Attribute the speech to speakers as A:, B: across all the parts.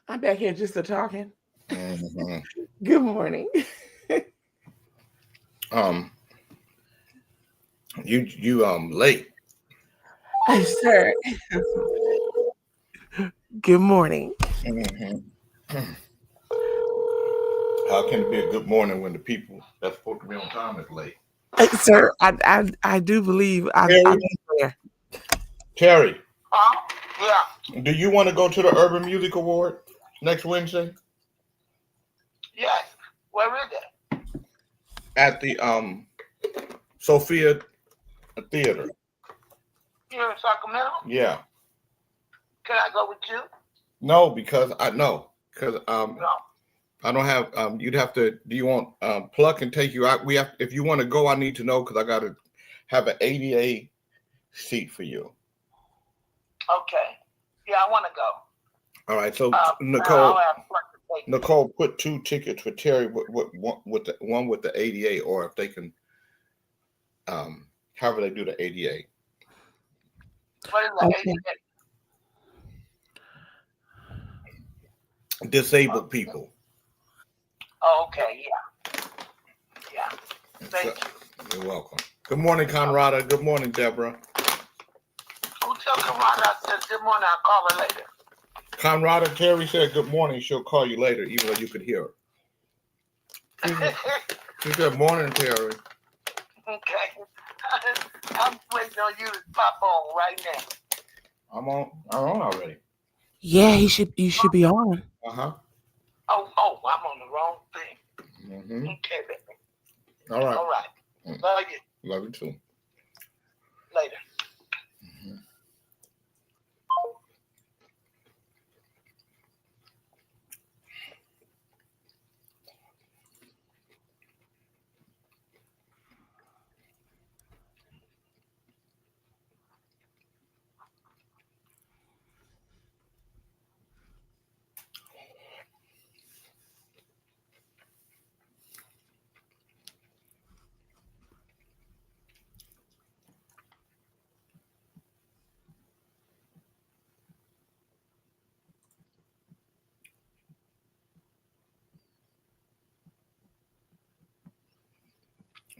A: I'm back here just a talking.
B: Mm-hmm.
A: Good morning.
B: Um, you late.
A: Sir, good morning.
B: Mm-hmm. How can it be a good morning when the people that's supposed to be on time is late?
A: Sir, I do believe I've
B: Terry,
A: been there.
B: Terry,
C: Yeah.
B: do you want to go to the Urban Music Award next Wednesday
C: Yes. Where is it?
B: at the Sophia Theater?
C: Here in Sacramento.
B: Yeah.
C: Can I go with you?
B: No, because I know because
C: No.
B: I don't have you'd have to. Do you want Pluck and take you out? We have if you want to go. I need to know because I got to have an ADA seat for you.
C: Okay. Yeah, I want to go.
B: All right. So
C: I'll have fun to take.
B: Nicole, put 2 tickets for Terry with the one with the ADA, or if they can, however they do the ADA.
C: What is the
A: Okay.
C: ADA?
B: Disabled people.
C: Oh, okay. Yeah. Yeah. Thank
B: So,
C: you.
B: you're welcome. Good morning, Conrada. Good morning, Deborah.
C: Who tell Kamada I said good morning? I'll call her later.
B: Conrada, Terry said good morning. She'll call you later, even though you could hear her. She said, morning, Terry.
C: Okay. I'm waiting on you to pop on right now.
B: I'm on already.
A: Yeah, you should be on.
B: Uh-huh.
C: Oh, I'm on the wrong thing.
B: Mm-hmm.
C: Okay, baby.
B: All right.
C: All right.
B: Mm.
C: Love you.
B: Love you too.
C: Later.
B: Mm-hmm.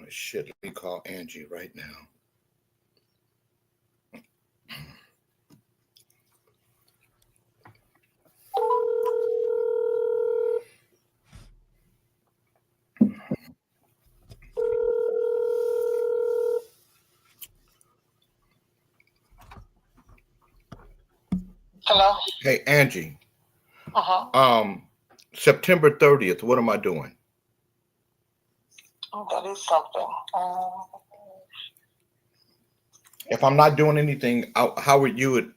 B: Oh, shit, let me call Angie right now.
C: Hello?
B: Hey, Angie.
C: Uh-huh.
B: September 30th, what am I doing?
C: Oh, that is something.
B: If I'm not doing anything, Howard Hewitt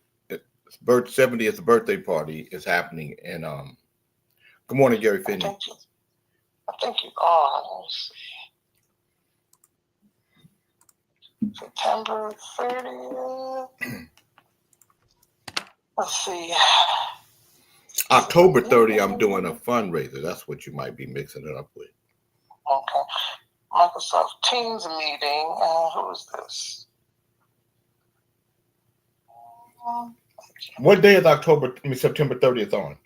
B: 70th birthday party is happening. And good morning, Gary Finney.
C: I think you are. Let me see. September 30th. Let's see.
B: October 30th, I'm doing a fundraiser. That's what you might be mixing it up with.
C: Okay. Microsoft Teams meeting. Who is this?
B: What day is September 30th on?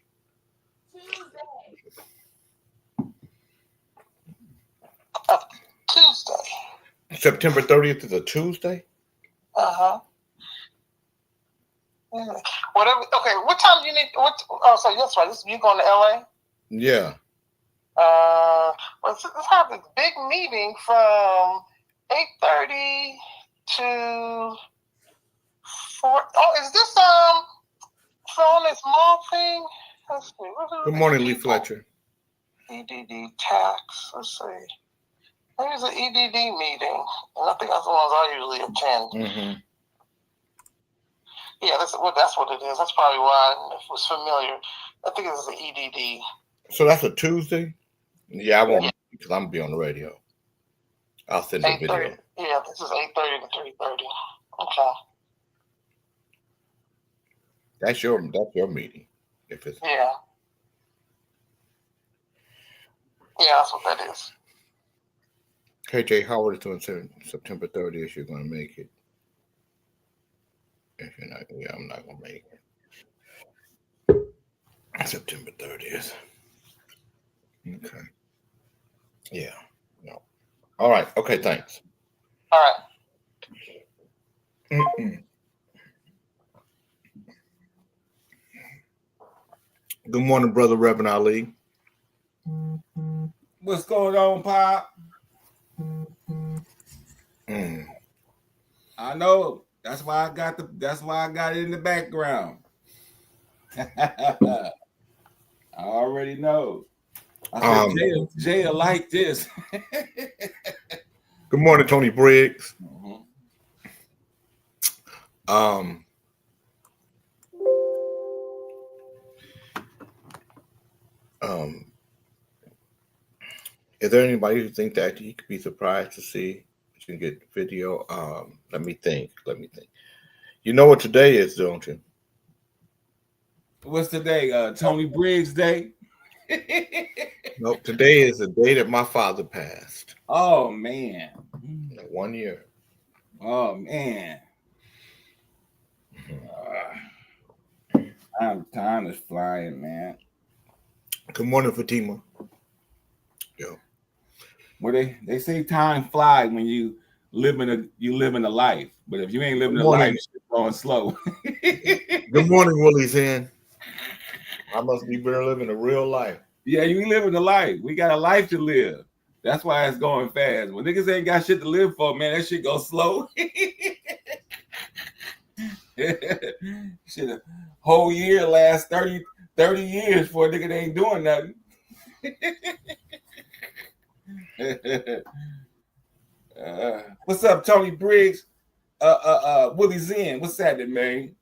C: Tuesday.
B: September 30th is a Tuesday?
C: Uh-huh. Yeah. Whatever. Okay, what time do you need? Oh, so that's right. You going to LA?
B: Yeah.
C: Let's have this big meeting from 8:30 to 4. Oh, is this from this small thing? Let's see.
B: Good morning, Lee Fletcher.
C: EDD tax. Let's see. Maybe it's an EDD meeting, and I think that's the ones I usually attend.
B: Mm-hmm.
C: Yeah, that's what it is. That's probably why it was familiar. I think it's an EDD.
B: So that's a Tuesday? Yeah, I won't because I'm gonna be on the radio. I'll send a video.
C: Yeah, this is 8:30 to 3:30. Okay.
B: That's your meeting. If it's
C: Yeah, that's what that is.
B: KJ Howard is doing September 30th, you're gonna make it. If you're not, I'm not gonna make September 30th. Okay. Yeah. No. All right. Okay. Thanks.
C: All right.
B: Mm-mm. Good morning, brother Reverend Ali.
D: What's going on, Pop?
B: Mm.
D: I know. That's why I got it in the background. I already know. I said Jay like this.
B: Good morning, Tony Briggs.
D: Mhm.
B: Is there anybody who think that you could be surprised to see? You can get the video. Let me think. You know what today is, don't you?
D: What's today? Tony Briggs Day?
B: Nope. Today is the day that my father passed.
D: Oh man.
B: 1 year.
D: Oh man. Time is flying, man.
B: Good morning, Fatima. Yo.
D: Well, they say time flies when you live in a life, but if you ain't living a life, it's going slow.
B: Good morning, Willie Zen. I must be better living a real life.
D: Yeah, you living a life. We got a life to live. That's why it's going fast. When niggas ain't got shit to live for, man, that shit goes slow. Shit, a whole year lasts 30 years for a nigga that ain't doing nothing. What's up, Tony Briggs? Willie Zen, what's happening, man?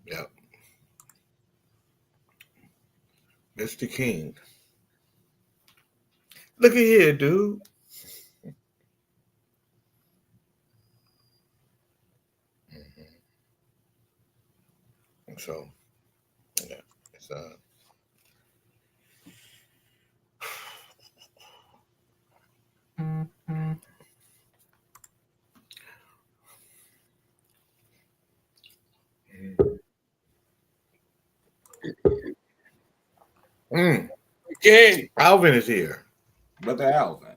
B: Yep. Mr. King. Look at here, dude. So, yeah, it's
D: King.
B: Alvin is here.
D: Brother Alvin.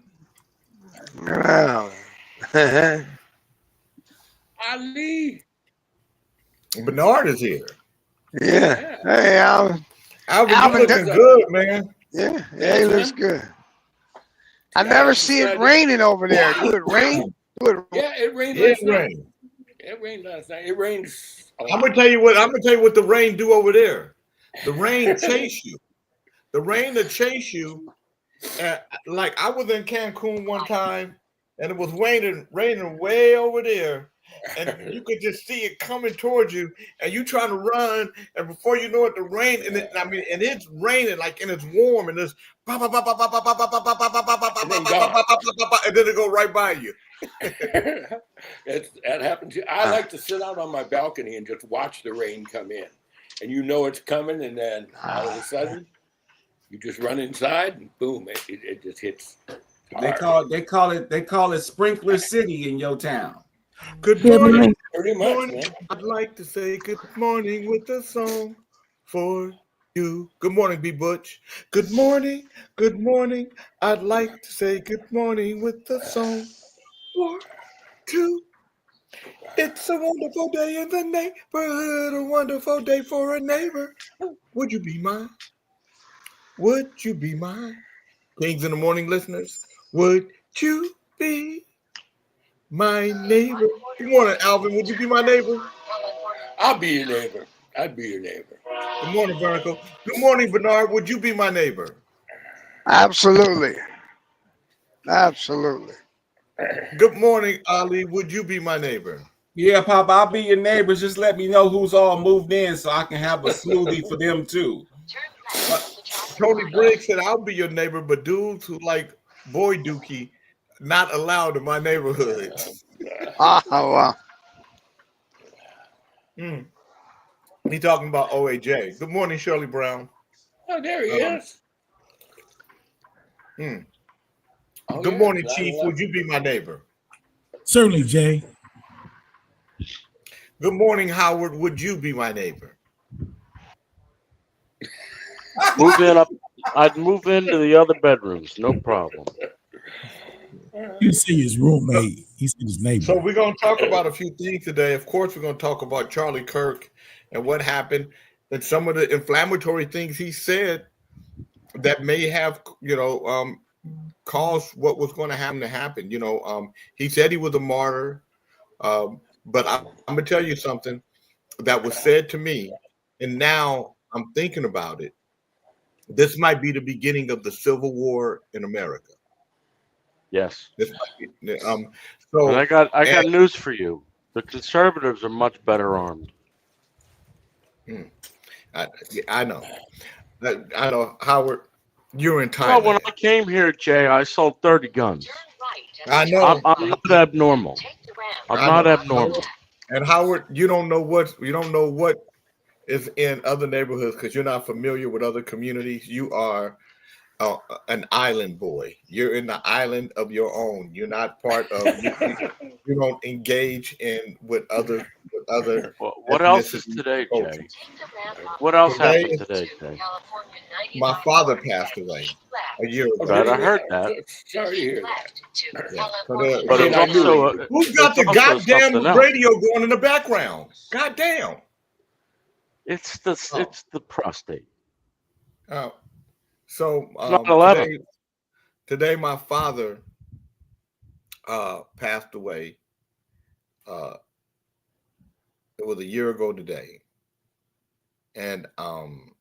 E: Wow.
D: Ali.
B: Bernard is here.
E: Yeah. Hey, Alvin.
B: Alvin,
E: Alvin,
B: you looking good, man.
E: Yeah, he looks good. I never see it raining over there. Do it rain?
F: Yeah, it rained
B: It
F: last night.
B: rained.
F: It rained last night. It rains.
B: I'm gonna tell you what the rain do over there. The rain chase you. The rain to chase you. Like I was in Cancun one time, and it was raining way over there, and you could just see it coming towards you, and you trying to run, and before you know it, the rain, and it's raining like, and it's warm, and it's and then it go right by you.
F: That happens. I like to sit out on my balcony and just watch the rain come in, and you know it's coming, and then all of a sudden, you just run inside, and boom, it just hits.
D: They call it Sprinkler City in your town.
B: Good morning.
F: Pretty much, man.
B: I'd like to say good morning with a song for you. Good morning, B. Butch. Good morning. Good morning. I'd like to say good morning with a song for you. It's a wonderful day in the neighborhood, a wonderful day for a neighbor. Would you be mine? Would you be mine? Kings in the Morning listeners, would you be my neighbor? Good morning, Alvin. Would you be my neighbor?
F: I'll be your neighbor. I'd be your neighbor.
B: Good morning, Vertical. Good morning, Bernard. Would you be my neighbor?
E: Absolutely. Absolutely.
B: Good morning, Ali. Would you be my neighbor?
D: Yeah, Papa, I'll be your neighbors. Just let me know who's all moved in so I can have a smoothie for them too.
B: Tony Briggs said, I'll be your neighbor, but dudes who like boy dookie not allowed in my neighborhood.
E: Oh, wow.
B: He talking about OAJ. Good morning, Shirley Brown.
F: Oh, there he is. Oh,
B: Good
F: yeah,
B: morning,
F: 9/11.
B: Chief. Would you be my neighbor?
G: Certainly, Jay.
B: Good morning, Howard. Would you be my neighbor?
G: Move in up. I'd move into the other bedrooms, no problem.
H: You see his roommate. He said his neighbor.
B: So we're going to talk about a few things today. Of course, we're going to talk about Charlie Kirk and what happened and some of the inflammatory things he said that may have, caused what was going to happen. He said he was a martyr, but I'm going to tell you something that was said to me, and now I'm thinking about it. This might be the beginning of the Civil War in America.
G: Yes.
B: This might be,
G: And I got news for you. The conservatives are much better armed.
B: I know. I know, Howard. You're in Thailand.
G: Well, when I came here, Jay, I sold 30 guns.
B: I know.
G: I'm not abnormal. I'm not abnormal.
B: And Howard, you don't know what is in other neighborhoods because you're not familiar with other communities. You are an island boy. You're in the island of your own. You're not part of. You don't engage in with other.
G: What else is today, Jay? What else happened today, Jay?
B: My father passed away a year ago.
G: Right, I heard that.
F: Sorry to hear that.
B: Yeah.
G: But it's also
B: Who's got the
G: it's also
B: goddamn
G: something else.
B: radio going in the background? Goddamn.
G: It's the prostate.
B: So
G: 9/11.
B: today my father passed away. It was a year ago today, and on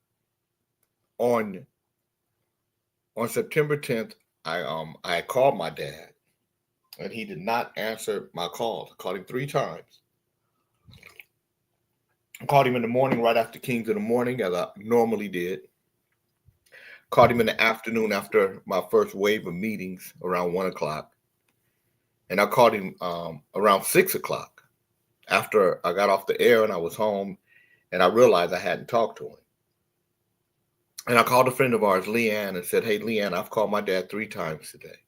B: September 10th, I called my dad, and he did not answer my calls. I called him 3 times. I called him in the morning right after Kings in the morning, as I normally did. Called him in the afternoon after my first wave of meetings around 1 o'clock. And I called him around 6 o'clock after I got off the air and I was home and I realized I hadn't talked to him. And I called a friend of ours, Leanne, and said, "Hey, Leanne, I've called my dad 3 times today.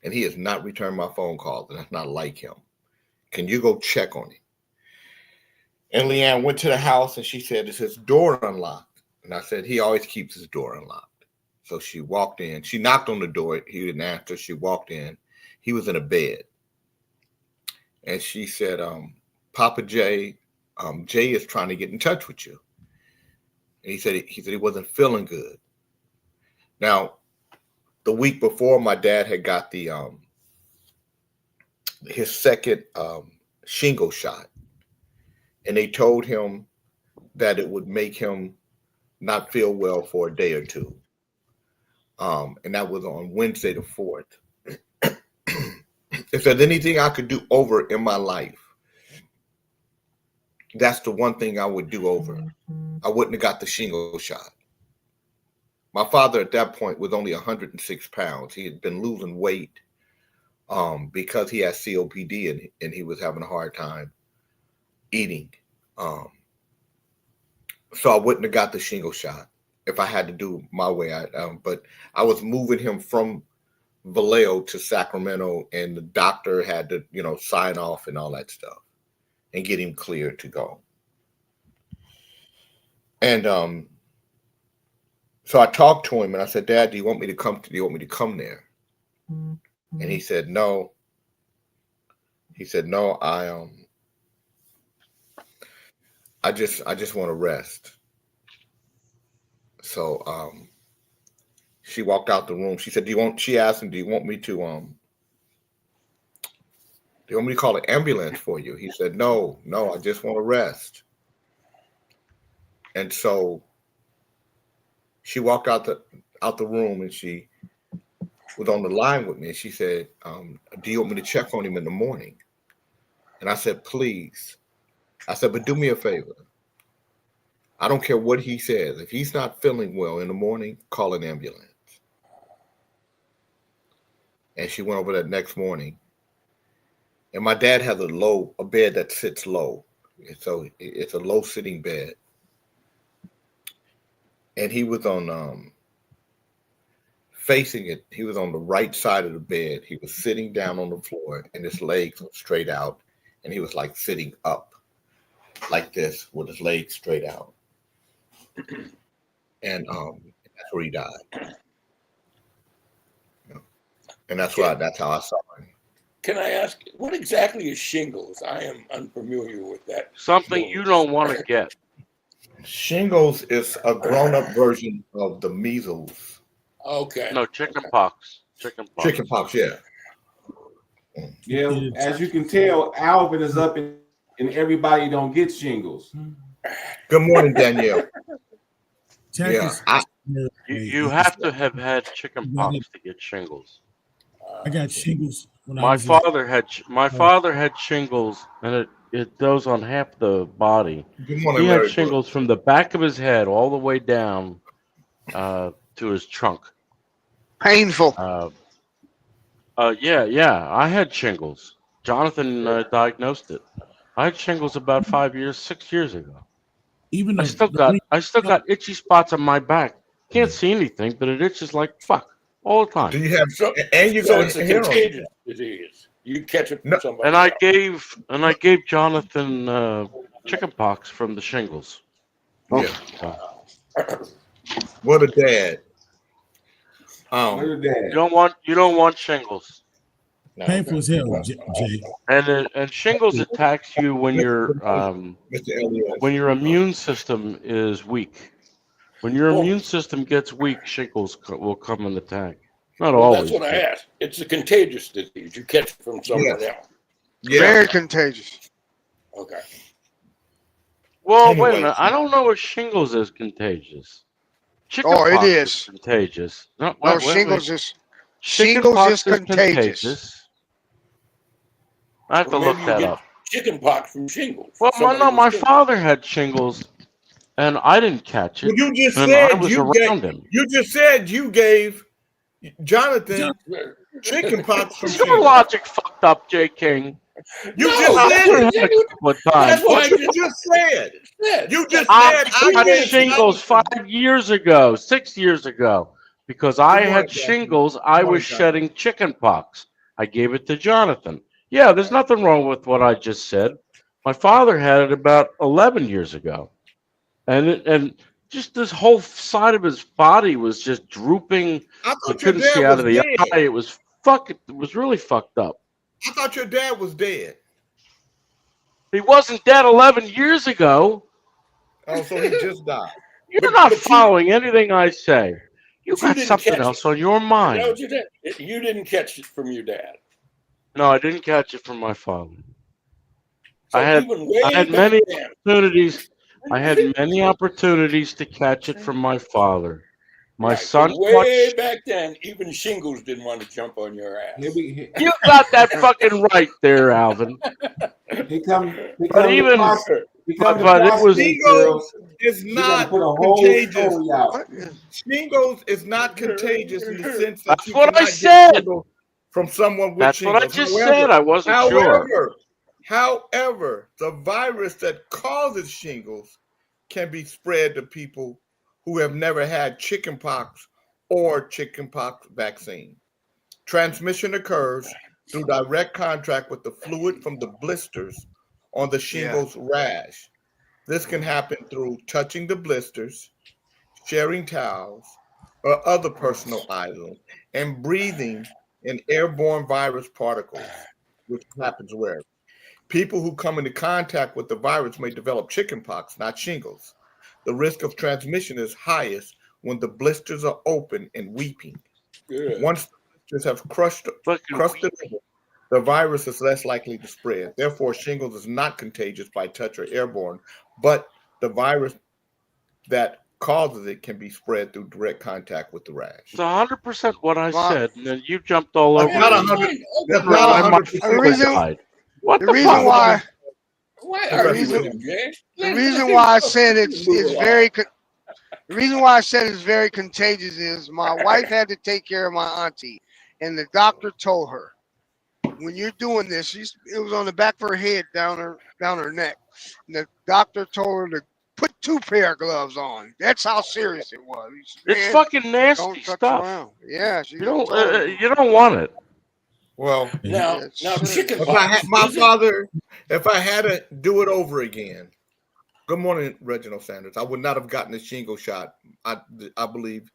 B: And he has not returned my phone calls, and that's not like him. Can you go check on him?" And Leanne went to the house and she said, "Is his door unlocked?" And I said, "He always keeps his door unlocked." So she walked in. She knocked on the door. He didn't answer. She walked in. He was in a bed. And she said, "Papa Jay, Jay is trying to get in touch with you." And he said he wasn't feeling good. Now, the week before, my dad had got the his second shingle shot. And they told him that it would make him not feel well for a day or two. And that was on Wednesday the 4th. If there's anything I could do over in my life, that's the one thing I would do over. I wouldn't have got the shingle shot. My father at that point was only 106 pounds. He had been losing weight because he had COPD and he was having a hard time eating. So I wouldn't have got the shingle shot if I had to do my way. But I was moving him from Vallejo to Sacramento, and the doctor had to, sign off and all that stuff and get him cleared to go. And so I talked to him and I said, "Dad, do you want me to come there?" And he said, "No." He said, "No, I just want to rest." So she walked out the room. She said, she asked him, "Do you want me to call an ambulance for you?" He said, No, I just want to rest." And so she walked out the room and she was on the line with me. And she said, "Do you want me to check on him in the morning?" And I said, "Please." I said, "But do me a favor. I don't care what he says. If he's not feeling well in the morning, call an ambulance." And she went over that next morning. And my dad has a bed that sits low. So it's a low sitting bed. And he was on facing it. He was on the right side of the bed. He was sitting down on the floor and his legs were straight out and he was like sitting up, like this, with his legs straight out, and that's where he died. And that's how I saw him.
F: Can I ask, what exactly is shingles? I am unfamiliar with that.
G: Something you don't want to get.
B: Shingles is a grown-up version of the measles.
F: Okay.
G: No, chicken pox.
B: Chicken pox, yeah.
D: Yeah, as you can tell, Alvin is up and everybody don't get shingles.
B: Good morning, Danielle.
H: Yeah,
G: You have to have had chicken pox to get shingles.
H: I got shingles. When
G: My father had shingles, and it goes on half the body.
B: Good morning,
G: he had
B: Larry
G: shingles from the back of his head all the way down to his trunk.
E: Painful.
G: Yeah. I had shingles. Jonathan diagnosed it. I had shingles about 6 years ago.
H: Even
G: I still got itchy spots on my back. Can't see anything, but it itches like fuck all the time.
B: Do you have? And you
F: So
B: go
F: it's a
B: to
F: contagious disease. You catch it from somebody.
G: And I gave Jonathan chicken pox from the shingles.
B: Yeah. What a dad.
G: You don't want shingles.
H: Painful as hell, Jay.
G: And shingles attacks you when your immune system is weak. When your immune system gets weak, shingles will come and attack. Not always.
F: That's what I asked. It's a contagious disease. You catch it from someone else.
B: Yeah.
E: Very contagious.
F: Okay.
G: Well, wait a minute. I don't know if shingles is contagious.
E: It is
G: contagious. No,
E: shingles is
G: Chickenpox is
E: contagious.
G: I have to look that up.
F: Chicken pox from shingles.
G: Well, my father had shingles, and I didn't catch it.
B: Well, you just
G: and
B: said
G: I was around him.
B: You just said you gave Jonathan chicken pox from
G: Your
B: shingles.
G: logic fucked up, J. King.
B: You just said
G: it.
B: That's what you just said. You just said
G: I
B: I
G: had shingles 5 years ago, 6 years ago. Because I had shingles, I was shedding chicken pox. I gave it to Jonathan. Yeah, there's nothing wrong with what I just said. My father had it about 11 years ago. And just this whole side of his body was just drooping.
B: I
G: I couldn't see out of the eye. It was really fucked up.
B: I thought your dad was dead.
G: He wasn't dead 11 years ago.
B: Oh, so he just died.
G: You're not following anything I say. You got something else on your mind.
F: You know what you did? You didn't catch it from your dad.
G: No, I didn't catch it from my father.
F: So
G: I had many opportunities. I had many opportunities to catch it from my father. My son.
F: Way back then, even shingles didn't want to jump on your ass.
G: You got that fucking right there, Alvin. But it was.
B: Shingles is not contagious. Shingles is not contagious in the sense that
G: that's what I said.
B: From someone with
G: that's
B: shingles.
G: What I just said. I wasn't sure.
B: However, the virus that causes shingles can be spread to people who have never had chickenpox or chickenpox vaccine. Transmission occurs through direct contact with the fluid from the blisters on the shingles rash. This can happen through touching the blisters, sharing towels, or other personal items, and breathing in airborne virus particles, which happens where people who come into contact with the virus may develop chickenpox, not shingles. The risk of transmission is highest when the blisters are open and weeping.
F: Good.
B: Once the blisters have crushed the virus is less likely to spread. Therefore, shingles is not contagious by touch or airborne, but the virus that causes it can be spread through direct contact with the rash.
G: It's 100% what I said, and then you jumped all over.
B: Not 100. That's not 100%.
E: The reason why I said it's very. The reason why I said it's very contagious is my wife had to take care of my auntie, and the doctor told her, when you're doing this, it was on the back of her head, down her neck. And the doctor told her to put 2 pair of gloves on. That's how serious it was.
G: It's fucking nasty stuff.
E: Yeah,
G: you don't want it.
B: Well,
F: Now chicken
B: if I had
F: pox.
B: my
F: is it-
B: father, if I had to do it over again. Good morning, Reginald Sanders. I would not have gotten the shingle shot. I believe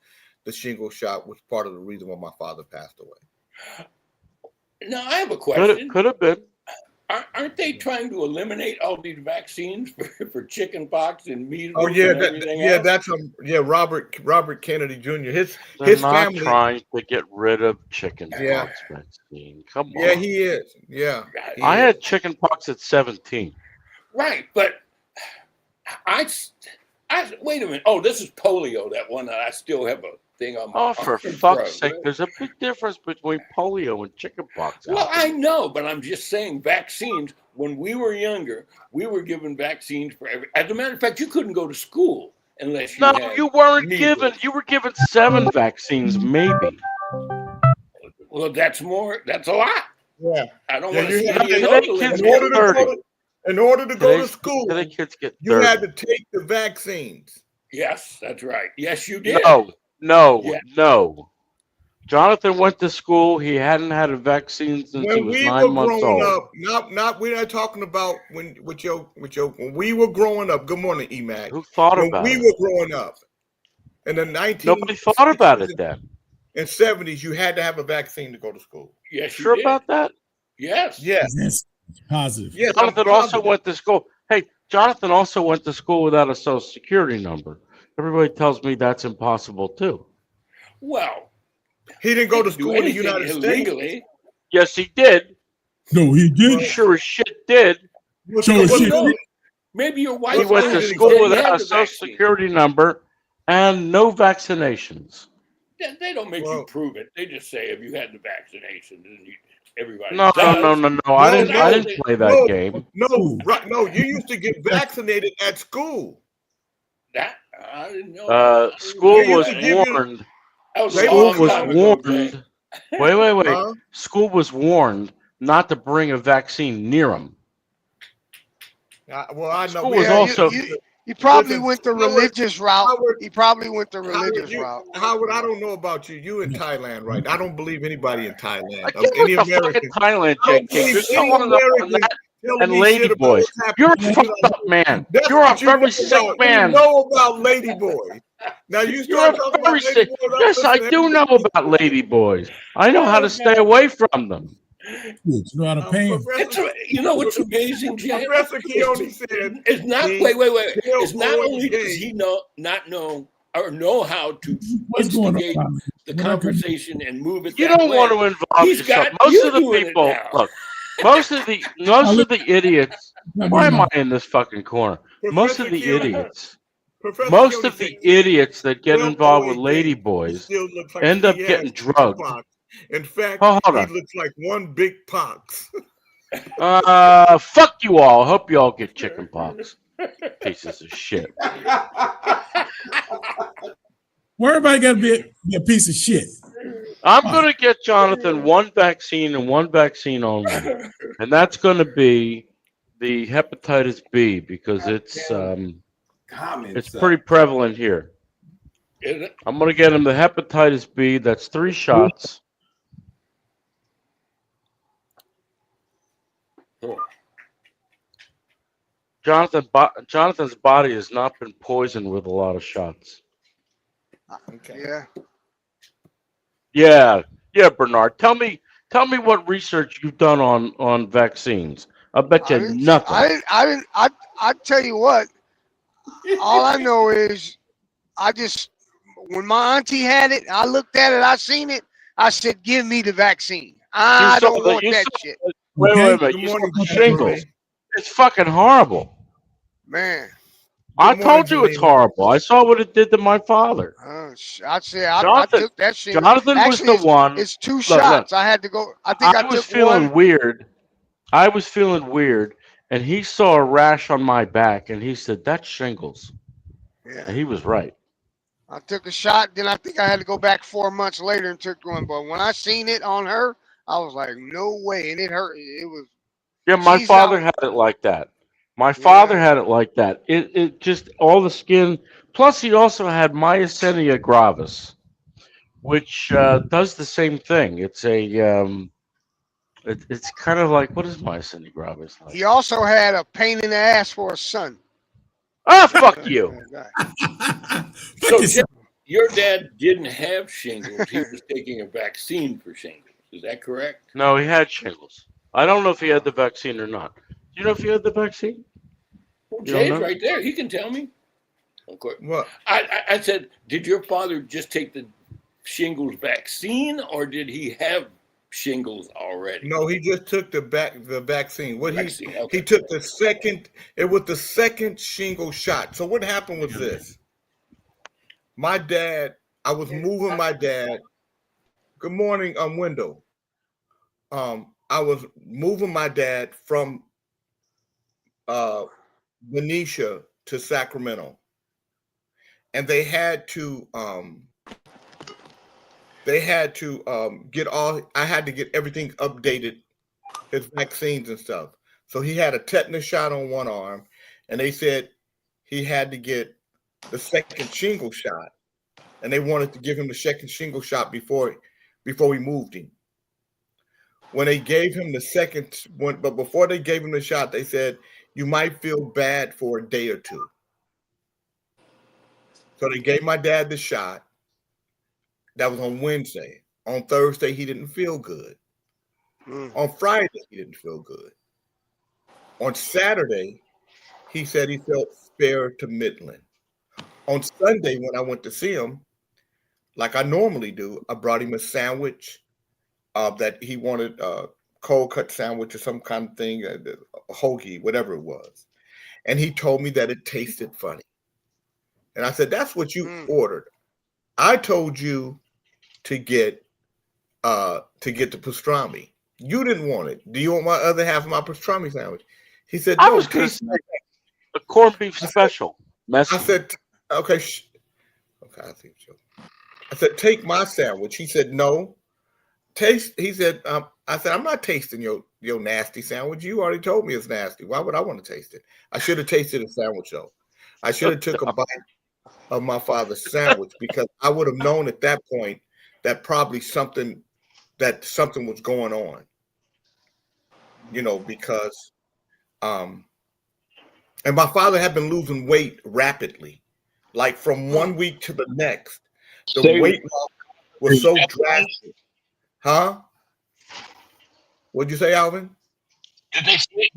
B: the shingle shot was part of the reason why my father passed away.
F: Now I have a question.
G: Could have been.
F: Aren't they trying to eliminate all these vaccines for chicken pox and measles?
B: Oh yeah,
F: and everything else?
B: that's Robert Kennedy Jr. His
G: They're not
B: family.
G: trying to get rid of chicken
B: Yeah.
G: pox vaccine. Come on.
B: Yeah, he is. Yeah, he
G: I
B: is.
G: had chicken pox at 17.
F: Right, but I wait a minute. Oh, this is polio. That one that I still have a thing on my.
G: Oh, for
F: my
G: fuck's
F: throat.
G: sake, there's a big difference between polio and chicken pox.
F: Well, I know, but I'm just saying vaccines. When we were younger, we were given vaccines for every. As a matter of fact, you couldn't go to school unless you
G: No,
F: had
G: you weren't
F: measles.
G: given. You were given 7 vaccines, maybe.
F: Well, that's more. That's a lot.
B: Yeah.
F: I don't
B: Yeah,
F: want to
B: you
F: see
B: had-
F: any of
G: today
F: those
G: kids
B: In
G: get
B: order to go
G: 30.
B: to, in order to go to
G: Today's-
B: school,
G: Today kids get
B: you
G: 30.
B: had to take the vaccines.
F: Yes, that's right. Yes, you did.
G: No.
F: Yeah.
G: Jonathan went to school. He hadn't had a vaccine since he
B: When
G: was
B: we
G: 9
B: were
G: months
B: growing
G: old.
B: up, we're not talking about when we were growing up. Good morning, EMAC.
G: Who thought
B: When
G: about
B: we
G: it?
B: were growing up in the 19
G: Nobody thought about it then.
B: and 70s, you had to have a vaccine to go to school.
F: Yes, you
G: Sure
F: did.
G: about that?
F: Yes.
B: Yes,
H: That's positive.
B: yes. I'm
G: Jonathan also
B: positive.
G: went to school. Hey, Jonathan also went to school without a social security number. Everybody tells me that's impossible too.
F: Well,
B: He didn't go to
F: you can do
B: school in the
F: anything
B: United States.
F: illegally.
G: Yes, he did.
H: No, he
G: He
H: did.
G: sure as shit did.
H: So
B: Well,
H: shit.
B: no,
F: Maybe your wife
G: He went to
B: didn't
G: school
B: get-
G: without a social security number and no vaccinations.
F: They don't make
B: Well-
F: you prove it. They just say, "Have you had the vaccination?" And everybody
G: No.
F: does.
G: I didn't. I
F: no,
G: didn't play that
B: no.
G: game.
B: No, right? No, you used to get vaccinated at school.
F: That I didn't know.
G: School
B: They used
G: was
B: to give you-
G: warned.
F: That was a
B: They
G: School
F: long
G: was
F: time ago, Jay.
G: warned. Wait.
B: Huh?
G: School was warned not to bring a vaccine near them.
B: Well, I know.
G: School
B: we
G: was
B: had-
G: also-
E: You probably
B: Listen,
E: went the
B: Howard-
E: religious route.
B: Howard-
E: He probably went the
B: Howard,
E: religious route.
B: Howard, I don't know about you. You in Thailand, right? I don't believe anybody in Thailand.
G: I can't
B: Any
G: what the fuck in
B: American.
G: Thailand,
B: I don't
G: JK.
B: believe
G: You're so
B: any
G: on
B: American
G: that.
B: telling
G: and
B: me
G: lady
B: shit about
G: boys.
B: what's happening
G: You're a
B: in
G: fucked
B: Thailand.
G: up man.
B: That's
G: You're a
B: what you
G: very
B: know
G: sick
B: about.
G: man.
B: You know about lady boys. Now you
G: You're
B: start
G: a
B: talking
G: very
B: about
G: sick.
B: lady boys.
G: Yes, I do know about lady boys. I know how to stay away from them.
H: You know how to pay him.
F: You know what's amazing, Jay?
B: Professor Keone said,
F: It's not.
B: the
F: Wait.
B: jail
F: It's not
B: boy
F: only does
B: gay.
F: he not know or know how to
H: What's going
F: instigate
H: on?
F: the
H: What happened?
F: conversation and move it.
G: You
F: that
G: don't
F: way.
G: want to involve
F: He's
G: yourself.
F: got
G: Most
F: you
G: of the
F: doing it
G: people,
F: now.
G: look, most of the idiots. Why am I in this fucking corner? Most of the
B: Professor Keone-
G: idiots,
B: Professor
G: most
B: Keone
G: of the
B: said,
G: idiots that get
B: jail
G: involved
B: boy
G: with
B: gay
G: lady boys
B: still looks like
G: end up
B: he
G: getting
B: has
G: drugged.
B: pox. In fact,
G: Oh, hold
B: he
G: on.
B: looks like one big pox.
G: Fuck you all. Hope you all get chicken pox. Pieces of shit.
H: Where everybody got to be a piece of shit.
G: I'm going to get Jonathan one vaccine and one vaccine only. And that's going to be the hepatitis B because it's pretty prevalent here.
F: Is it?
G: I'm going to get him the hepatitis B. That's 3 shots. Jonathan's body has not been poisoned with a lot of shots.
B: Okay.
E: Yeah.
G: Yeah, Bernard. Tell me what research you've done on vaccines. I bet you nothing.
E: I tell you what. All I know is, when my auntie had it, I looked at it, I seen it. I said, "Give me the vaccine. I
G: You saw
E: don't
G: the-
E: want
G: you
E: that
G: saw-
E: shit,
G: Wait a
B: Good
G: minute. You saw
B: morning,
G: the
B: Jimmy.
G: shingles. It's fucking horrible.
E: man."
G: I
B: Good
G: told
B: morning,
G: you it's
B: Jimmy.
G: horrible. I saw what it did to my father.
E: I'd say I
G: Jonathan-
E: took that shit.
G: Jonathan was
E: Actually,
G: the one.
E: It's 2
G: look.
E: shots. I had to go. I think I
G: was
E: took
G: feeling
E: one.
G: weird. I was feeling weird, and he saw a rash on my back, and he said, "That's shingles,"
E: Yeah.
G: and he was right.
E: I took a shot. Then I think I had to go back 4 months later and took one. But when I seen it on her, I was like, "No way!" And it hurt. It was.
G: Yeah, my
E: She's
G: father
E: out.
G: had it like that. My father had it like that. It just all the skin. Plus, he also had myasthenia gravis, which does the same thing. It's a It's kind of like, what is myasthenia gravis like?
E: He also had a pain in the ass for a son.
G: Ah, fuck you.
F: So your dad didn't have shingles. He was taking a vaccine for shingles. Is that correct?
G: No, he had shingles. I don't know if he had the vaccine or not. Do you know if he had the vaccine?
F: Well,
G: You don't
F: Jay's
G: know?
F: right there. He can tell me. Of course.
B: What?
F: I said, did your father just take the shingles vaccine, or did he have shingles already?
B: No, he just took the vaccine.
F: Vaccine, okay.
B: He took the second. It was the second shingle shot. So what happened was this. My dad, I was moving my dad. Good morning, Window. I was moving my dad from Benicia to Sacramento, and they had to get all. I had to get everything updated, his vaccines and stuff. So he had a tetanus shot on one arm, and they said he had to get the second shingle shot, and they wanted to give him the second shingle shot before we moved him. When they gave him the second one, but before they gave him the shot, they said you might feel bad for a day or two. So they gave my dad the shot. That was on Wednesday. On Thursday, he didn't feel good. On Friday, he didn't feel good. On Saturday, he said he felt spare to middling. On Sunday, when I went to see him, like I normally do, I brought him a sandwich that he wanted, a cold cut sandwich or some kind of thing, a hoagie, whatever it was. And he told me that it tasted funny. And I said, that's what you ordered. I told you to get the pastrami. You didn't want it. Do you want my other half of my pastrami sandwich? He said,
G: I
B: no.
G: was going to say a corned beef special.
B: I said, okay. Okay, I think so. I said, take my sandwich. He said, no. Taste. He said, I said, I'm not tasting your nasty sandwich. You already told me it's nasty. Why would I want to taste it? I should have tasted a sandwich though. I should have took a bite of my father's sandwich because I would have known at that point that probably something was going on. You know, because and my father had been losing weight rapidly. Like from one week to the next. The weight loss was so drastic. Huh? What'd you say, Alvin?
F: Did they say,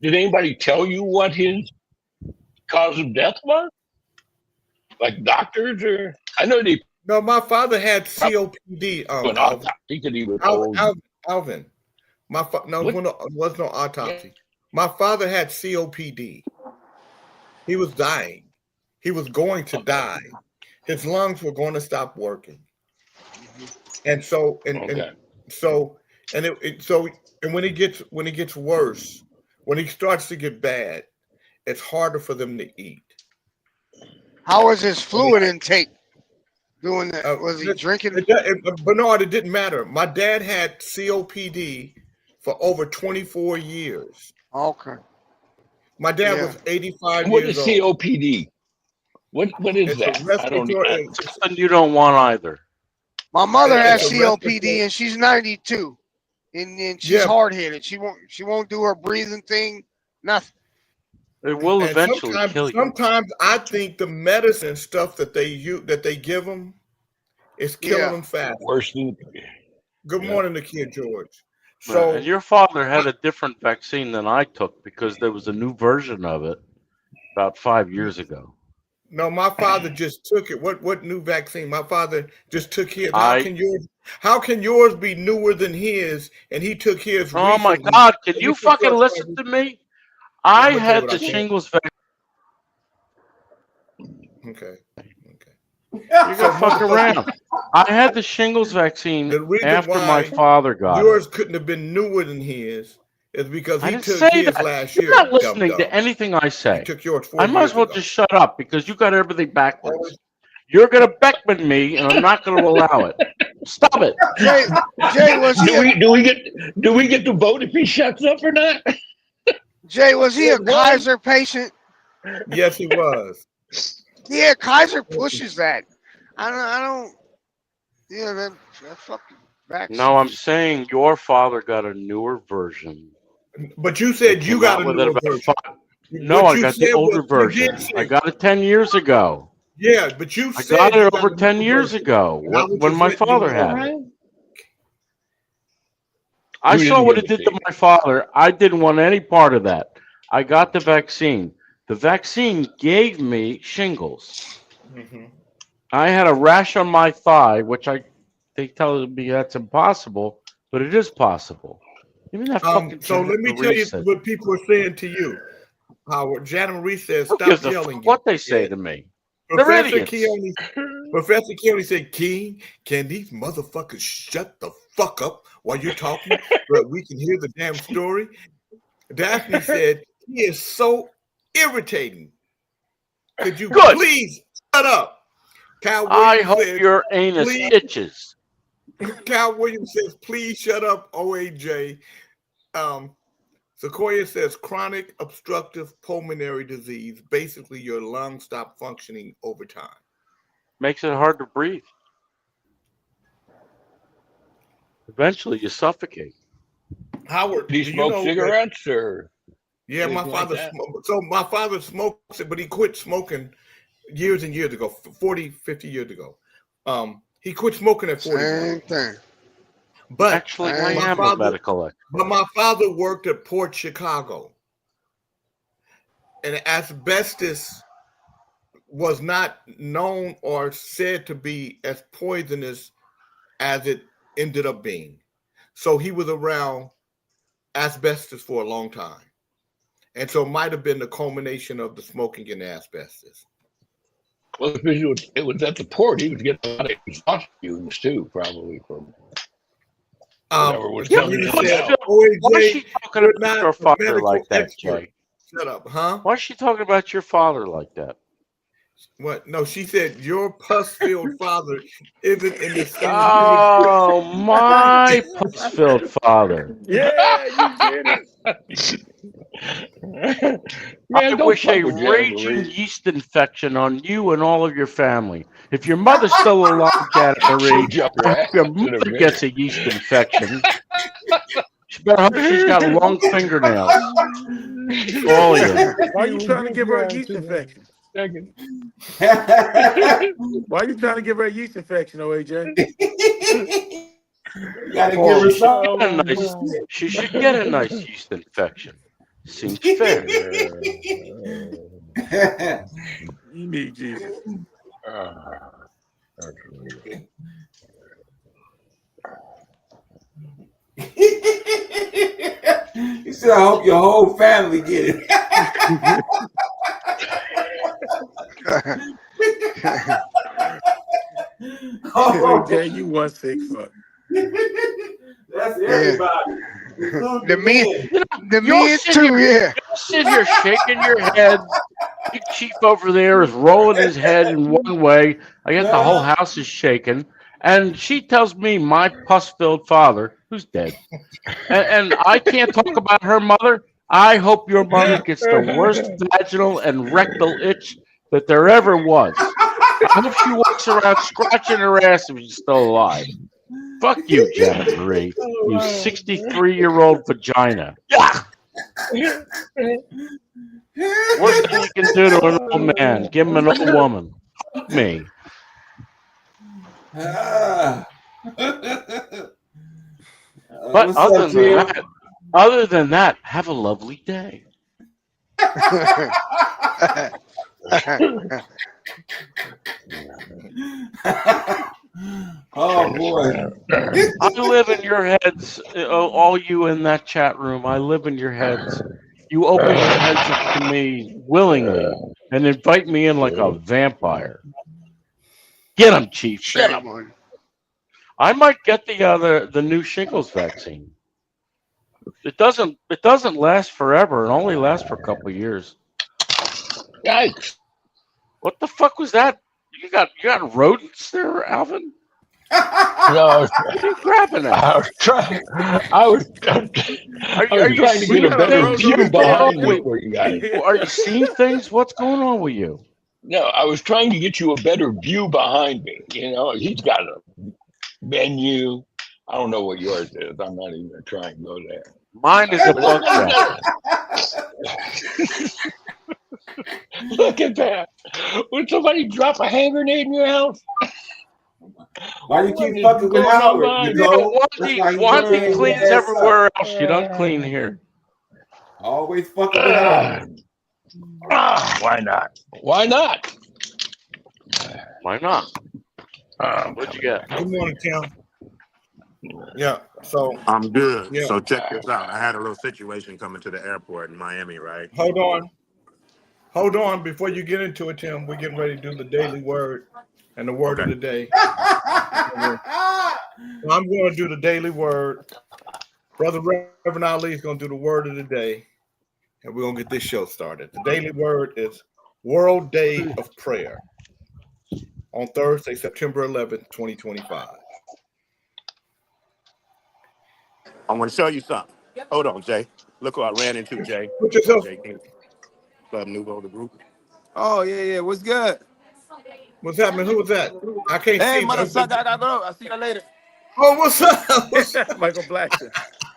F: did anybody tell you what his cause of death was? Like doctors or I know they.
B: No, my father had COPD. Alvin. It was no autopsy. My father had COPD. He was dying. He was going to die. His lungs were going to stop working. And so when it gets worse, when he starts to get bad, it's harder for them to eat.
E: How was his fluid intake? Doing that? Was he drinking?
B: Bernard, it didn't matter. My dad had COPD for over 24 years.
E: Okay.
B: My dad was 85
F: what
B: years
F: is
B: old.
F: COPD? What is that? I don't know.
G: Something you don't want either.
E: My mother has COPD and she's 92, and she's hard-headed. She won't do her breathing thing. Nothing.
G: It will eventually kill you.
B: Sometimes I think the medicine stuff that they give them is killing them fast.
F: Worse than.
B: Good morning, the kid George.
G: So and your father had a different vaccine than I took because there was a new version of it about 5 years ago.
B: No, my father just took it. What new vaccine? My father just took his. How can yours be newer than his? And he took his.
G: Oh my God! Can you fucking listen to me? I had the shingles vaccine.
B: Okay.
G: You got fuck around. I had the shingles vaccine after my father got
B: yours. Couldn't have been newer than his. Is because he took his last year.
G: You're not listening to anything I say.
B: He took yours 4
G: I might as well just shut up because you got everything backwards. You're gonna Beckman me, and I'm not gonna allow it. Stop it.
E: Jay, was he?
F: Do we get to vote if he shuts up or not?
E: Jay, was he a Kaiser patient?
B: Yes, he was.
E: Yeah, Kaiser pushes that. I don't. Yeah, that fucking vaccine.
G: No, I'm saying your father got a newer version.
B: But you said you
G: Came
B: got
G: out
B: a
G: with it
B: newer
G: about
B: version.
G: No,
B: What
G: I
B: you
G: got the
B: said
G: older
B: was- you did
G: version.
B: say-
G: I got it 10 years ago.
B: Yeah, but you
G: I
B: said
G: got
B: you
G: it over
B: a
G: 10
B: newer
G: years
B: version.
G: ago
B: Not what
G: when
B: you
G: my
B: said you
G: father
B: did.
G: had it. I
F: You
G: saw
F: didn't
G: what
F: give
G: it
F: a
G: did to
F: shit.
G: my father. I didn't want any part of that. I got the vaccine. The vaccine gave me shingles.
B: Mhm.
G: I had a rash on my thigh, which they tell me that's impossible, but it is possible. Even that fucking
B: So let me
G: Janet
B: tell
G: Marie
B: you
G: said.
B: what people are saying to you. Howard, Janet Marie says,
G: Who
B: stop
G: gives a
B: yelling.
G: fuck what they say
B: Yeah.
G: to me? They're
B: Professor
G: idiots.
B: Keone said, King, can these motherfuckers shut the fuck up while you're talking so that we can hear the damn story? Daphne said, he is so irritating. Could you
G: Good.
B: please shut up? Cal
G: I
B: Williams
G: hope
B: said,
G: your anus
B: please.
G: itches.
B: Cal Williams says, please shut up, OAJ. Sequoia says chronic obstructive pulmonary disease. Basically, your lungs stop functioning over time.
G: Makes it hard to breathe. Eventually, you suffocate.
B: Howard,
F: Do you
B: do you
F: smoke
B: know that-
F: cigarettes or?
B: Yeah, my
F: anything like
B: father.
F: that?
B: So my father smokes it, but he quit smoking years and years ago, 40, 50 years ago. He quit smoking at 41.
E: Same thing.
B: But
G: Actually, I
B: my
G: am a
B: father-
G: medical expert.
B: But my father worked at Port Chicago, and asbestos was not known or said to be as poisonous as it ended up being. So he was around asbestos for a long time. And so it might have been the culmination of the smoking and the asbestos.
F: Well, because it was at the port. He was getting a lot of exhaust fumes too, probably from whatever was
G: Yeah,
F: coming in
G: but
F: and
G: still,
F: out.
G: why is
B: OAJ,
G: she talking
B: you're
G: about
B: not
G: your
B: a
G: father
B: medical
G: like that,
B: expert.
G: Jay?
B: Shut up, huh?
G: Why is she talking about your father like that?
B: What? No, she said your pus-filled father isn't in the same.
G: Oh, my pus-filled father.
F: Yeah, you did it. Man,
G: I
F: don't
G: wish
F: fuck
G: a
F: with Janet
G: raging
F: Marie.
G: yeast infection on you and all of your family. If your mother's still alive, Janet Marie,
F: She'll jump your
G: I hope your
F: ass in a
G: mother
F: minute.
G: gets a yeast infection. She better hope she's got long fingernails. All of you.
I: Why are you trying to give her a yeast infection?
F: Second.
I: Why are you trying to give her a yeast infection, OAJ?
D: Gotta give her some.
G: Get a nice, she should get a nice yeast infection. Seems fair.
I: You need Jesus.
D: He said, I hope your whole family get it.
I: OAJ, you 1 6 fuck.
D: That's everybody.
E: The me, the
G: You'll
E: me
G: sit
E: too, yeah.
G: You'll sit here shaking your head. Big Chief over there is rolling his head in one way. I guess the whole house is shaking. And she tells me my pus-filled father, who's dead, and I can't talk about her mother. I hope your mother gets the worst vaginal and rectal itch that there ever was. I hope she walks around scratching her ass if she's still alive. Fuck you, Janet Marie. You 63-year-old vagina. Yeah. Worst thing you can do to an old man, give him an old woman. Fuck me. But
D: What's up, Jim?
G: other than that, have a lovely day.
D: Oh boy.
G: I live in your heads, all you in that chat room. I live in your heads. You open your heads up to me willingly and invite me in like a vampire. Get him, Chief. Get him. I might get the new shingles vaccine. It doesn't last forever. It only lasts for a couple of years.
F: Yikes!
G: What the fuck was that? You got rodents there, Alvin?
F: No,
G: What are you grabbing at?
F: I was trying. I was trying to get a better view behind you for you guys.
G: Are you seeing things? What's going on with you?
F: No, I was trying to get you a better view behind me. You know, he's got a menu. I don't know what yours is. I'm not even gonna try and go there.
G: Mine is a bug zapper.
F: Look at that. Would somebody drop a hand grenade in your house?
D: Why you
F: What
D: keep
F: is
D: fucking with
F: going on,
D: Howard?
F: man?
D: You know,
G: Wanty cleans everywhere else. You don't clean here.
D: Always fucking with Howard.
F: Why not? Why not?
G: Why not? What'd you get?
B: Good morning, Tim. Yeah. So
J: I'm good.
B: yeah.
J: So check this out. I had a little situation coming to the airport in Miami, right?
B: Hold on. Before you get into it, Tim, we're getting ready to do the daily word and the word of the day. I'm going to do the daily word. Brother Reverend Ali is going to do the word of the day, and we're going to get this show started. The daily word is World Day of Prayer on Thursday, September 11th, 2025.
J: I'm going to show you something. Hold on, Jay. Look who I ran into, Jay.
B: Put yourself.
J: Jay King, Club Nouveau, the group.
K: Oh, yeah. What's good?
B: What's happening? Who was that? I can't
K: Hey,
B: see.
K: mother sucker, I gotta go. I'll see you later.
B: Oh, what's up?
I: Michael Blackson.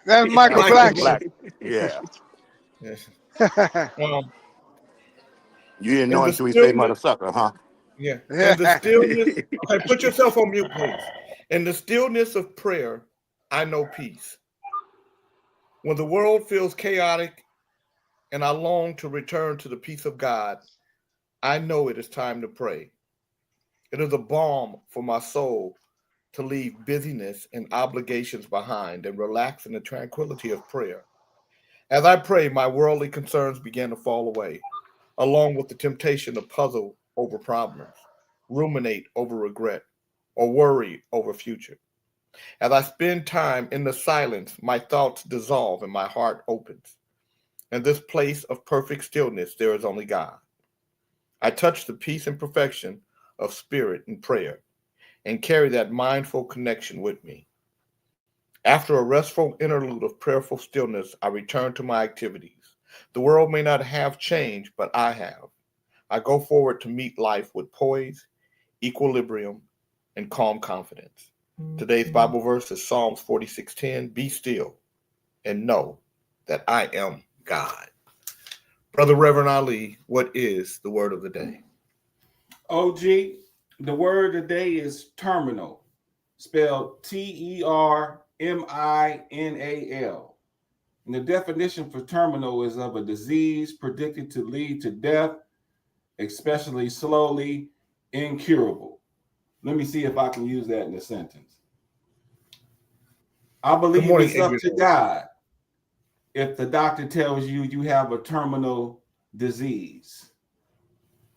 E: That's Michael Blackson.
J: Yeah.
B: Yes.
J: You didn't know
B: And the
J: until he said
B: stillness-
J: mother sucker, huh?
B: Yeah. And the stillness. Okay, put yourself on mute, please. In the stillness of prayer, I know peace. When the world feels chaotic and I long to return to the peace of God, I know it is time to pray. It is a balm for my soul to leave busyness and obligations behind and relax in the tranquility of prayer. As I pray, my worldly concerns begin to fall away, along with the temptation to puzzle over problems, ruminate over regret, or worry over future. As I spend time in the silence, my thoughts dissolve and my heart opens. In this place of perfect stillness, there is only God. I touch the peace and perfection of spirit in prayer and carry that mindful connection with me. After a restful interlude of prayerful stillness, I return to my activities. The world may not have changed, but I have. I go forward to meet life with poise, equilibrium, and calm confidence. Today's Bible verse is Psalms 46:10. Be still and know that I am God. Brother Reverend Ali, what is the word of the day?
D: OG, the word of the day is terminal, spelled Terminal. And the definition for terminal is of a disease predicted to lead to death, especially slowly, incurable. Let me see if I can use that in a sentence. I believe it's up to God if the doctor tells you you have a terminal disease.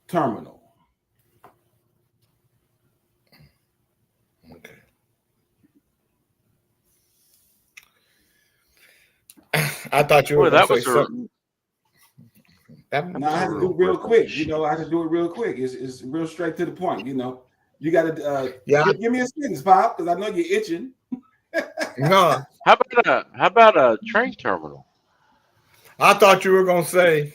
D: Terminal.
B: Okay. I thought you were going to say something.
D: I had to do it real quick. I had to do it real quick. It's real straight to the point. You got to give me a sentence, Pop, because I know you're itching.
B: No.
G: How about a train terminal?
B: I thought you were going to say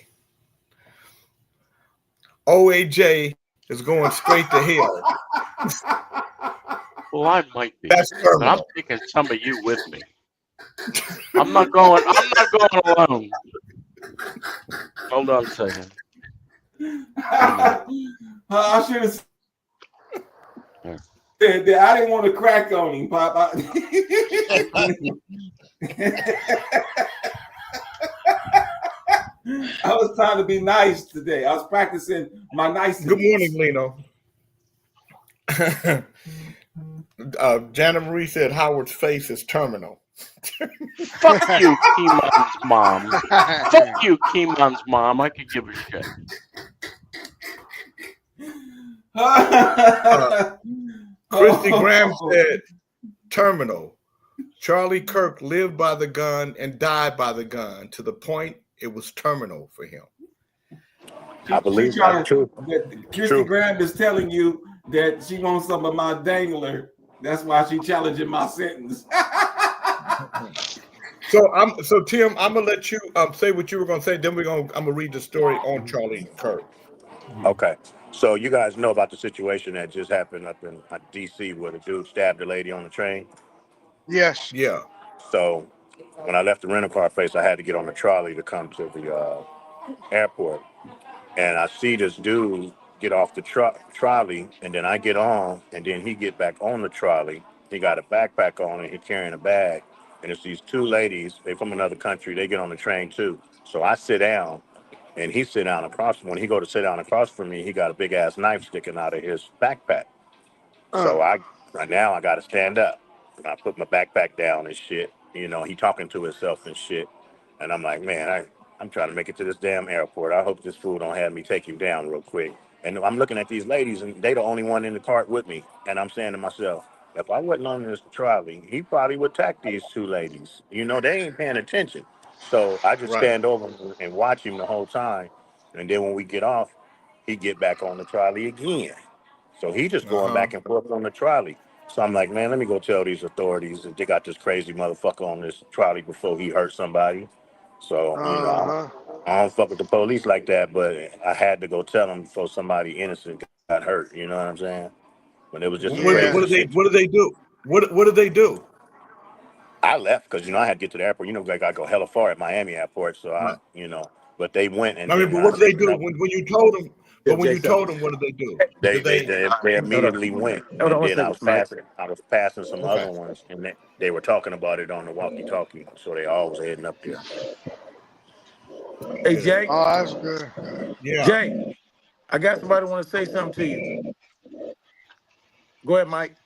B: OAJ is going straight to hell.
G: Well, I might be,
B: That's
G: but I'm taking some of you with me. I'm not going alone. Hold on a second.
D: I should have said that. I didn't want to crack on him, Pop. I was trying to be nice today. I was practicing my niceness.
B: Good morning, Leno. Jana Marie said Howard's face is terminal.
G: Fuck you, Keemon's mom. Fuck you, Keemon's mom. I could give a shit.
B: Christy Graham said terminal. Charlie Kirk lived by the gun and died by the gun to the point it was terminal for him.
J: I believe that's true.
D: Christy Graham is telling you that she wants some of my dangler. That's why she challenging my sentence.
B: So Tim, I'm gonna let you say what you were gonna say. Then I'm gonna read the story on Charlie Kirk.
J: Okay. So you guys know about the situation that just happened up in DC where the dude stabbed a lady on the train?
E: Yes.
B: Yeah.
J: So when I left the rental car place, I had to get on the trolley to come to the airport. And I see this dude get off the trolley, and then I get on, and then he get back on the trolley. He got a backpack on, and he carrying a bag. And it's these two ladies. They from another country. They get on the train too. So I sit down, and he sit down across. When he go to sit down across from me, he got a big ass knife sticking out of his backpack. So right now I got to stand up. And I put my backpack down and shit. You know, he talking to himself and shit. And I'm like, man, I'm trying to make it to this damn airport. I hope this fool don't have me take him down real quick. And I'm looking at these ladies, and they the only one in the cart with me. And I'm saying to myself, if I wasn't on this trolley, he probably would attack these two ladies. You know, they ain't paying attention. So I just
B: Right.
J: stand over and watch him the whole time. And then when we get off, he get back on the trolley again. So he just going back and forth on the trolley. So I'm like, man, let me go tell these authorities that they got this crazy motherfucker on this trolley before he hurt somebody. So, you know, I don't fuck with the police like that, but I had to go tell them before somebody innocent got hurt. You know what I'm saying? When it was just
B: What do they do? What did they do?
J: I left because, you know, I had to get to the airport. You know, like I go hella far at Miami airport. So
B: Right.
J: you know, but they went and
B: I mean, but what did they do when you told them? But when you
I: Jason.
B: told them, what did they do?
J: They immediately went.
I: Hold on
J: And
I: one
J: then I
I: second,
J: was
I: Mike.
J: passing some
B: Okay.
J: other ones, and they were talking about it on the walkie-talkie. So they all was heading up there.
I: Hey, Jay.
E: Oh, that's good.
B: Yeah.
I: Jay, I got somebody want to say something to you. Go ahead, Mike.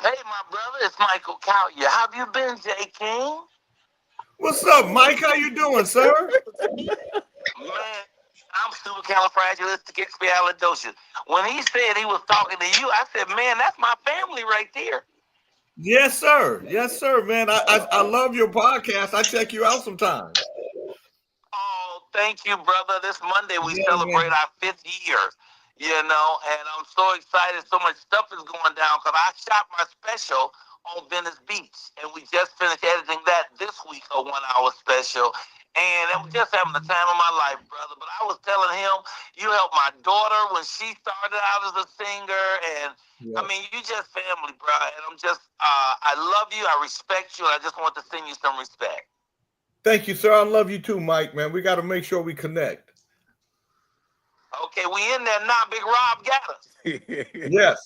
C: Hey, my brother, it's Michael Collier. How have you been, Jay King?
B: What's up, Mike? How you doing, sir?
C: Man, I'm supercalifragilisticexpialidocious. When he said he was talking to you, I said, man, that's my family right there.
B: Yes, sir. Yes, sir, man. I love your podcast. I check you out sometimes.
C: Oh, thank you, brother. This Monday we
B: Yeah,
C: celebrate
B: man.
C: our 5th year, you know, and I'm so excited. So much stuff is going down because I shot my special on Venice Beach, and we just finished editing that this week, a 1-hour special. And I'm just having the time of my life, brother. But I was telling him, you helped my daughter when she started out as a singer. And
B: Yeah.
C: I mean, you just family, bro. And I'm just, I love you. I respect you. And I just want to send you some respect.
B: Thank you, sir. I love you too, Mike, man. We got to make sure we connect.
C: Okay, we in there now. Big Rob got us.
B: Yes.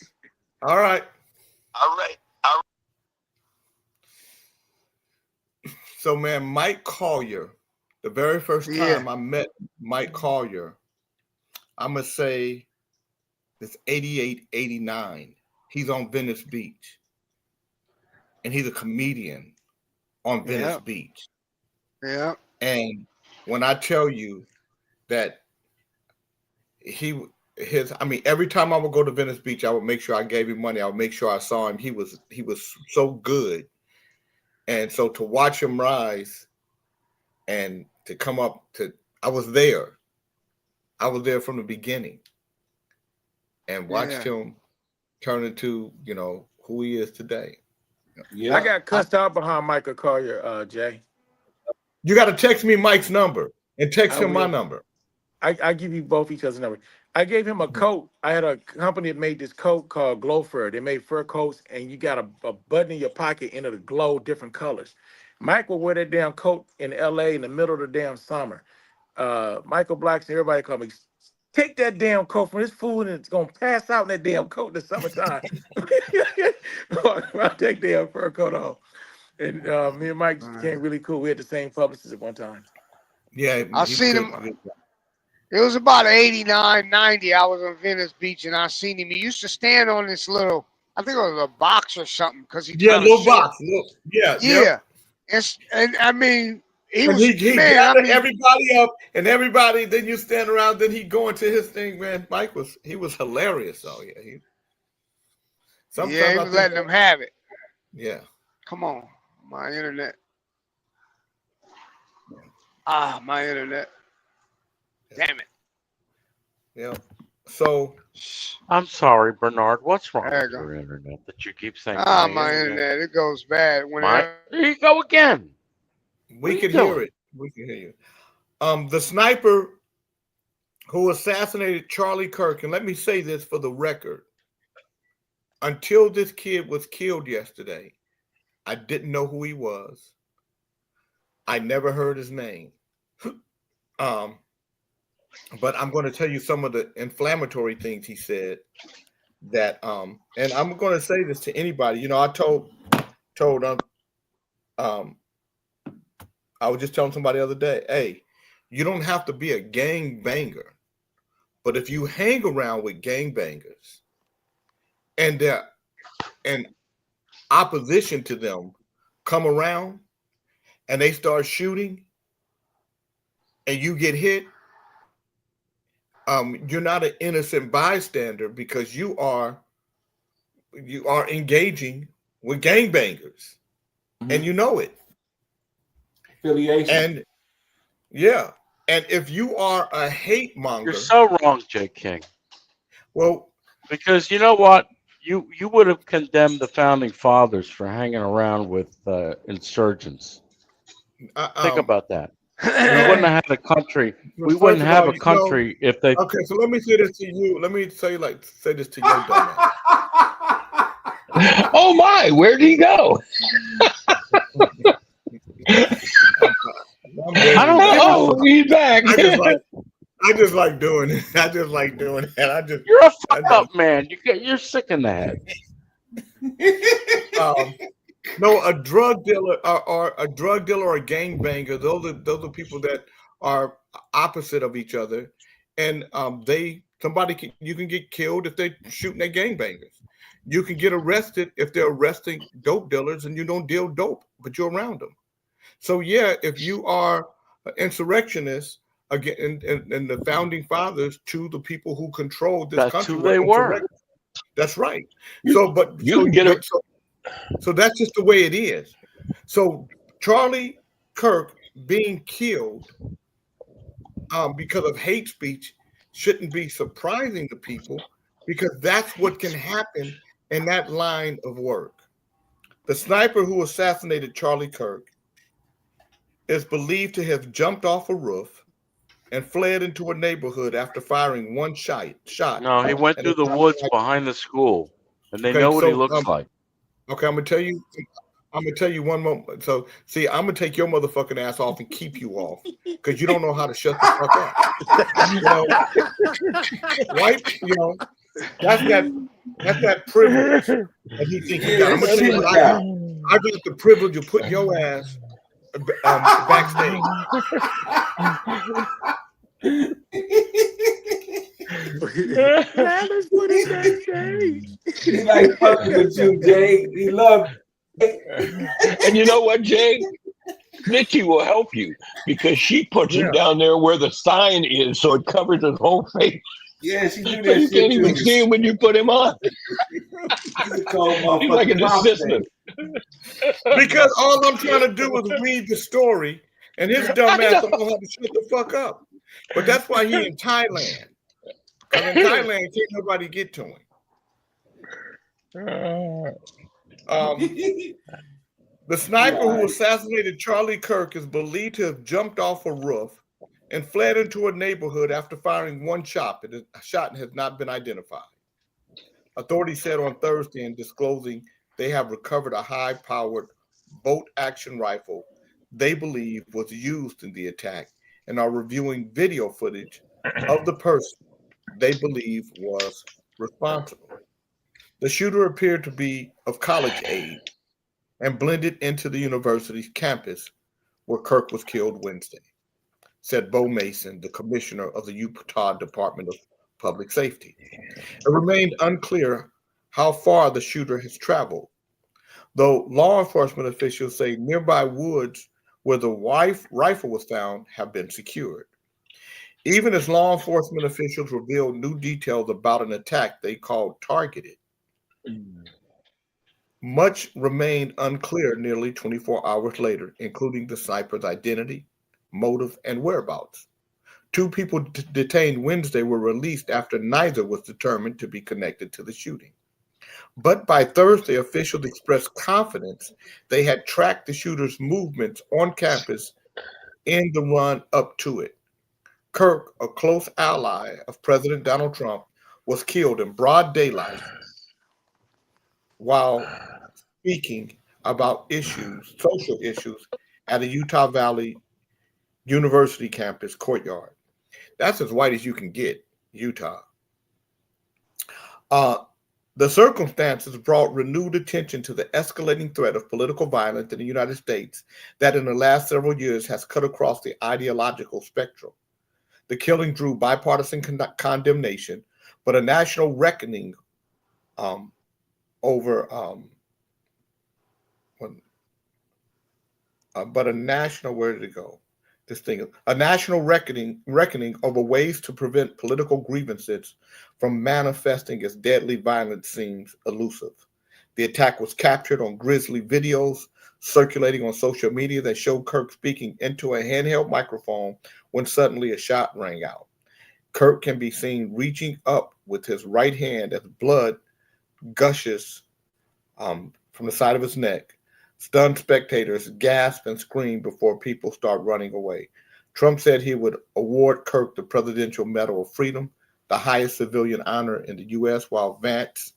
B: All right.
C: All right.
B: So, man, Mike Collier, the very first time I met Mike Collier, I'm going to say it's 88, 89. He's on Venice Beach. And he's a comedian on Venice Beach.
E: Yeah.
B: And when I tell you that every time I would go to Venice Beach, I would make sure I gave him money. I would make sure I saw him. He was so good. And so to watch him rise and to come up to, I was there from the beginning and watched him turn into, you know, who he is today.
I: Yeah. I got cussed out behind Michael Collier, Jay.
B: You got to text me Mike's number and text him my number.
I: I give you both each other's number. I gave him a coat. I had a company that made this coat called Glow Fur. They made fur coats, and you got a button in your pocket and it'll glow different colors. Mike will wear that damn coat in LA in the middle of the damn summer. Michael Blackson, everybody call me, take that damn coat from this fool and it's gonna pass out in that damn coat in the summertime. I'll take the damn fur coat off. And me and Mike became really cool. We had the same publicist at one time.
B: Yeah,
E: I seen him. It was about 89, 90. I was on Venice Beach and I seen him. He used to stand on this little, I think it was a box or something, because he
B: little box. Yeah.
E: And I mean, he was
B: he
E: man.
B: Everybody up, and everybody. Then you stand around. Then he go into his thing. Man, Mike was hilarious. So yeah, he
E: was letting them have it.
B: Yeah.
E: Come on, my internet. My internet. Damn it.
B: Yeah. So
G: I'm sorry, Bernard. What's wrong
E: There you
G: with
E: go.
G: your internet that you keep saying?
E: My internet. It goes bad.
G: There you go again.
B: We can hear it. We can hear you. The sniper who assassinated Charlie Kirk, and let me say this for the record. Until this kid was killed yesterday, I didn't know who he was. I never heard his name. But I'm going to tell you some of the inflammatory things he said that and I'm going to say this to anybody. You know, I told I was just telling somebody the other day, hey, you don't have to be a gang banger, but if you hang around with gang bangers and opposition to them come around and they start shooting and you get hit, you're not an innocent bystander because you are engaging with gangbangers, and you know it.
D: Affiliation.
B: And yeah, and if you are a hate monger,
G: You're so wrong, Jay King.
B: well,
G: Because you know what? You would have condemned the founding fathers for hanging around with insurgents. Think about that. We wouldn't have had a country. We
B: First
G: wouldn't
B: of
G: have
B: all,
G: a country if they.
B: Okay, so let me say this to you. Let me say this to your dumbass.
F: Oh my, where'd he go?
G: I don't know.
F: Oh, he's back.
B: I just like doing it. I just like doing it.
G: You're a fuck up man. You're sick in the head.
B: No, a drug dealer or a gangbanger. Those are people that are opposite of each other, and you can get killed if they're shooting at gangbangers. You can get arrested if they're arresting dope dealers, and you don't deal dope, but you're around them. So yeah, if you are an insurrectionist again, and the founding fathers to the people who controlled this
G: That's
B: country,
G: who they were.
B: That's right. So that's just the way it is. So Charlie Kirk being killed because of hate speech shouldn't be surprising to people, because that's what can happen in that line of work. The sniper who assassinated Charlie Kirk is believed to have jumped off a roof and fled into a neighborhood after firing one shot.
G: No, he went through the woods behind the school, and they know what he looks like.
B: Okay, I'm gonna tell you one moment. So, see, I'm gonna take your motherfucking ass off and keep you off because you don't know how to shut the fuck up. You know, white. You know, that's that privilege that he thinks he got. I'm gonna tell you what I got. I got the privilege of putting your ass backstage.
D: He's like fucking with you, Jay. He loves.
F: And you know what, Jay? Nikki will help you because she puts him down there where the sign is, so it covers his whole face.
D: Yeah, she do
F: So
D: that
F: you
D: shit
F: can't even
D: too.
F: see him when you put him on.
D: He's a cold
F: He's like an
D: motherfucker.
F: assistant.
B: Because all I'm trying to do is read the story, and his dumb ass don't know how to shut the fuck up. But that's why he in Thailand. Because in Thailand, can't nobody get to him. The sniper who assassinated Charlie Kirk is believed to have jumped off a roof and fled into a neighborhood after firing one shot. A shot has not been identified. Authorities said on Thursday in disclosing they have recovered a high-powered bolt-action rifle they believe was used in the attack and are reviewing video footage of the person they believe was responsible. The shooter appeared to be of college age and blended into the university's campus where Kirk was killed Wednesday, said Bo Mason, the commissioner of the Utah Department of Public Safety. It remained unclear how far the shooter has traveled, though law enforcement officials say nearby woods where the rifle was found have been secured. Even as law enforcement officials revealed new details about an attack they called targeted, much remained unclear nearly 24 hours later, including the sniper's identity, motive, and whereabouts. Two people detained Wednesday were released after neither was determined to be connected to the shooting. But by Thursday, officials expressed confidence they had tracked the shooter's movements on campus in the run up to it. Kirk, a close ally of President Donald Trump, was killed in broad daylight while speaking about issues, social issues, at a Utah Valley University campus courtyard. That's as white as you can get, Utah. The circumstances brought renewed attention to the escalating threat of political violence in the United States that in the last several years has cut across the ideological spectrum. The killing drew bipartisan condemnation, but a national reckoning where did it go? A national reckoning over ways to prevent political grievances from manifesting as deadly violence seems elusive. The attack was captured on grisly videos circulating on social media that showed Kirk speaking into a handheld microphone when suddenly a shot rang out. Kirk can be seen reaching up with his right hand as blood gushes from the side of his neck. Stunned spectators gasp and scream before people start running away. Trump said he would award Kirk the Presidential Medal of Freedom, the highest civilian honor in the U.S., while Vice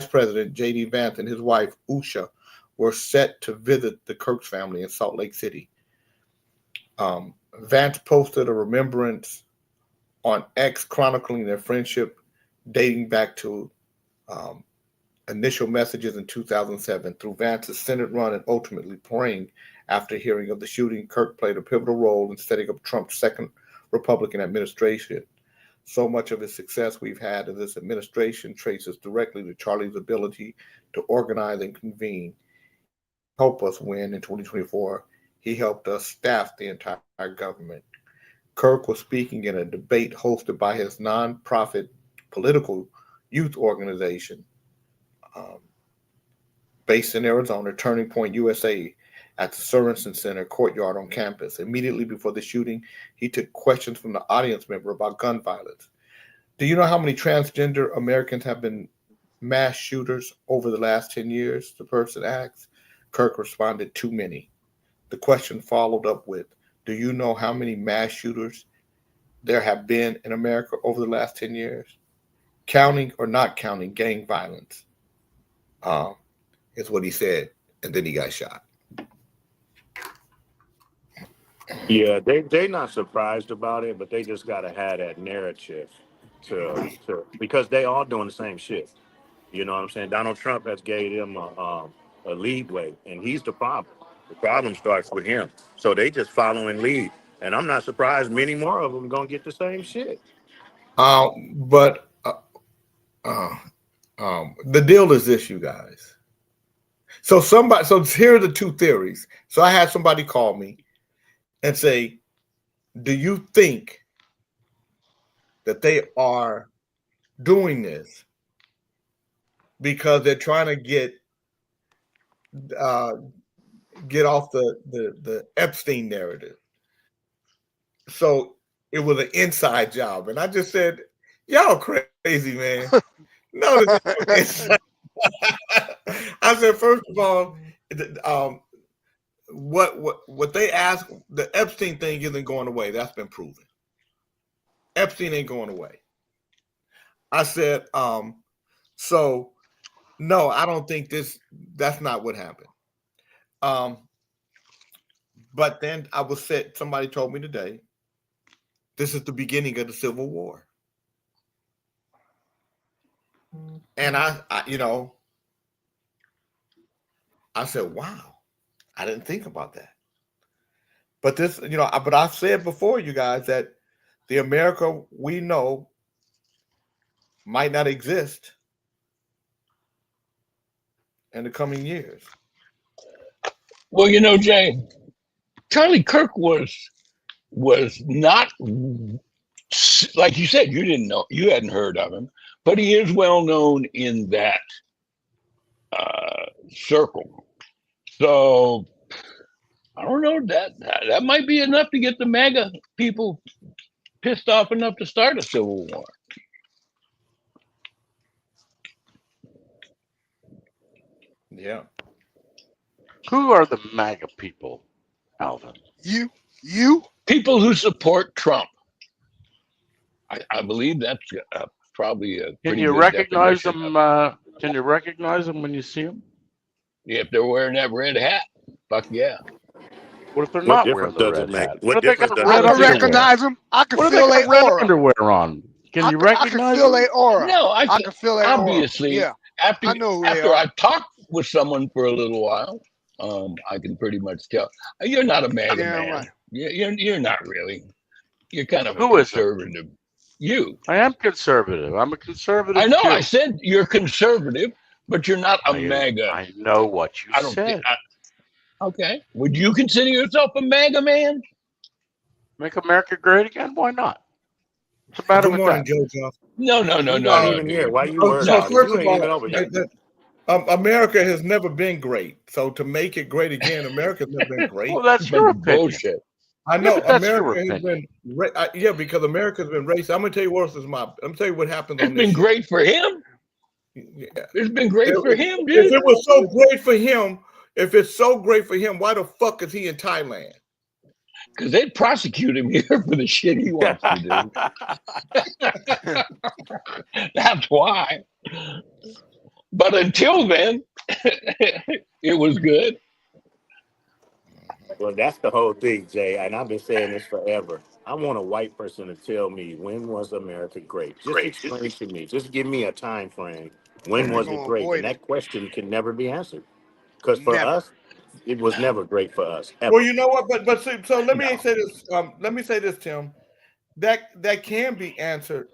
B: President J.D. Vance and his wife, Usha, were set to visit the Kirk's family in Salt Lake City. Vance posted a remembrance on X chronicling their friendship dating back to initial messages in 2007 through Vance's Senate run and ultimately praying after hearing of the shooting. Kirk played a pivotal role in setting up Trump's second Republican administration. So much of his success we've had in this administration traces directly to Charlie's ability to organize and convene, help us win in 2024. He helped us staff the entire government. Kirk was speaking in a debate hosted by his nonprofit political youth organization, based in Arizona, Turning Point USA, at the Sorensen Center courtyard on campus. Immediately before the shooting, he took questions from the audience member about gun violence. Do you know how many transgender Americans have been mass shooters over the last 10 years? The person asked. Kirk responded, too many. The question followed up with, do you know how many mass shooters there have been in America over the last 10 years? Counting or not counting gang violence, is what he said, and then he got shot.
J: Yeah, they not surprised about it, but they just gotta have that narrative to because they all doing the same shit. You know what I'm saying? Donald Trump has gave him a leadway, and he's the problem. The problem starts with him. So they just following lead, and I'm not surprised many more of them gonna get the same shit.
B: But the deal is this, you guys. So here are the two theories. So I had somebody call me and say, do you think that they are doing because they're trying to get off the Epstein narrative? So it was an inside job. And I just said, y'all crazy, man. No, I said, first of all, what they asked, the Epstein thing isn't going away. That's been proven. Epstein ain't going away. I said, so no, I don't think that's not what happened. But then somebody told me today, this is the beginning of the Civil War. And I said, wow, I didn't think about that. But but I've said before, you guys, that the America we know might not exist in the coming years.
F: Well, Jay, Charlie Kirk was not, like you said, you didn't know, you hadn't heard of him, but he is well known in that circle. So I don't know, that might be enough to get the MAGA people pissed off enough to start a civil war.
B: Yeah.
G: Who are the MAGA people, Alvin?
E: You
F: people who support Trump. I believe that's probably a.
G: Can you recognize them? Can you recognize them when you see them?
F: If they're wearing that red hat, fuck yeah.
G: What if they're
J: What
G: not wearing
J: difference
G: the
J: does it
G: red
J: make?
G: hat?
J: What
G: What if they
J: difference
G: got
J: does
E: I
J: it
G: red
E: can
J: make?
G: underwear?
E: recognize them. I can
G: What if they
E: feel
G: got
E: their
G: red
E: aura.
G: underwear on? Can you
E: I can
G: recognize
E: feel
G: them?
E: their aura.
F: No,
E: I can feel their aura.
F: obviously
E: Yeah,
F: after
E: I know who they
F: after
E: are.
F: I've talked with someone for a little while, I can pretty much tell. You're not a MAGA
E: Damn
F: man.
E: right.
F: You're not really. You're kind of a
G: Who isn't?
F: conservative. You.
G: I am conservative. I'm a conservative
F: I know.
G: Jew.
F: I said you're conservative, but you're not a MAGA.
G: I know what you
F: I don't
G: said.
F: think. Okay. Would you consider yourself a MAGA man?
G: Make America great again? Why not? What's the matter
B: Good
G: with
B: morning,
G: that?
B: Joe Johnson.
F: No,
J: You're not even
F: dude.
J: here. Why you worried
B: So
J: about it?
B: first
J: You
B: of
J: ain't even
B: all,
J: over here.
B: America has never been great. So to make it great again, America's never been great.
G: Well, that's your opinion.
F: Bullshit.
B: I know
G: but that's your
B: America has been, because America's been racist. I'm gonna tell you what is my. I'm gonna tell you what happens
F: It's
B: on this.
F: been great for him.
B: Yeah.
F: It's been great for him,
B: If
F: dude.
B: it was so great for him, if it's so great for him, why the fuck is he in Thailand?
F: Because they'd prosecute him here for the shit he wants to do. That's why. But until then, it was good.
J: Well, that's the whole thing, Jay. And I've been saying this forever. I want a white person to tell me, when was America great? Just explain to me. Just give me a time frame. When
E: They're
J: was it
E: gonna
J: great?
E: avoid
J: And
E: it.
J: that question can never be answered. Because for
E: Never.
J: us, it was never great for us. Ever.
B: Well, you know what? But see, so let me say this. Let me say this, Tim. That can be answered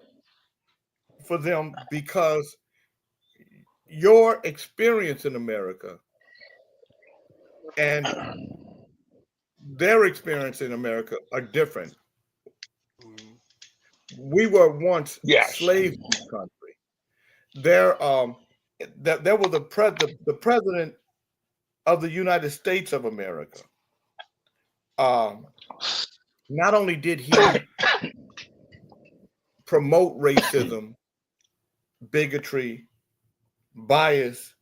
B: for them because your experience in America and their experience in America are different. We were once slaves in this country. There was the president of the United States of America. Not only did he promote racism, bigotry, bias,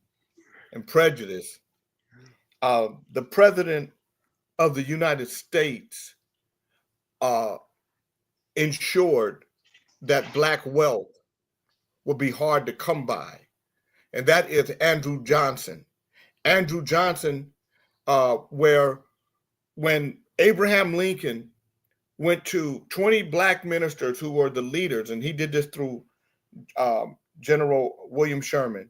B: and prejudice, the president of the United States ensured that Black wealth would be hard to come by, and that is Andrew Johnson. Andrew Johnson, where when Abraham Lincoln went to 20 Black ministers who were the leaders, and he did this through General William Sherman.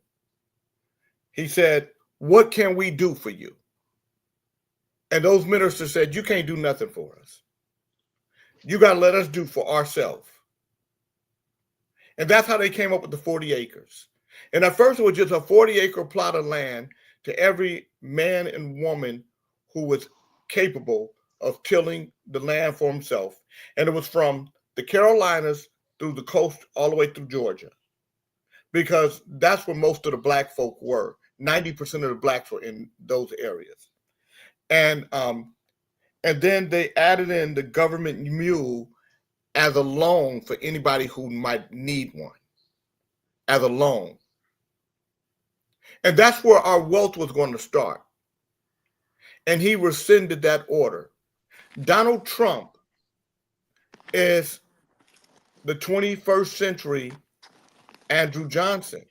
B: He said, "What can we do for you?" And those ministers said, "You can't do nothing for us. You got to let us do for ourselves." And that's how they came up with the 40 acres. And at first it was just a 40-acre plot of land to every man and woman who was capable of tilling the land for himself. And it was from the Carolinas through the coast all the way through Georgia, because that's where most of the Black folk were. 90% of the Blacks were in those areas. And then they added in the government mule as a loan for anybody who might need one, as a loan. And that's where our wealth was going to start. And he rescinded that order. Donald Trump is the 21st century Andrew Johnson.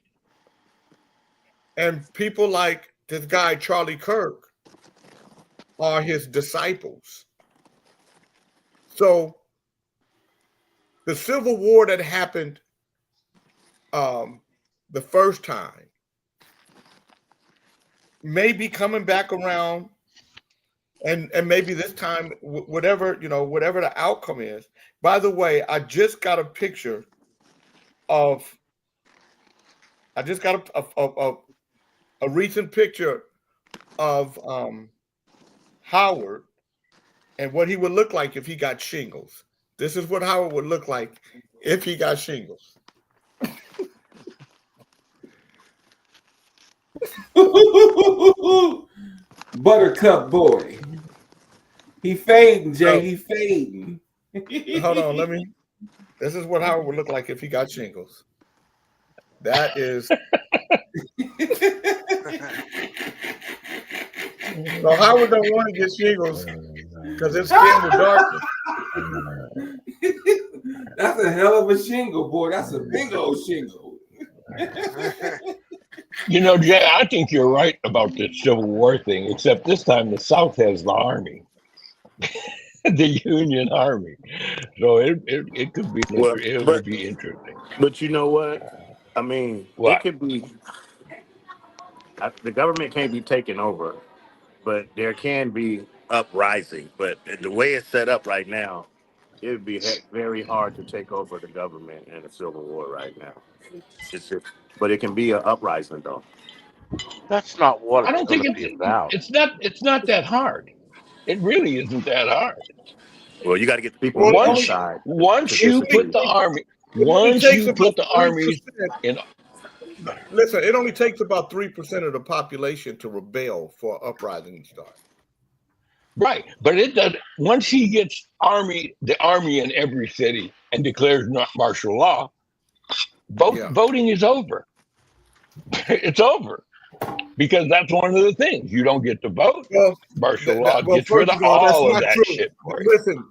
B: And people like this guy, Charlie Kirk, are his disciples. So the Civil War that happened the first time may be coming back around, and maybe this time, whatever the outcome is. By the way, I just got a picture of. I just got a recent picture of Howard and what he would look like if he got shingles. This is what Howard would look like if he got shingles.
D: Buttercup boy. He fading, Jay. He fading.
B: Hold on, this is what Howard would look like if he got shingles. That is. So Howard don't want to get shingles because his skin will darken.
D: That's a hell of a shingle, boy. That's a big old shingle.
F: You know, Jay, I think you're right about the Civil War thing, except this time the South has the Army, the Union Army. So it could be
J: Well,
F: it would
J: but
F: be interesting.
J: you know what? I mean, it
F: What?
J: could be. The government can't be taken over, but there can be uprising. But the way it's set up right now, it would be very hard to take over the government in a civil war right now. But it can be an uprising though.
G: That's not what
F: I
G: it's
F: don't
G: going
F: think
G: to be about.
F: it's not that hard. It really isn't that hard.
J: Well, you got to get the people
B: Well,
J: on the
F: Once
J: inside to
F: once you
J: disagree.
F: put the army,
B: it only
F: once
B: takes
F: you
B: about
F: put the
B: 3%.
F: armies in,
B: Listen, it only takes about 3% of the population to rebel for an uprising to start.
F: right, but it does. Once he gets the army in every city and declares martial law,
B: Yeah.
F: voting is over. It's over because that's one of the things you don't get to vote.
B: Well,
F: Martial law
B: well,
F: gets rid
B: first
F: of
B: of all, that's
F: all of
B: not
F: that
B: true.
F: shit for you.
B: Listen,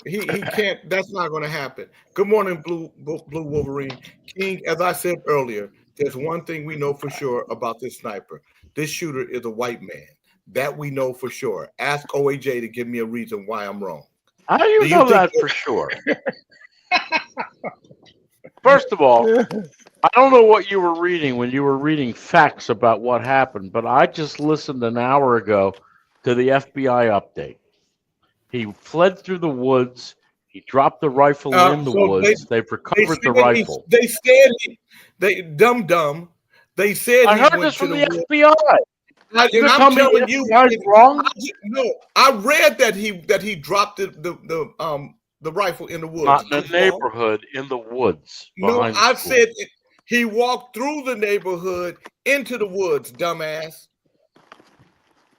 B: he can't. That's not going to happen. Good morning, Blue Wolverine King. As I said earlier, there's one thing we know for sure about this sniper. This shooter is a white man. That we know for sure. Ask OAJ to give me a reason why I'm wrong.
G: How do you know that for sure? First of all, I don't know what you were reading when you were reading facts about what happened, but I just listened an hour ago to the FBI update. He fled through the woods. He dropped the rifle in the woods. They've recovered the rifle.
B: They said they dumb. They said
G: I
B: he
G: heard
B: went
G: this
B: to
G: from
B: the
G: the
B: woods.
G: FBI.
B: And I'm telling you,
G: wrong.
B: No, I read that he dropped the rifle in the woods.
G: Not in the neighborhood, in the woods.
B: No,
G: behind the
B: I
G: school.
B: said he walked through the neighborhood into the woods, dumbass.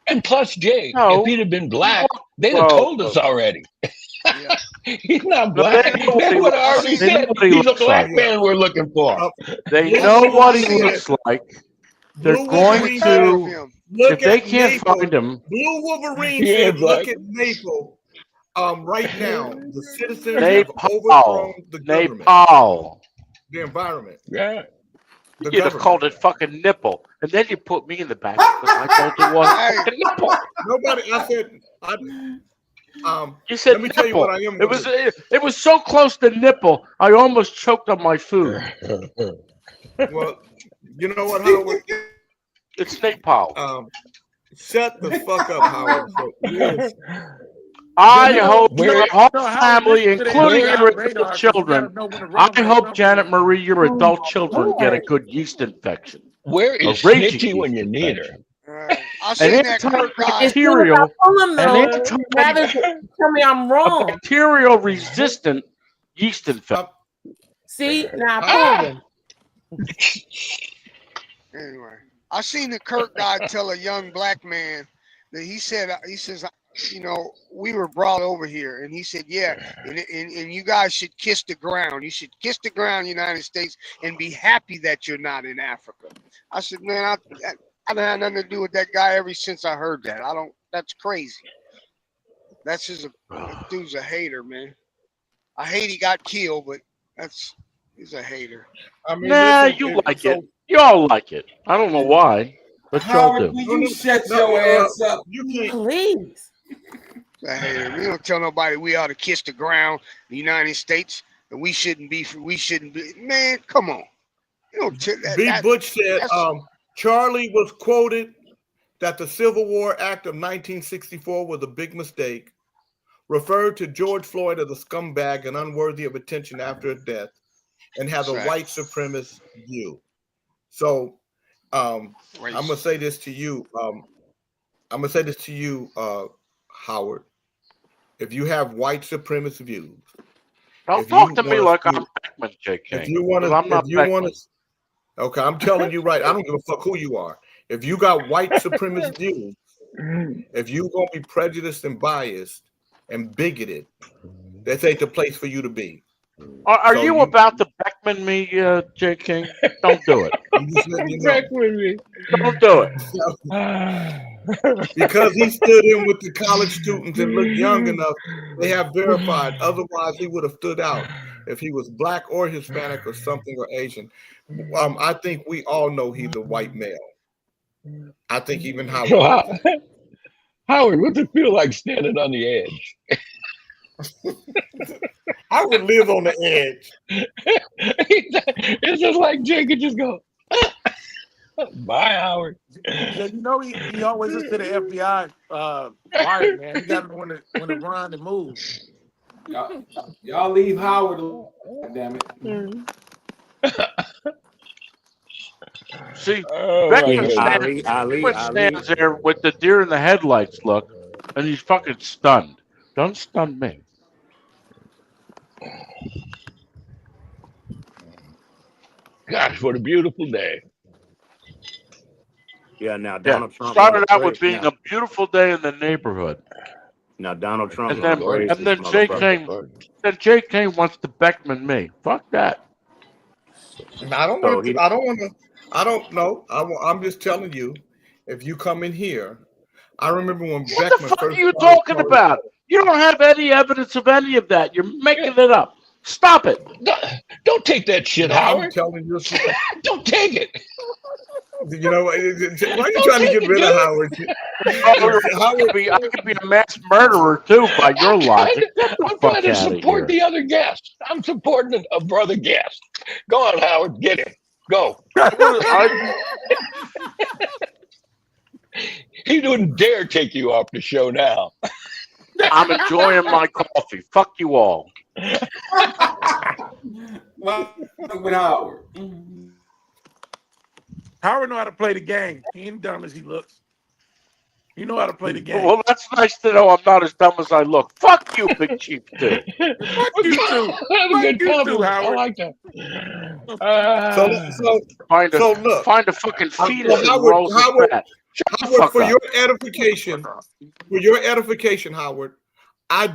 F: And plus, Jay,
G: No.
F: if he'd have been black, they'd have told us already.
E: Yeah.
F: He's not
G: No,
F: black.
G: they know what
F: They
G: he
F: would have
G: looks
F: already
G: like. They know
F: said
G: what he
F: he's a
G: looks
F: black
G: like.
F: man we're looking for.
G: They
B: Yes,
G: know
B: they
G: what he
B: said.
G: looks like. They're
B: Blue
G: going
B: Wolverine
G: to.
B: said, look
G: If they
B: at
G: can't
B: Maple.
G: find him,
B: Blue Wolverine
F: He
B: said,
F: is
B: look
F: black.
B: at Maple. Right now, the citizens have
G: Nepal.
B: overthrown the government,
G: Nepal.
B: the environment.
F: Yeah.
B: The
G: You'd have
B: government.
G: called it fucking nipple, and then you put me in the back because I told you was
E: Hey.
G: fucking nipple.
B: Nobody. I said.
G: You said
B: Let me tell you
G: nipple.
B: what I am.
G: It was so close to nipple, I almost choked on my food.
B: Well, you know what, Howard?
G: It's Nepal.
B: Shut the fuck up, Howard. Yes.
G: I hope
F: where-
G: your whole
I: No, Howard,
G: family,
I: listen to that
G: including
I: radar,
G: your
I: radar,
G: adult
I: 'cause you
G: children,
I: gotta know when to run
G: I
I: them
G: hope
I: up.
G: Janet Marie, your adult children get a good yeast infection.
F: Where is
G: A raging
F: Snitchy when you
G: yeast
F: need her?
G: infection.
E: I seen that Kirk guy.
G: Antibacterial, an
A: That doesn't tell me I'm
G: a
A: wrong.
G: bacterial resistant yeast infection.
A: See, now I pulled him.
E: Anyway, I seen the Kirk guy tell a young black man that he says, you know, we were brought over here, and he said, yeah, and you guys should kiss the ground. You should kiss the ground, United States, and be happy that you're not in Africa. I said, man, I don't have nothing to do with that guy ever since I heard that. That's crazy. That's just that dude's a hater, man. I hate he got killed, but he's a hater.
B: I mean,
G: Nah,
B: listen,
G: you
B: if-
G: like
B: so-
G: it. You all like it. I don't know why, but y'all do.
K: Will you shut your ass up?
B: You can't.
A: Please.
E: He's a hater. We don't tell nobody we ought to kiss the ground, the United States, and we shouldn't be. Man, come on. You don't tell that.
B: B. Butch said
E: that's-
B: Charlie was quoted that the Civil War Act of 1964 was a big mistake, referred to George Floyd as a scumbag and unworthy of attention after a death, and has a
E: Right.
B: white supremacist view. So I'm gonna say this to you. Howard. If you have white supremacist views,
G: Don't
B: if
G: talk
B: you
G: to me
B: wanna
G: like
B: speak-
G: I'm Beckman, JK.
B: if you want
G: because I'm
B: to,
G: not
B: if you want
G: Beckman.
B: to, okay, I'm telling you right. I don't give a fuck who you are. If you got white supremacist views, if you gonna be prejudiced and biased and bigoted, this ain't the place for you to be.
G: Are
B: So
G: you
B: you-
G: about to Beckman me, J. King? Don't do it.
B: I'm just letting you know.
F: Back with me.
G: Don't do it.
B: Because he stood in with the college students and looked young enough, they have verified. Otherwise, he would have stood out. if he was black or Hispanic or something or Asian. I think we all know he's a white male. I think even Howard.
F: So, Howard, what's it feel like standing on the edge?
B: Howard lives on the edge.
F: It's just like Jay could just go, bye, Howard.
I: Yeah, you know he always listens to the FBI wire, man. He got when to run and move.
D: Y'all leave Howard alone. Damn it.
G: See,
F: Oh,
G: Beckman
F: my goodness.
G: stands there with the deer in the headlights look, and he's fucking stunned. Don't stun me.
F: Gosh, what a beautiful day.
J: Yeah, now Donald Trump
G: Started
J: wanna
G: out with
J: pray-
G: being
J: now,
G: a beautiful day in the neighborhood,
J: now Donald Trump
G: and
J: wanna
G: then
J: praise
G: and
J: this
G: then Jay
J: motherfucker.
G: Kane wants to Beckman me. Fuck that.
B: I don't
J: So
B: want to. I don't want to. I don't know. I'm just telling you. If you come in here, I remember when
G: What
B: Beckman
G: the fuck are
B: first
G: you
B: started
G: talking about? You don't have any evidence of any of that. You're making it up. Stop it.
F: Don't take that shit,
B: No, I'm
F: Howard.
B: telling you.
F: Don't take it.
B: You know, why are you
F: Don't
B: trying to
F: take
B: get
F: it,
B: rid of
F: dude.
B: Howard?
G: I could be a mass murderer too by your logic. Get the
F: I'm
G: fuck
F: trying to
G: out of
F: support
G: here.
F: the other guest. I'm supporting a brother guest. Go on, Howard. Get him. Go. He wouldn't dare take you off the show now.
G: I'm enjoying my coffee. Fuck you all.
D: With Howard.
I: Howard know how to play the game. He ain't dumb as he looks. He know how to play the game.
G: Well, that's nice to know I'm not as dumb as I look. Fuck you, Big Chief, too.
I: Fuck you too.
F: That's a good
I: you too,
F: compliment. I
I: Howard.
F: like that.
G: Find a fucking fetus and
B: Howard,
G: roll some
B: Howard,
G: fat. Shut the
B: Howard,
G: fuck
B: for
G: up.
B: your edification, Howard, I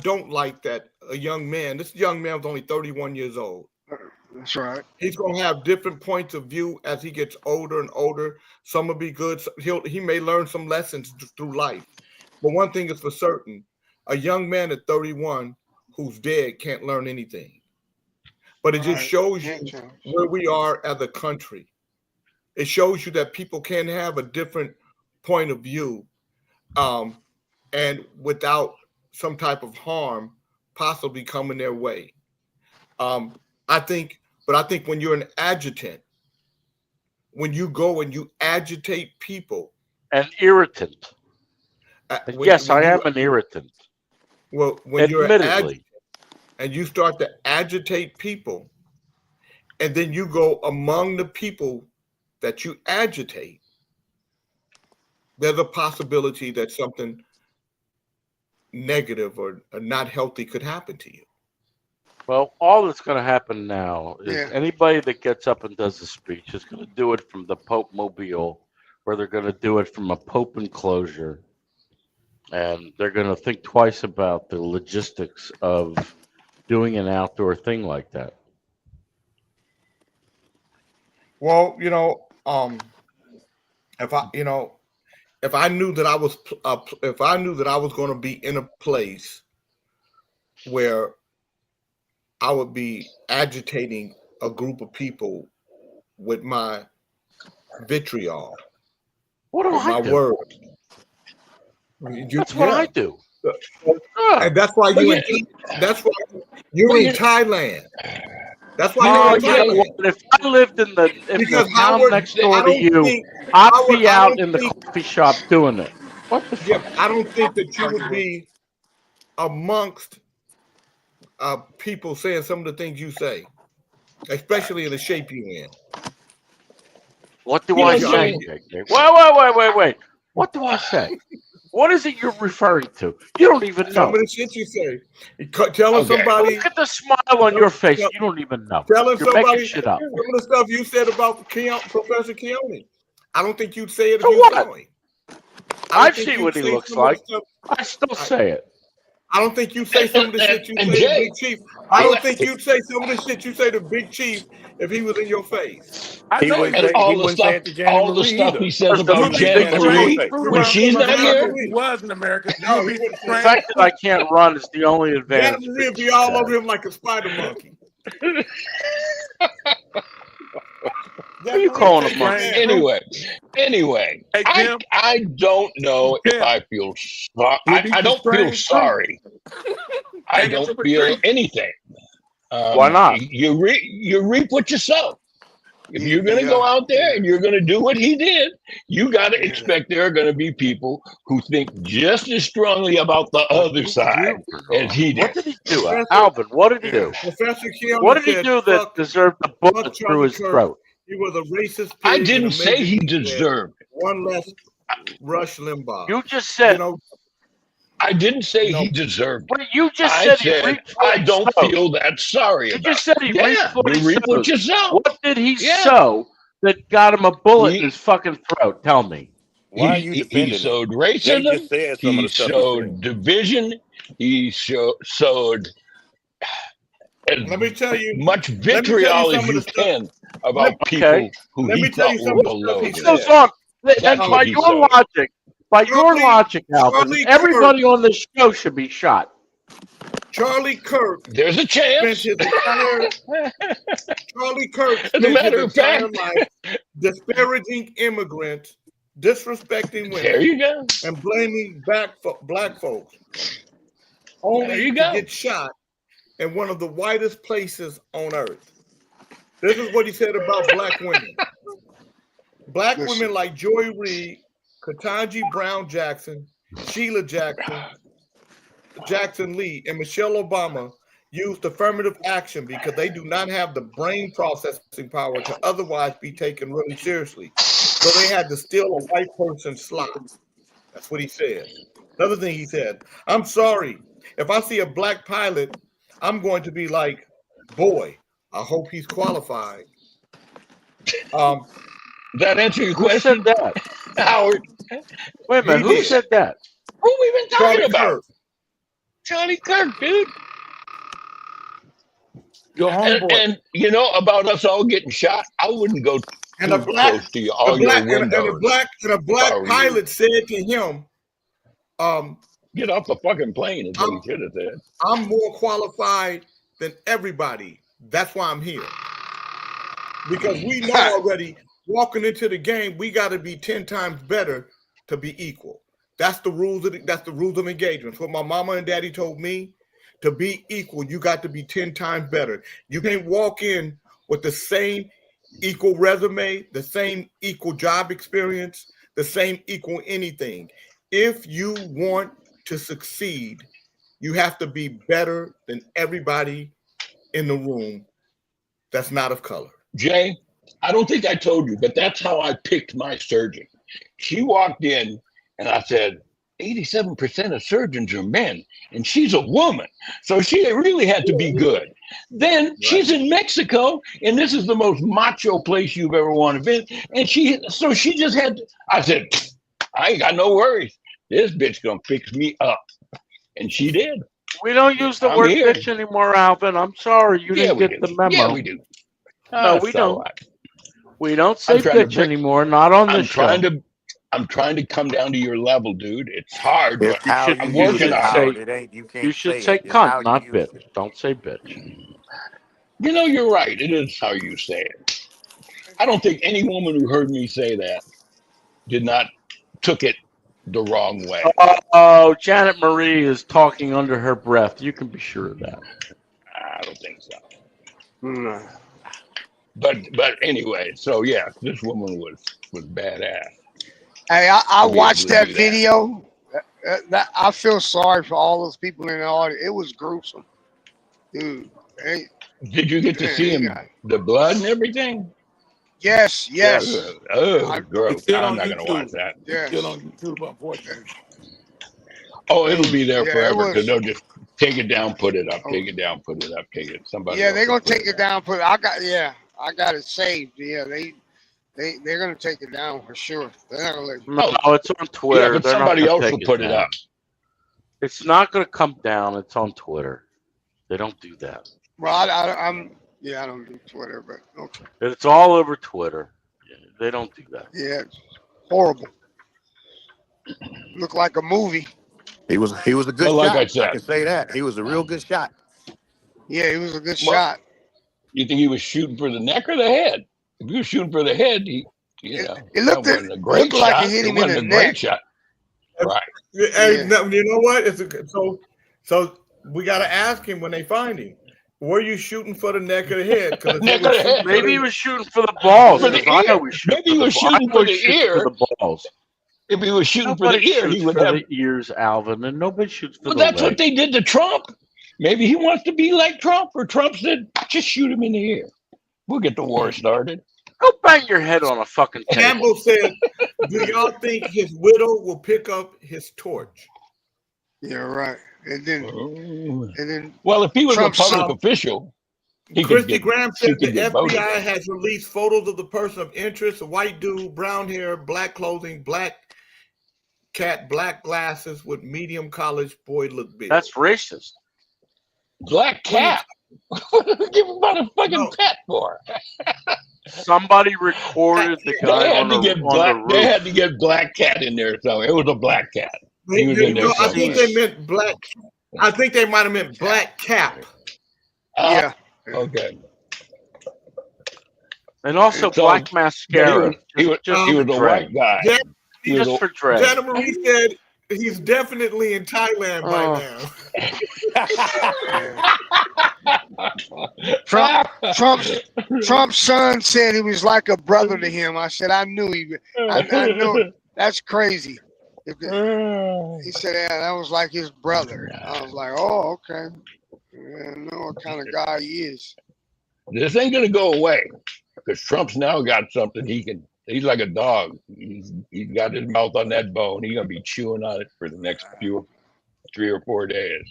B: don't like that a young man. This young man was only 31 years old.
E: That's right.
B: He's gonna have different points of view as he gets older and older. Some will be good. He may learn some lessons through life. But one thing is for certain: a young man at 31 who's dead can't learn anything. But it just shows you where we are as a country. It shows you that people can have a different point of view, and without some type of harm possibly coming their way. I think when you're an agitant, when you go and you agitate people,
G: An irritant. Yes, I am an irritant.
B: Well, when you're an
G: Admittedly.
B: agitant and you start to agitate people, and then you go among the people that you agitate, there's a possibility that something negative or not healthy could happen to you.
G: Well, all that's going to happen now is
E: Yeah.
G: anybody that gets up and does a speech is going to do it from the Pope Mobile, or they're going to do it from a Pope enclosure. And they're going to think twice about the logistics of doing an outdoor thing like that.
B: Well, if I knew that I was going to be in a place where I would be agitating a group of people with my vitriol,
G: What do
B: with
G: I
B: my
G: do?
B: word.
G: That's what I do.
B: And that's why you're in Thailand. That's why
G: Oh,
B: you're in
G: yeah,
B: Thailand.
G: well, if I lived in the
B: Because
G: town
B: Howard,
G: next
B: I
G: door to
B: don't
G: you,
B: think-
G: I'd
B: Howard,
G: be
B: I
G: out
B: don't
G: in the
B: think-
G: coffee shop doing it. What the
B: Yeah,
G: fuck?
B: I don't think that you would be amongst people saying some of the things you say, especially in the shape you're in.
G: What do
F: You
G: I
F: know,
G: say?
F: Jay-
G: Wait. What do I say? What is it you're referring to? You don't even know.
B: Some of the shit you say. Telling
F: Okay.
B: somebody,
G: Look at the smile on your face. You don't even know.
B: telling
G: You're
B: somebody
G: making shit up.
B: some of the stuff you said about Professor Keone. I don't think you'd say it if
G: So
B: you
G: what?
B: saw him. I don't
G: I've
B: think
G: seen
B: you'd
G: what he
B: say
G: looks
B: some of the
G: like.
B: stuff-
G: I still say it.
B: I don't think you say some of the shit you
F: And
B: say to
F: Jay,
B: Big Chief. I don't think you'd say some of the shit you say to Big Chief if he was in your face.
I: I
J: He
I: told
J: wouldn't
I: you.
J: say.
F: and
J: He
F: all the
J: wouldn't say
F: stuff,
J: it to Janet Marie
F: he
J: either.
F: says
G: First of all,
F: about
J: He
G: Big
F: Janet
J: wouldn't say
F: Marie
J: it to
I: Prove
J: her
I: him
F: when
J: face.
I: wrong.
F: she's
I: Prove
F: not
I: him wrong
F: here.
I: if he was in America. You
B: No,
I: would
B: he
I: be
B: wouldn't say
G: the
B: that.
I: surprised.
G: fact that I can't run is the only
B: Janet
G: advantage.
B: Marie would
G: Big
B: be all
G: Chief
B: over
G: has.
B: him like a spider monkey.
G: Who are you
B: Janet Marie
G: calling a
B: take his
G: monkey?
B: ass.
F: Anyway,
I: Hey Tim,
F: I don't know if
I: Tim,
F: I feel sorry.
I: you'll be
F: I don't feel
I: strange.
F: sorry. I
I: Hang it
F: don't
I: from a
F: feel
I: tree.
F: anything.
G: Why not?
F: You reap what you sow. If you're going to
E: Yeah,
F: go out there and you're going to do what he did, you got to
E: yeah.
F: expect there are going to be people who think just as strongly about the other side as he
G: What
F: did.
G: did he do,
B: Professor,
G: Alvin? What did he
E: Yeah.
G: do?
B: Professor
G: What
B: Keanu
G: did he
B: said,
G: do that deserved a
B: fuck
G: bullet through
B: Charlie
G: his
B: Kirk.
G: throat?
B: He was a racist
F: I
B: pig and a
F: didn't say
B: major
F: he
B: league head.
F: deserved it.
B: One less Rush Limbaugh.
G: You just
B: You
G: said.
B: know,
F: I didn't say
B: you know,
F: he deserved it.
G: Wait, you just
F: I
G: said he
F: said
G: reaped what
F: I
G: he
F: don't
G: sowed.
F: feel that sorry
G: You
F: about
G: just said
F: it.
G: he reaped
F: Yeah,
G: what
F: you
G: he
F: reap what
G: sowed.
F: you sow.
G: What did he
F: Yeah.
G: sow that got him a bullet in
F: He
G: his fucking throat? Tell me.
J: Why are you
F: he
J: defending it?
F: sowed
J: Jay
F: racism.
J: just said some of
F: He
J: the stuff he
F: sowed
J: said.
F: division. He sowed as
B: let me tell you.
F: much
B: Let me tell you
F: vitriol
B: some
F: as
B: of the
F: you
B: stuff.
F: can about
G: Okay.
F: people who
B: Let
F: he
B: me tell
F: thought
B: you some
F: were
B: of the stuff
F: below
B: he
G: Who
F: him.
G: goes
B: said.
G: on? And
F: That's
B: No,
G: by
F: what he
G: your
F: sowed.
G: logic, Alvin,
B: Charlie Kirk.
G: everybody on this show should be shot.
B: Charlie Kirk
F: There's a
B: spent
F: chance.
B: his entire Charlie Kirk
F: As a
B: spent his
F: matter of
B: entire
F: fact,
B: life disparaging immigrants, disrespecting
F: there
B: women,
F: you go.
B: and blaming black folks,
F: There
B: only
F: you
B: to
F: go.
B: get shot in one of the whitest places on earth. This is what he said about black women. Black
E: Listen.
B: women like Joy Reid, Ketanji Brown Jackson, Sheila Jackson Lee, and Michelle Obama used affirmative action because they do not have the brain processing power to otherwise be taken really seriously. So they had to steal a white person's slot. That's what he said. Another thing he said, I'm sorry. If I see a black pilot, I'm going to be like, boy, I hope he's qualified.
F: That answer your
G: Who
F: question,
G: said that?
F: Howard?
G: Wait a minute.
B: He
G: Who
B: did.
G: said that?
F: Who we been talking
B: Charlie
F: about?
B: Kirk.
F: Charlie Kirk, dude.
I: Your homeboy.
F: And you know about us all getting shot. I wouldn't go
B: And a
F: too
B: black,
F: close to you, all
B: a
F: your
B: black,
F: windows.
B: and a black
F: If I were you.
B: pilot said to him,
F: Get off the fucking plane is what he should have said.
B: I'm more qualified than everybody. That's why I'm here. Because we know already, walking into the game, we got to be 10 times better to be equal. That's the rules of engagement. That's what my mama and daddy told me. To be equal, you got to be 10 times better. You can't walk in with the same equal resume, the same equal job experience, the same equal anything. If you want to succeed, you have to be better than everybody in the room that's not of color.
F: Jay, I don't think I told you, but that's how I picked my surgeon. She walked in and I said, 87% of surgeons are men, and she's a woman. So she really had to be good. Then she's in Mexico, and this is the most macho place you've ever wanted to be. And she just had, I said, I ain't got no worries. This bitch gonna fix me up. And she did.
G: We don't use the
F: I'm
G: word
F: here.
G: bitch anymore, Alvin. I'm sorry. You didn't
F: we
G: get
F: do.
G: the memo.
F: Yeah, we do.
G: No,
F: That's
G: we don't.
F: all right.
G: We don't say
F: I'm trying to
G: bitch
F: break-
G: anymore. Not on this show.
F: I'm trying to come down to your level, dude. It's hard,
J: It's
F: but
J: how
G: should-
J: you
F: I'm
J: use
F: working
J: it,
F: on
J: Howard.
F: it.
J: It ain't. You can't.
G: You should
J: say
G: say
J: it. It's how
G: cunt,
J: you
G: not
J: use
G: bitch.
J: it.
G: Don't say bitch.
F: You know, you're right. It is how you say it. I don't think any woman who heard me say that took it the wrong way.
G: Oh, Janet Marie is talking under her breath. You can be sure of that.
F: I don't think so.
E: No.
F: But anyway, so yeah, this woman was badass.
E: Hey, I
F: To be
E: watched
F: able to
E: that
F: do that.
E: video. I feel sorry for all those people in the audience. It was gruesome, dude. Hey,
F: Did you get to
E: man,
F: see
E: he
F: him,
E: got-
F: the blood and everything?
E: Yes, yes,
F: Oh, gross.
I: It's still
F: I'm
I: on
F: not gonna watch
I: YouTube.
F: that.
I: It's
E: yes.
I: still on YouTube, unfortunately.
F: Oh, it'll be there
E: Yeah, it
F: forever because
E: was.
F: they'll just take it down, put it up,
E: Oh.
F: take it down, put it up, take it. Somebody.
E: Yeah,
F: else
E: they're
F: will
E: gonna
F: put
E: take it
F: up.
E: down. I got it saved. Yeah, they're gonna take it down for sure. They're not gonna let.
G: No, it's on Twitter.
F: Yeah, but
G: They're not
F: somebody
G: gonna
F: else
G: take
F: will
G: it
F: put it
G: down.
F: up.
G: It's not going to come down. It's on Twitter. They don't do that.
E: Well, I don't do Twitter, but okay.
G: It's all over Twitter. They don't do that.
E: Yeah, it's horrible. Look like a movie.
J: He was a good
F: Well, like
J: shot.
F: I said.
J: I can say that. He was a real good shot.
E: Yeah, he was a good
F: Well,
E: shot.
F: You think he was shooting for the neck or the head? If he was shooting for the head,
E: It looked
F: that wasn't a great
E: looked like
F: shot.
E: it hit him
F: It
E: in
F: wasn't
E: the
F: a great
E: neck.
F: shot. Right.
B: Hey,
E: Yeah.
B: no, you know what? So we got to ask him when they find him. Were you shooting for the neck of the head? 'Cause if
F: Neck
B: they were
F: of the
B: shooting
F: head.
B: for
G: Maybe
B: the-
G: he was shooting for the balls.
F: For the
G: 'cause I know
F: ear.
G: he's shooting
F: Maybe he was shooting for the ear.
G: for the balls.
F: If he was shooting for
G: Nobody
F: the ear,
G: shoots
F: he would
G: for
F: have.
G: the ears, Alvin, and nobody shoots for
F: Well,
G: the
F: that's
G: leg.
F: what they did to Trump. Maybe he wants to be like Trump, or Trump said, just shoot him in the ear. We'll get the war started.
G: Go bang your head on a fucking table.
B: Campbell said, "Do y'all think his widow will pick up his torch?"
E: Yeah, right. And then
F: Well, if he was
E: Trump's
F: a public
B: son-
F: official, he could
B: Christy
F: get,
B: Graham
F: he
B: said the
F: could get voted.
B: FBI has released photos of the person of interest: a white dude, brown hair, black clothing, black cat, black glasses, with medium college boy look big.
G: That's racist.
F: Black cat. What do you give about a fucking
B: No.
F: pet for?
G: Somebody recorded the
F: They
G: guy
F: had
G: on
F: to
G: the,
F: get
G: on
F: black.
G: the
F: They
G: roof.
F: had to get black cat in there somewhere. It was a black cat. He was in there
B: I think
F: somewhere.
B: they meant black. I think they might have meant black cap.
E: yeah,
F: Okay.
G: And also
F: So,
G: black
F: But
G: mascara.
F: he was
G: Just
F: a
G: for
F: white
G: dread.
F: guy.
B: Yeah,
F: He was
G: Just
F: a-
G: for dread.
B: Jana Marie said he's definitely in Thailand by
G: Oh.
B: now.
E: Trump's son said he was like a brother to him. I said I knew he. I know that's crazy. He said, yeah, that was like his brother. I was like, oh, okay. Yeah, I know what kind of guy he is.
F: This ain't gonna go away because Trump's now got something he can. He's like a dog. He's got his mouth on that bone. He's gonna be chewing on it for the next 3 or 4 days.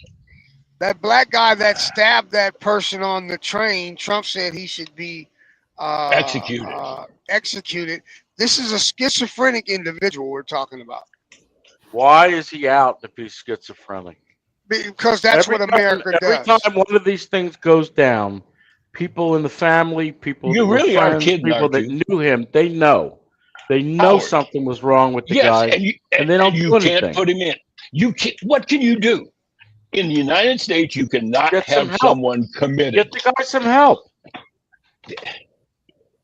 E: That black guy that stabbed that person on the train, Trump said he should be
F: Executed.
E: Executed. This is a schizophrenic individual we're talking about.
G: Why is he out if he's schizophrenic?
E: Because that's what America
G: every
E: does.
G: time one of these things goes down, people in the family, people
F: You
G: that were
F: really are
G: friends,
F: kidding,
G: people
F: aren't
G: that
F: you?
G: knew him, they know. They know
F: Howard.
G: something was wrong with the
F: Yes,
G: guy,
F: and
G: they don't
F: you
G: do
F: can't
G: anything.
F: put him in. You can. What can you do? In the United States, you cannot
G: Get some
F: have
G: help.
F: someone committed.
G: Get the guy some help.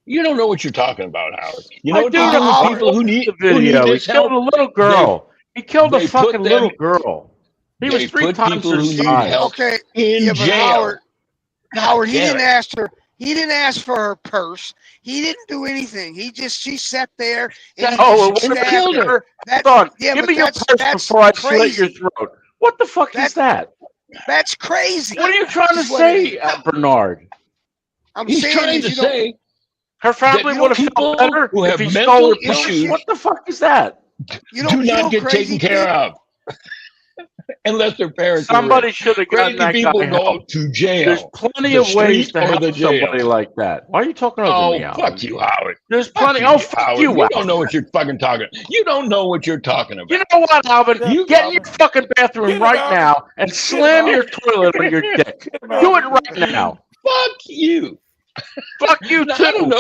F: You don't know what you're talking about, Howard. You know
G: I
F: what
G: do
F: they do
G: know.
F: with people who need
G: The video. He
F: this
G: killed
F: help?
G: a little girl. He killed a
F: they put
G: fucking
F: them-
G: little girl. He was
F: they
G: 3
F: put
G: times
F: people
G: her
F: who need
G: size.
F: help
E: Okay,
F: in
E: yeah, but
F: jail.
E: Howard, he
F: damn
E: didn't
F: it.
E: ask her. He didn't ask for her purse. He didn't do anything. She sat there and he
G: Oh,
E: just
G: what
E: stabbed
F: killed
E: her.
F: her?
E: That,
G: Hold on.
E: yeah,
G: Give
E: but
G: me your
E: that's
G: purse before I slit
E: crazy.
G: your throat. What the fuck is that?
E: That's crazy.
G: What are you trying to
E: Is what it
G: say,
E: is.
G: Bernard?
E: I'm
F: He's
E: saying
F: trying
E: is
F: to
E: you don't-
F: say
G: Her family
F: that
G: would have
F: people
G: felt better
F: who
G: if
F: have
G: he
F: mental
G: stole her purse.
F: issues
G: What the fuck is that?
E: you
F: do
E: don't you know
F: not get
E: crazy
F: taken care
E: people-
F: of unless their parents.
G: Somebody
F: are
G: should have
F: rich.
G: gotten
F: Crazy
G: that
F: people
G: guy
F: go
G: help.
F: to jail.
G: There's plenty
F: the
G: of ways
F: street
G: to
F: or
G: help
F: the jail.
G: somebody like that. Why are you talking over
F: Oh,
G: me, Alvin?
F: fuck you, Howard.
G: There's plenty.
F: you,
G: Oh, fuck
F: Howard.
G: you,
F: You don't
G: Alvin.
F: know what you're fucking talking. You don't know what you're talking about.
G: You know what, Alvin?
I: Yeah,
G: Get in your
I: Alvin.
G: fucking bathroom
I: Get him,
G: right
I: Alvin.
G: now and slam
I: Alvin.
G: your toilet on your dick.
I: Get him,
G: Do it
I: Alvin.
G: right now.
F: Fuck you.
G: Fuck you
F: Now,
G: too.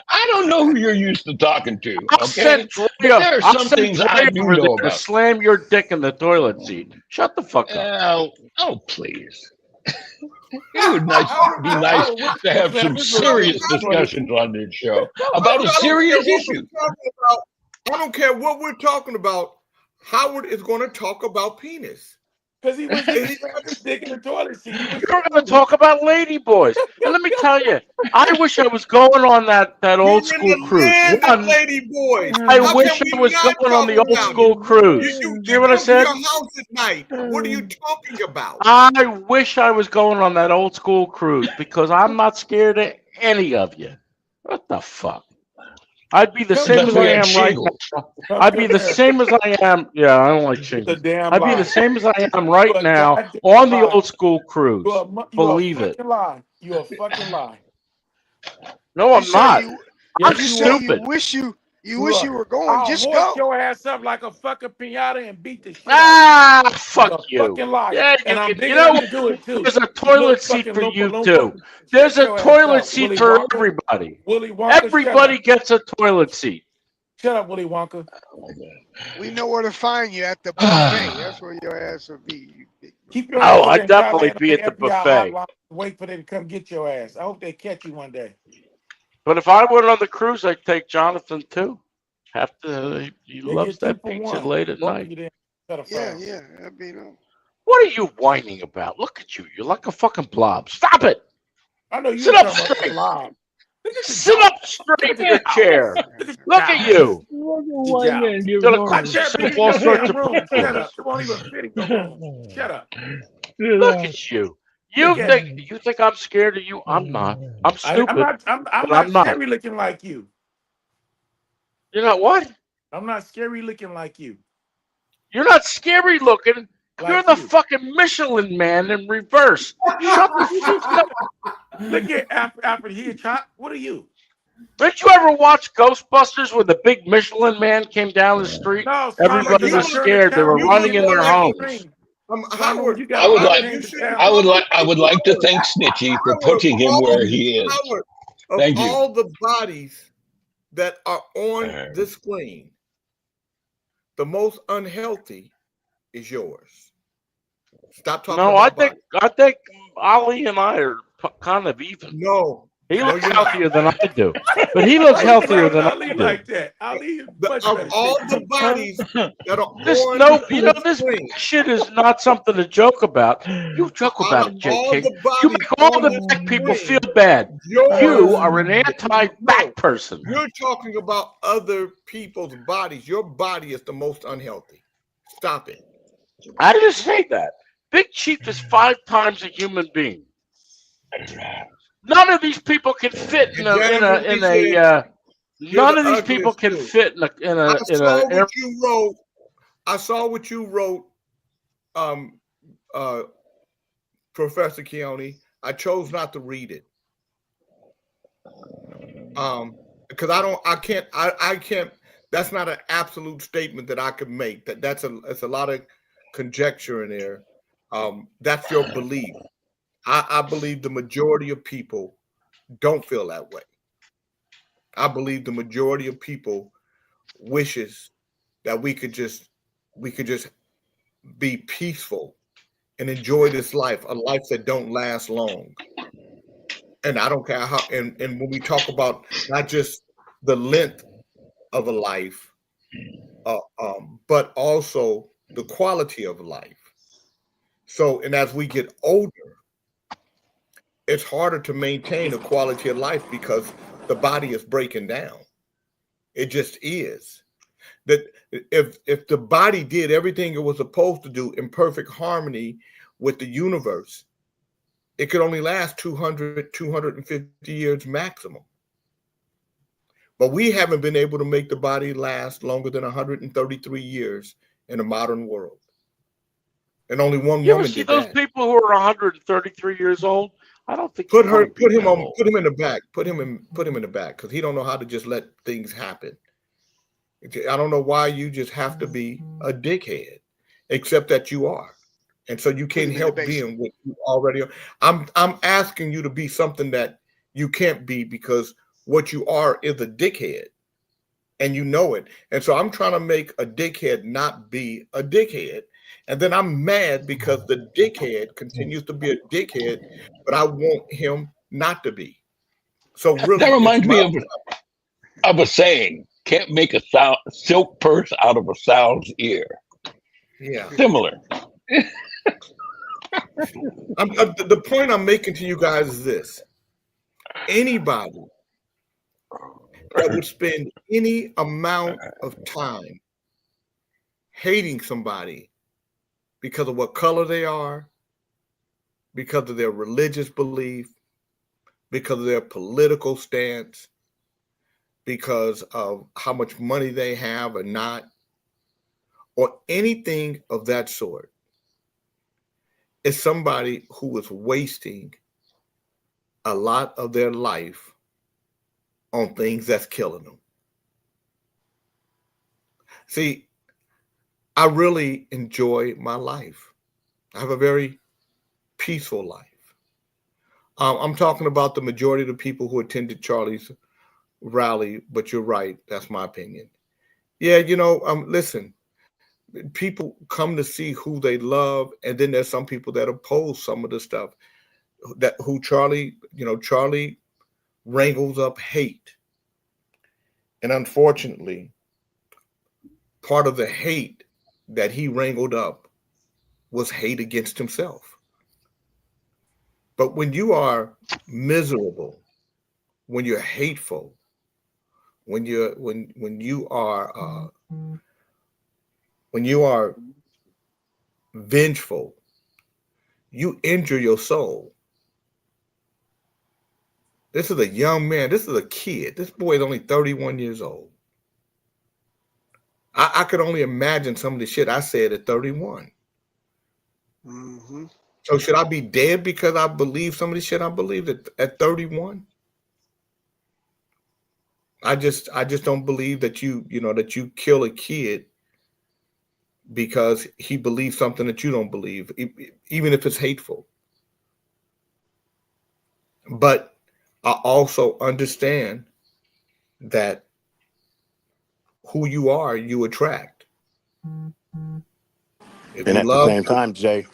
F: I don't know who you're used to talking to.
G: I'll
F: Okay,
G: send
F: but
G: Drea.
F: there are
G: I'll
F: some
G: send
F: things
G: Drea
F: I do
G: over
F: know
G: there to
F: about.
G: slam your dick in the toilet seat. Shut the fuck up.
F: Oh, please. It would be nice to have some serious discussions on this show about a serious issue.
B: I don't care what we're talking about. Howard is going to talk about penis.
I: Because he was his dick in the toilet seat. He was-
G: You're going to talk about lady boys. And let me tell you, I wish I was going on that old
B: You're in
G: school
B: the
G: cruise.
B: land of
G: One,
B: lady boys.
G: I
B: How
G: wish
B: can
G: I
B: we
G: was
B: not
G: going on the
B: talk
G: old
B: about
G: school
B: it?
G: cruise.
B: You
G: Hear what I
B: go to
G: said?
B: your house at night. What are you talking about?
G: I wish I was going on that old school cruise because I'm not scared of any of you. What the fuck? I'd be the same as I am right now. I'd be the same as I am. Yeah, I don't like
I: The
G: shingles.
I: damn
G: I'd be
I: lie.
G: the same as I am right
I: You a
G: now
I: goddamn
G: on the
I: lie.
G: old school cruise.
I: You
G: Believe
I: a
G: it.
I: fucking lie. You a fucking lie.
G: No, I'm
E: You say
G: not.
E: you-
G: I'm
E: you say
G: stupid.
E: You wish
I: Look,
E: you were going.
I: I'll
E: Just
I: hoist
E: go.
I: your ass up like a fucking pinata and beat the shit
G: Ah,
I: out of you.
G: fuck
I: You're a
G: you.
I: fucking liar.
G: Yeah,
I: And I'm
G: you
I: big
G: know
I: enough
G: what?
I: to do it too.
G: There's a
I: You
G: toilet
I: little
G: seat
I: fucking
G: for
I: Loompa
G: you
I: Loompa.
G: too. There's
I: Shut
G: a
I: your ass
G: toilet
I: up,
G: seat
I: Willy
G: for
I: Wonka.
G: everybody.
I: Willy Wonka,
G: Everybody gets a toilet seat.
I: shut up, Willy Wonka.
E: We know where to find you at the buffet. That's where your ass will be. You big-
I: Keep your
G: Oh,
I: ass
G: I'd
I: in
G: definitely
I: Thailand
G: be
I: on
G: at the
I: FBI
G: buffet.
I: hotline. Wait for them to come get your ass. I hope they catch you one day.
G: But if I went on the cruise, I'd take Jonathan too. He
I: They
G: loves
I: get 2
G: that
I: for
G: pizza
I: 1.
G: late at
I: Both of
G: night.
I: you there, pedophile.
E: Yeah, that'd be no.
G: What are you whining about? Look at you. You're like a fucking blob. Stop it.
I: I know you
G: Sit
I: were
G: up
I: talking about the
G: straight.
I: blob. Look at the
G: Sit
I: job.
G: up straight in your chair. Look at you.
I: My chair
G: Yourself
I: bigger
G: all
I: than your
G: sorts
I: damn
G: of
I: room. Shut
G: problems.
I: up. It won't even fit in your room. Shut up.
G: Look at you.
I: Look at me.
G: You think I'm scared of you? I'm not. I'm stupid.
I: I'm
G: but
I: not
G: I'm not.
I: scary looking like you.
G: You're not what?
I: I'm not scary looking like you.
G: You're not scary looking. You're
I: Like
G: the
I: you.
G: fucking Michelin man in reverse. Shut the fuck up.
I: Look at Alfred Hitchcock. What are you?
G: Did you ever watch Ghostbusters when the big Michelin man came down the street?
I: No,
G: Everybody
I: Simon,
G: was
I: you turn the
G: scared. They were
I: camera
G: running in
I: on
G: their
I: like
G: homes.
I: a screen.
B: Howard,
I: you
F: I
I: got
F: would
I: a
F: like,
I: change the camera.
F: I would like to thank Snitchy for putting him where he is.
B: Howard, of
F: Thank you.
B: all the bodies that are on this screen, the most unhealthy is yours. Stop talking
G: No,
B: about
G: I think Ali and I are kind of even.
B: No.
G: He
B: No,
G: looks
B: you're not.
G: healthier than I do, but he looks healthier than I
I: Ali
G: do.
I: like that. Ali is much
B: Of
I: better.
B: all the bodies that are
G: This
B: on
G: this
B: screen,
G: shit is not something to joke about. You joke
B: out
G: about
B: of
G: it, Jay
B: all
G: King.
B: the
G: You
B: bodies
G: make all
B: on
G: the
B: this
G: black people
B: screen,
G: feel bad.
B: yours,
G: You are an anti-black person.
B: You're talking about other people's bodies. Your body is the most unhealthy. Stop it.
G: I didn't say that. Big Chief is 5 times a human being. None of these people can fit in a. None of these people can fit in a.
B: I saw what you wrote, Professor Keone. I chose not to read it. Because I can't. That's not an absolute statement that I could make. That's a lot of conjecture in there. That's your belief. I believe the majority of people don't feel that way. I believe the majority of people wishes that we could just be peaceful and enjoy this life, a life that don't last long. And I don't care how, and when we talk about not just the length of a life, but also the quality of life. So, and as we get older, it's harder to maintain a quality of life because the body is breaking down. It just is. That if the body did everything it was supposed to do in perfect harmony with the universe, it could only last 200, 250 years maximum. But we haven't been able to make the body last longer than 133 years in the modern world. And only one
G: You ever
B: woman
G: see
B: did
G: those
B: that.
G: people who are 133 years old? I don't think
B: Put
G: you wanna be
B: him
G: that
B: on,
G: old.
B: put him in the back. Put him in the back because he don't know how to just let things happen. I don't know why you just have to be a dickhead, except that you are, and so you can't help being what you already are. I'm asking you to be something that you can't be because what you are is a dickhead, and you know it. And so I'm trying to make a dickhead not be a dickhead. And then I'm mad because the dickhead continues to be a dickhead, but I want him not to be. So really,
F: That reminds me of a saying: "Can't make a silk purse out of a sow's ear."
B: Yeah,
F: similar.
B: The point I'm making to you guys is this: anybody that would spend any amount of time hating somebody because of what color they are, because of their religious belief, because of their political stance, because of how much money they have or not, or anything of that sort, is somebody who is wasting a lot of their life on things that's killing them. See, I really enjoy my life. I have a very peaceful life. I'm talking about the majority of the people who attended Charlie's rally, but you're right. That's my opinion. Yeah, listen, people come to see who they love, and then there's some people that oppose some of the stuff who Charlie wrangles up hate. And unfortunately, part of the hate that he wrangled up was hate against himself. But when you are miserable, when you're hateful, when you are vengeful, you injure your soul. This is a young man. This is a kid. This boy is only 31 years old. I could only imagine some of the shit I said at 31.
E: Mm-hmm.
B: So should I be dead because I believe some of the shit I believed at 31? I just don't believe that you kill a kid because he believes something that you don't believe, even if it's hateful. But I also understand that who you are, you attract. If
J: And
B: you
J: at the
B: love,
J: same time, Jay,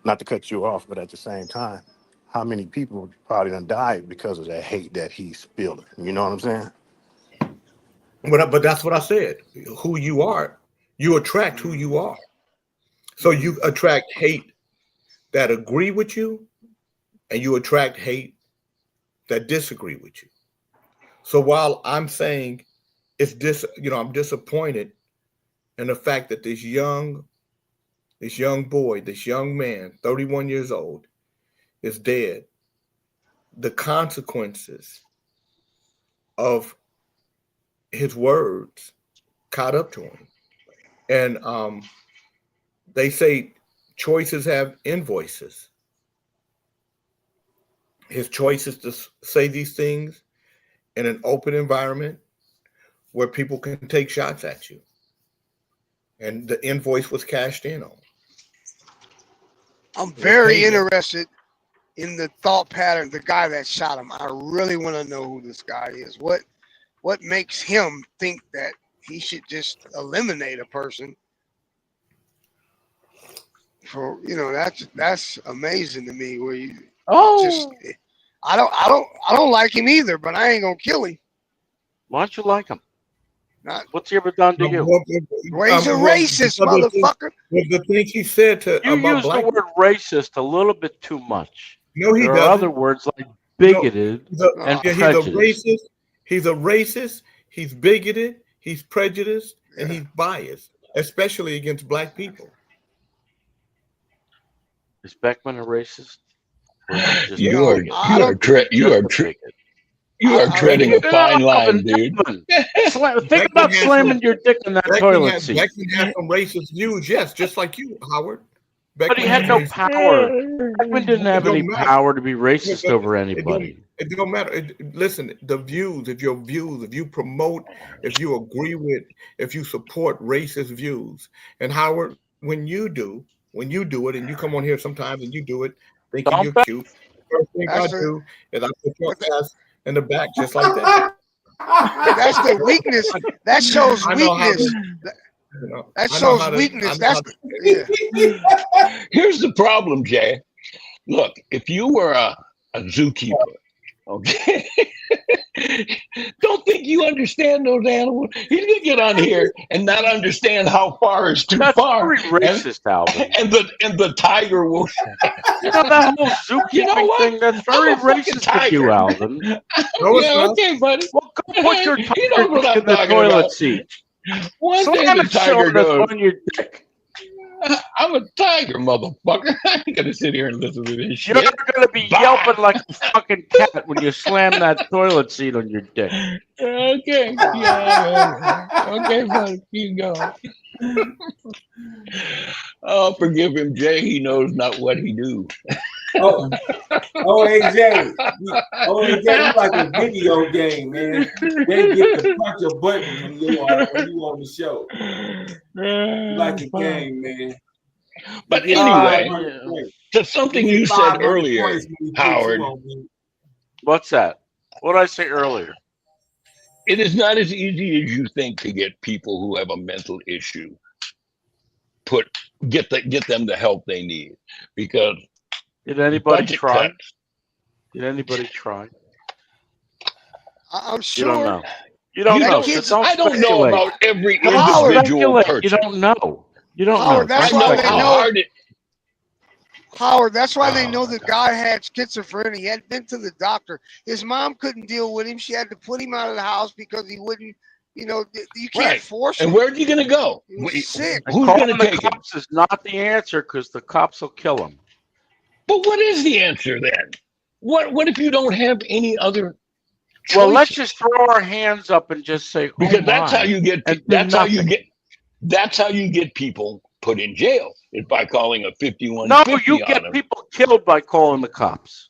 J: not to cut you off, but at the same time, how many people probably done died because of that hate that he's spilling? You know what I'm saying?
B: but that's what I said. Who you are, you attract who you are. So you attract hate that agree with you, and you attract hate that disagree with you. So while I'm saying I'm disappointed in the fact that this young boy, this young man, 31 years old, is dead. The consequences of his words caught up to him. And they say choices have invoices. His choice is to say these things in an open environment where people can take shots at you. And the invoice was cashed in on.
E: I'm very interested in the thought pattern, the guy that shot him. I really want to know who this guy is. What makes him think that he should just eliminate a person? For that's amazing to me. Where you I don't like him either, but I ain't gonna kill him.
G: Why don't you like him?
E: Not,
G: What's he ever done to you?
E: Well, he's a racist, motherfucker.
B: The things he said
G: You use the word racist a little bit too much.
B: No, he
G: there
B: doesn't.
G: are other words like bigoted and prejudiced.
B: He's a racist. He's bigoted. He's prejudiced, and he's biased, especially against black people.
G: Is Beckman a racist?
F: You are treading a fine line, dude.
G: Think about slamming your dick in that toilet seat.
B: Beckman had some racist views, yes, just like you, Howard.
G: But he had no power. Beckman didn't have any power to be racist over anybody.
B: It don't matter. Listen, the views, if you promote, if you agree with, if you support racist views, and Howard, when you do it, and you come on here sometimes and you do it, thinking you're cute, first thing I do is I put your ass in the back just like that.
E: That's the weakness. That shows weakness. That shows weakness.
F: Here's the problem, Jay. Look, if you were a zookeeper, okay, don't think you understand those animals. He's gonna get on here and not understand how far is too far.
G: That's very racist, Alvin.
F: And the tiger will.
G: That whole zookeeping thing. That's very racist of you, Alvin.
F: Okay, buddy.
G: Well, go put your tiger in the toilet seat.
F: One day the tiger goes
G: on your dick.
F: I'm a tiger, motherfucker. I ain't gonna sit here and listen to this shit.
G: You're gonna be yelping like a fucking cat when you slam that toilet seat on your dick.
F: Okay. Yeah. Okay, buddy. You go. Oh, forgive him, Jay. He knows not what he do.
K: Oh, AJ, you like a video game, man. They get to punch a button when you on the show. You like a game, man.
F: But
K: You get
F: anyway,
K: 500 points.
F: to something
K: You
F: you
K: get
F: said
K: 500
F: earlier,
K: points when you put
F: Howard,
K: you on mute.
G: What's that? What did I say earlier?
F: it is not as easy as you think to get people who have a mental issue get them the help they need, because
G: Did anybody
F: budget
G: try?
F: cuts.
G: Did anybody try?
E: I'm
G: You
E: sure.
G: don't know. You don't
F: You
G: know.
F: don't,
G: So don't
F: I don't know
G: speculate.
F: about every
G: Don't
E: Howard,
F: individual
G: speculate. You
F: person.
G: don't know. You don't
E: Howard,
G: know.
E: that's
F: I
G: Don't
E: why
F: know
E: they
F: how
G: speculate.
E: know.
F: hard it.
E: Howard, that's why they
F: Oh
E: know
F: my
E: the
F: God.
E: guy had schizophrenia. He had been to the doctor. His mom couldn't deal with him. She had to put him out of the house because he wouldn't, you can't
F: Right.
E: force
F: And
E: him.
F: where's he going to go?
E: He was sick.
G: And
F: Who's
G: calling
F: going to
G: the
F: take him?
G: cops is not the answer because the cops will kill him.
F: But what is the answer then? What if you don't have any other
G: Well, let's
F: choices?
G: just throw our hands up and just say, "Oh
F: Because that's how
G: my,"
F: you get.
G: and do
F: That's how you
G: nothing.
F: get. That's how you get people put in jail, is by calling a
G: No,
F: 5150
G: you
F: on
G: get
F: them.
G: people killed by calling the cops.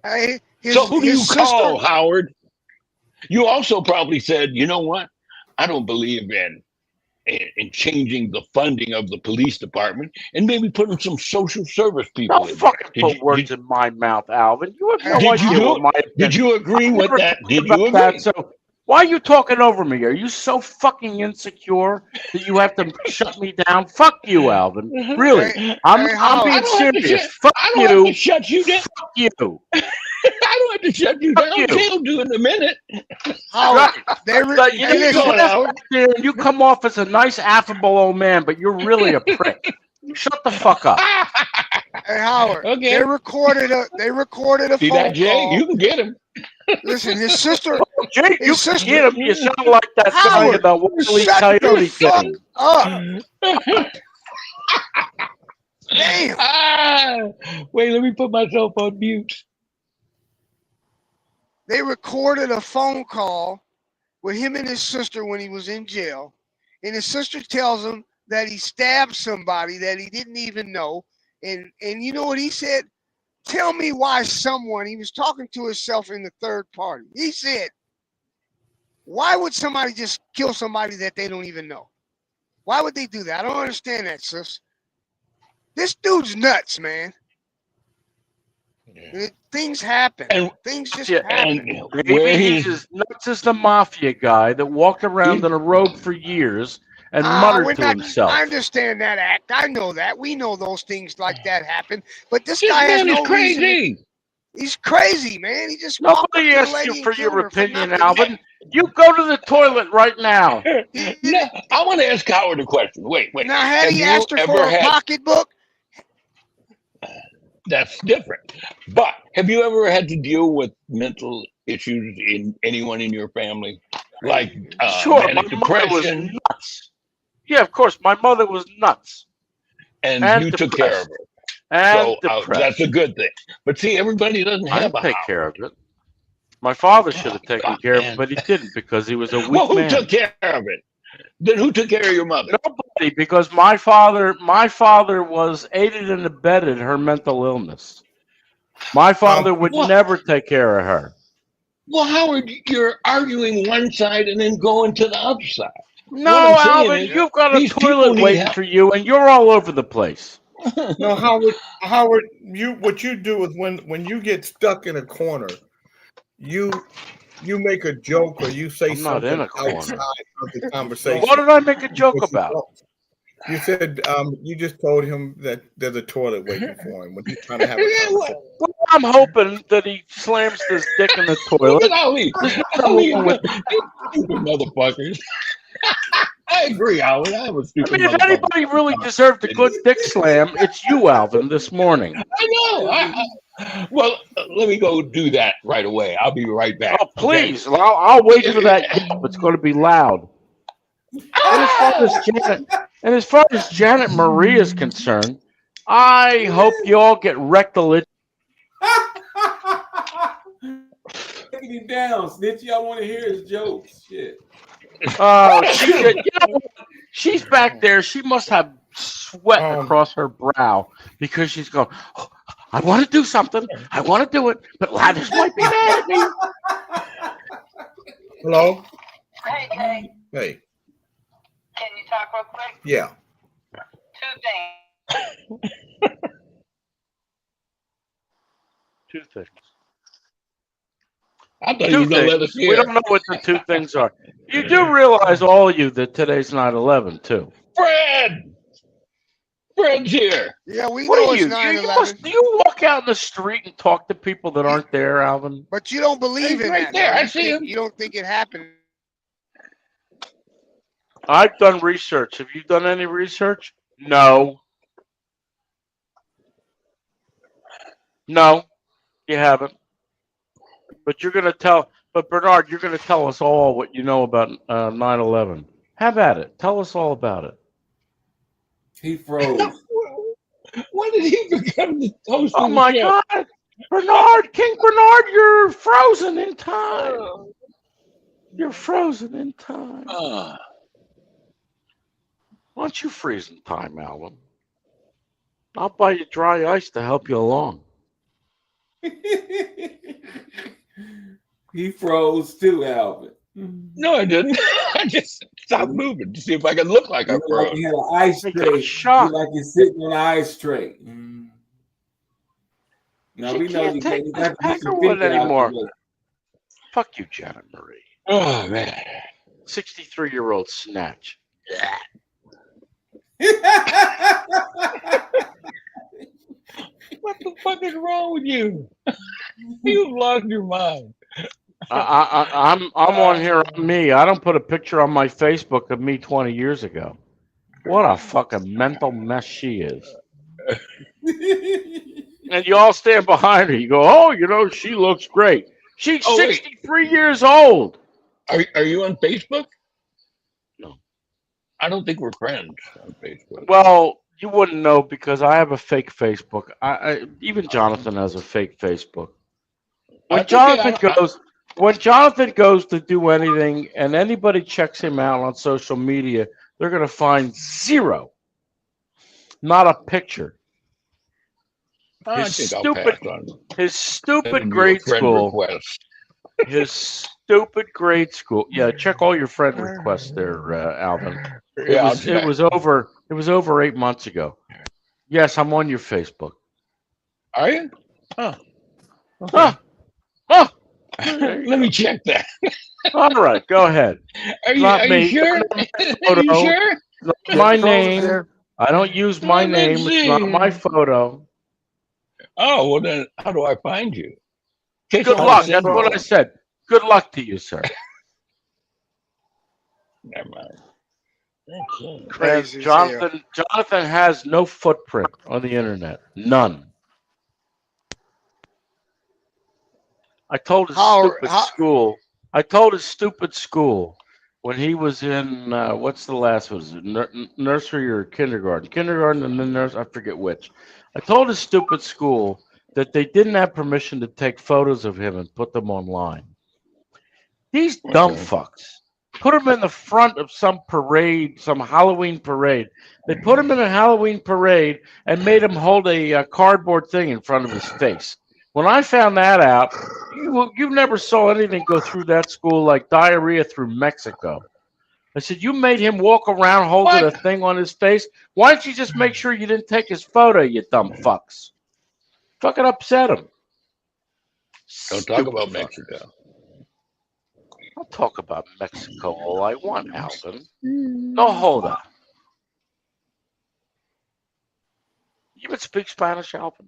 E: Hey,
F: So who do you
E: his
F: call,
E: sister,
F: Howard? You also probably said, you know what? I don't believe in changing the funding of the police department and maybe putting some social service people
G: Don't
F: in there.
G: fucking put words in my mouth, Alvin. You have no
E: Hey,
F: Did you
G: idea
F: do
G: what
F: it?
G: my
F: Did
G: opinion.
F: you agree
G: I
F: with
G: never
F: that?
G: talked
F: Did you
G: about that.
F: agree?
G: So why are you talking over me? Are you so fucking insecure that you have to shut me down? Fuck you, Alvin. Really.
E: hey,
G: I'm
E: hey,
G: I'm
E: Howard,
G: being
F: I don't have to
G: serious.
F: shut.
G: Fuck
F: I don't have to
G: you.
F: shut you down.
G: Fuck you.
F: I don't have to shut you
G: Fuck
F: down.
G: you.
F: They'll do in a minute.
E: Howard,
G: Right.
E: they
G: But you know,
F: How you
G: you
E: listen,
F: doing,
G: laugh
F: Howard?
G: back there and you come off as a nice, affable old man, but you're really a prick. Shut the fuck up.
E: hey Howard,
F: Okay.
E: they recorded a
F: See
E: phone
F: that, Jay?
E: call.
F: You can get him.
E: Listen, his sister,
G: Oh, Jay, you
E: his
G: can
E: sister,
G: get him. You sound like that guy in
E: Howard,
G: the Wile E.
E: shut the
G: Coyote
E: fuck
G: thing.
E: up. Damn.
F: Wait, let me put myself on mute.
E: They recorded a phone call with him and his sister when he was in jail. And his sister tells him that he stabbed somebody that he didn't even know. And you know what he said? Tell me why someone, he was talking to himself in the third party. He said, why would somebody just kill somebody that they don't even know? Why would they do that? I don't understand that, sis. This dude's nuts, man. Things happen.
F: And
E: Things just
G: Yeah,
E: happen.
F: and
G: Maybe
F: where
G: he's
F: he's
G: as nuts as the mafia guy that walked around in a robe for years and
E: We're
G: muttered to
E: not.
G: himself.
E: I understand that act. I know that. We know those things like that happen. But this
F: this
E: guy has
F: man is
E: no reason.
F: crazy.
E: He's crazy, man. He just walked up
G: Nobody
E: to the
G: asked
E: lady
G: you
E: and
G: for
E: killed
G: your
E: her for
G: opinion,
E: nothing.
G: Alvin. You go to the toilet right now.
F: No, I want to ask Howard a question. Wait.
E: Now, had
F: Have
E: he
F: you
E: asked her for
F: ever
E: a
F: had?
E: pocketbook?
F: That's different. But have you ever had to deal with mental issues in anyone in your family, like
G: Sure, my
F: manic
G: mother was
F: depression,
G: nuts. Yeah, of course, my mother was nuts
F: and
G: and
F: you took care of
G: depressed.
F: her?
G: And
F: So that's a
G: depressed.
F: good thing. But see, everybody doesn't
G: I
F: have
G: didn't
F: a
G: take
F: Howard.
G: care of it. My father should have taken
F: God,
G: care of it,
F: man.
G: but he didn't because he was a
F: Well,
G: weak
F: who
G: man.
F: took care of it? Then who took care of your mother?
G: Nobody, because my father was aided and abetted her mental illness. My father would
F: Well,
G: never take care of her.
F: well, Howard, you're arguing one side and then going to the other side.
G: No,
F: What I'm saying
G: Alvin,
F: is,
G: you've got a
F: these people
G: toilet
F: need
G: waiting
F: help.
G: for you, and you're all over the place.
B: No, Howard, what you do is when you get stuck in a corner, you make a joke or you say
G: I'm not in
B: something
G: a corner.
B: outside of the conversation.
G: What did I make a joke
B: Because you
G: about?
B: don't. You said you just told him that there's a toilet waiting for him when he's trying to have a conversation.
G: Well, I'm hoping that he slams his dick in the toilet.
F: Look at Ali.
G: There's nothing
F: Ali,
G: wrong with
F: you stupid motherfuckers. I agree, Howard. I was
G: I
F: stupid
G: mean, if
F: motherfucker.
G: anybody really deserved a good dick slam, it's you, Alvin, this morning.
F: I know. Well, let me go do that right away. I'll be right back.
G: Oh, please. Okay? I'll wait for that yelp. It's going to be loud. And as far as Janet Marie is concerned, I hope you all get rectal.
K: Taking him down, Snitchy. I want to hear his jokes. Shit.
G: She's back there. She must have sweat across her brow because she's going, I want to do something. I want to do it, but Ladders might be mad at me.
B: Hello?
C: Hey, Jay,
B: Hey.
C: can you talk real quick?
B: Yeah.
C: 2 things.
G: 2 things.
F: I thought you
G: Two
F: were going to let
G: things.
F: us
G: We
F: hear.
G: don't know what the 2 things are. You do realize, all of you, that today's 9/11 too.
F: Fred! Fred's here.
E: Yeah, we
G: What
E: know
G: are
E: it's
G: you?
E: 9/11,
G: Do you walk out in the street and talk to people that aren't there, Alvin?
E: but you don't believe
F: He's
E: in
F: right
E: that.
F: there.
E: though.
F: I
E: You
F: see
E: think-
F: him.
E: You don't think it happened.
G: I've done research. Have you done any research? No. No, you haven't. But you're going to tell. But Bernard, you're going to tell us all what you know about 9/11. Have at it. Tell us all about it.
K: He froze.
F: When did he become the host
G: Oh
F: of the
G: my
F: show?
G: God, Bernard, King Bernard, you're frozen in time. You're frozen in time.
F: Ah.
G: Why don't you freeze in time, Alvin? I'll buy you dry ice to help you along.
K: He froze too, Alvin.
F: No, I didn't. I just stopped moving to see if I could look like I
K: You like
F: froze.
K: you had an ice
G: Hey,
K: tray. You
G: shocked.
K: like you're sitting on an ice tray. Now
G: She
K: we know
G: can't
K: you
G: take
K: got
G: this
K: to get some
G: Peckerwood
K: picture out
G: anymore.
K: the way.
G: Fuck you, Janet Marie.
F: Oh, man.
G: 63-year-old snatch.
F: What the fuck is wrong with you? You've lost your mind.
G: I'm on here on me. I don't put a picture on my Facebook of me 20 years ago. What a fucking mental mess she is. And you all stand behind her. You go, oh, she looks great. She's
F: Oh, wait.
G: 63 years old.
F: Are you on Facebook?
G: No.
F: I don't think we're friends on Facebook.
G: Well, you wouldn't know because I have a fake Facebook. Even Jonathan has a fake Facebook. When Jonathan goes to do anything and anybody checks him out on social media, they're going to find zero. Not a picture.
F: I
G: His
F: think I'll pass on
G: His stupid
F: sending you a
G: grade
F: friend
G: school.
F: request.
G: His stupid grade school. Yeah, check all your friend requests there, Alvin.
F: Yeah,
G: It was over 8 months ago. Yes, I'm on your Facebook.
F: Are you? Oh.
G: Okay. Oh.
F: Let me check that.
G: All right, go ahead.
F: Are you sure? Are you sure?
G: Not my name. I don't use my name. It's not my photo.
F: Oh, well then, how do I find you?
G: Good luck. That's what I said. Good luck to you, sir.
F: Never mind.
E: Crazy.
G: Jonathan has no footprint on the internet. None. I told his stupid school when he was in what's the last was it nursery or kindergarten and then nurse, I forget which. I told his stupid school that they didn't have permission to take photos of him and put them online. These dumb fucks put him in the front of some parade, some Halloween parade. They put him in a Halloween parade and made him hold a cardboard thing in front of his face. When I found that out, you never saw anything go through that school like diarrhea through Mexico. I said, you made him walk around holding a thing on his face? Why don't you just make sure you didn't take his photo, you dumb fucks? Fucking upset him.
F: Don't talk about Mexico.
G: I'll talk about Mexico all I want, Alvin. No, hold on. You even speak Spanish, Alvin?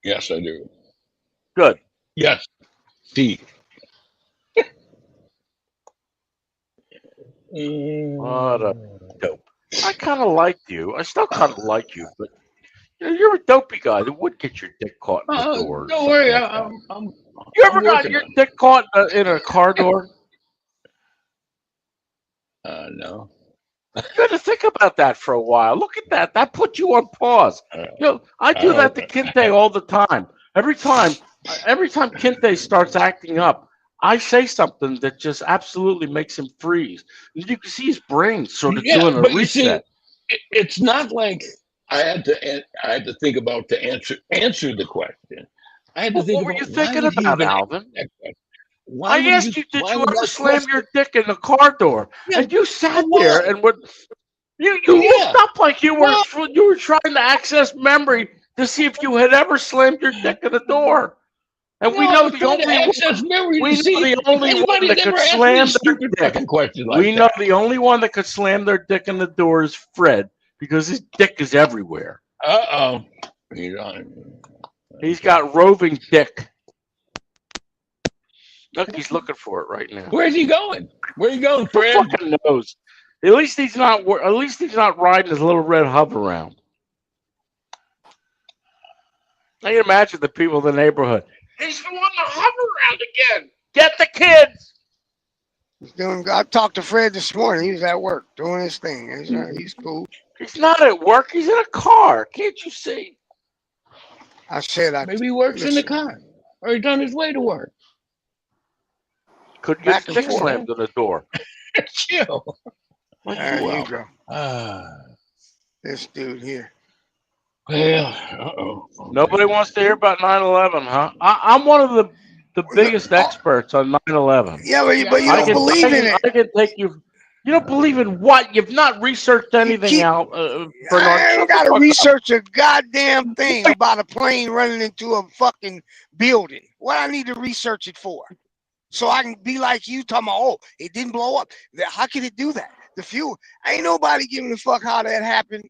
F: Yes, I do.
G: Good.
F: Yes. See.
G: What a dope. I kind of liked you. I still kind of like you, but you're a dopey guy that would get your dick caught in the door.
F: Don't worry.
G: Like
F: I'm
G: you ever got your dick caught in a car door?
F: No.
G: You got to think about that for a while. Look at that. That put you on pause. I do that to Kinte all the time. Every time Kinte starts acting up, I say something that just absolutely makes him freeze. You can see his brain sort of doing a
F: but
G: reset.
F: you see, it's not like had to think about to answer the question. I had to think
G: What were
F: about
G: you
F: why
G: thinking
F: would he
G: about,
F: even ask
G: Alvin?
F: that question? Why
G: I
F: would
G: asked you, did
F: why
G: you
F: would
G: ever
F: that
G: slam
F: question?
G: your dick in the car door?
F: Yeah,
G: And you sat
F: for
G: there
F: what?
G: and would you
F: Yeah.
G: looked up like you were
F: Well,
G: you were trying to access memory to see if you had ever slammed your dick in the door. And we
F: no, I
G: know
F: was
G: the
F: trying to
G: only
F: access memory to
G: we
F: see
G: know the
F: if
G: only one
F: anybody
G: that
F: had
G: could
F: ever asked me a
G: slam their
F: stupid
G: dick.
F: fucking question like
G: We know
F: that.
G: the only one that could slam their dick in the door is Fred because his dick is everywhere.
F: Uh-oh. He's on.
G: He's got roving dick. Look, he's looking for it right now.
F: Where's he going? Where you going,
G: Who
F: Fred?
G: fucking knows? At least he's not riding his little red hover around. I can imagine the people in the neighborhood. He's on the hover around again. Get the kids.
E: I talked to Fred this morning. He was at work doing his thing. He's cool.
G: He's not at work. He's in a car. Can't you see?
E: I said
F: Maybe he works in the car. Or he's on his way to work.
G: Could get
E: Back
G: his
E: and
G: dick
E: forth.
G: slammed in the door.
F: Chill.
G: Like
E: There
G: you
E: you
G: will.
E: go. This dude here.
F: Well, uh-oh.
G: Nobody wants to hear about 9/11, huh? I'm one of the biggest experts on 9/11.
E: Yeah, but you don't believe in it.
G: I can take you. You don't believe in what? You've not researched anything out, Bernard.
E: I
G: Shut
E: ain't
G: the
E: got to
G: fuck up.
E: research a goddamn thing about a plane running into a fucking building. What I need to research it for? So I can be like you talking about, oh, it didn't blow up. How could it do that? The fuel. Ain't nobody giving a fuck how that happened.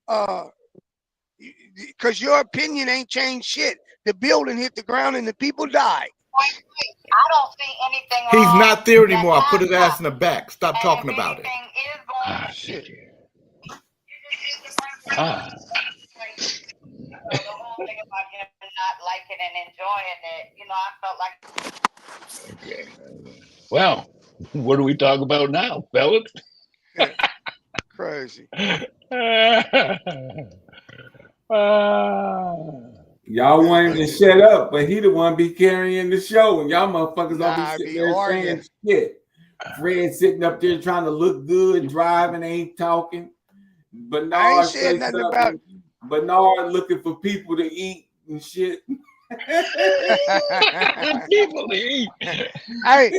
E: Because your opinion ain't changed shit. The building hit the ground and the people died.
C: I don't see anything
B: He's
C: wrong
B: not there
C: that
B: anymore. I put his
C: happened.
B: ass in the back. Stop
C: And
B: talking
C: if
B: about it.
C: anything is going
F: Ah, shit.
C: you just need to bring
F: Ah.
C: the whole thing about him not liking and enjoying it. I felt like
F: Okay. Well, what do we talk about now, fellas?
E: Crazy.
K: Y'all want him to shut up, but he the one be carrying the show, and y'all motherfuckers don't be sitting there saying shit. Fred sitting up there trying to look good, driving, ain't talking. Bernard say something. Bernard looking for people to eat and shit.
F: People to eat.
E: Hey,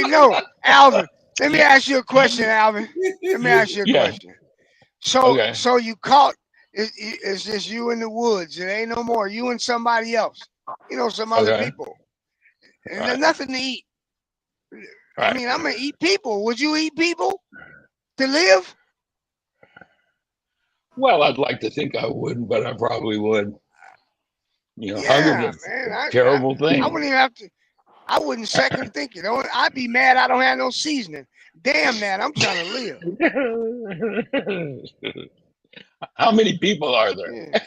E: no, Alvin. Let me ask you a question, Alvin. Let me ask you a question. So you caught? Is this you in the woods? It ain't no more. You and somebody else. Some other people. And there's nothing to eat. I mean, I'm gonna eat people. Would you eat people to live?
F: Well, I'd like to think I wouldn't, but I probably would. Hunger's a terrible thing.
E: I wouldn't even have to. I wouldn't second think it. I'd be mad I don't have no seasoning. Damn that, I'm trying to
F: live. How many people are there?
E: Yeah.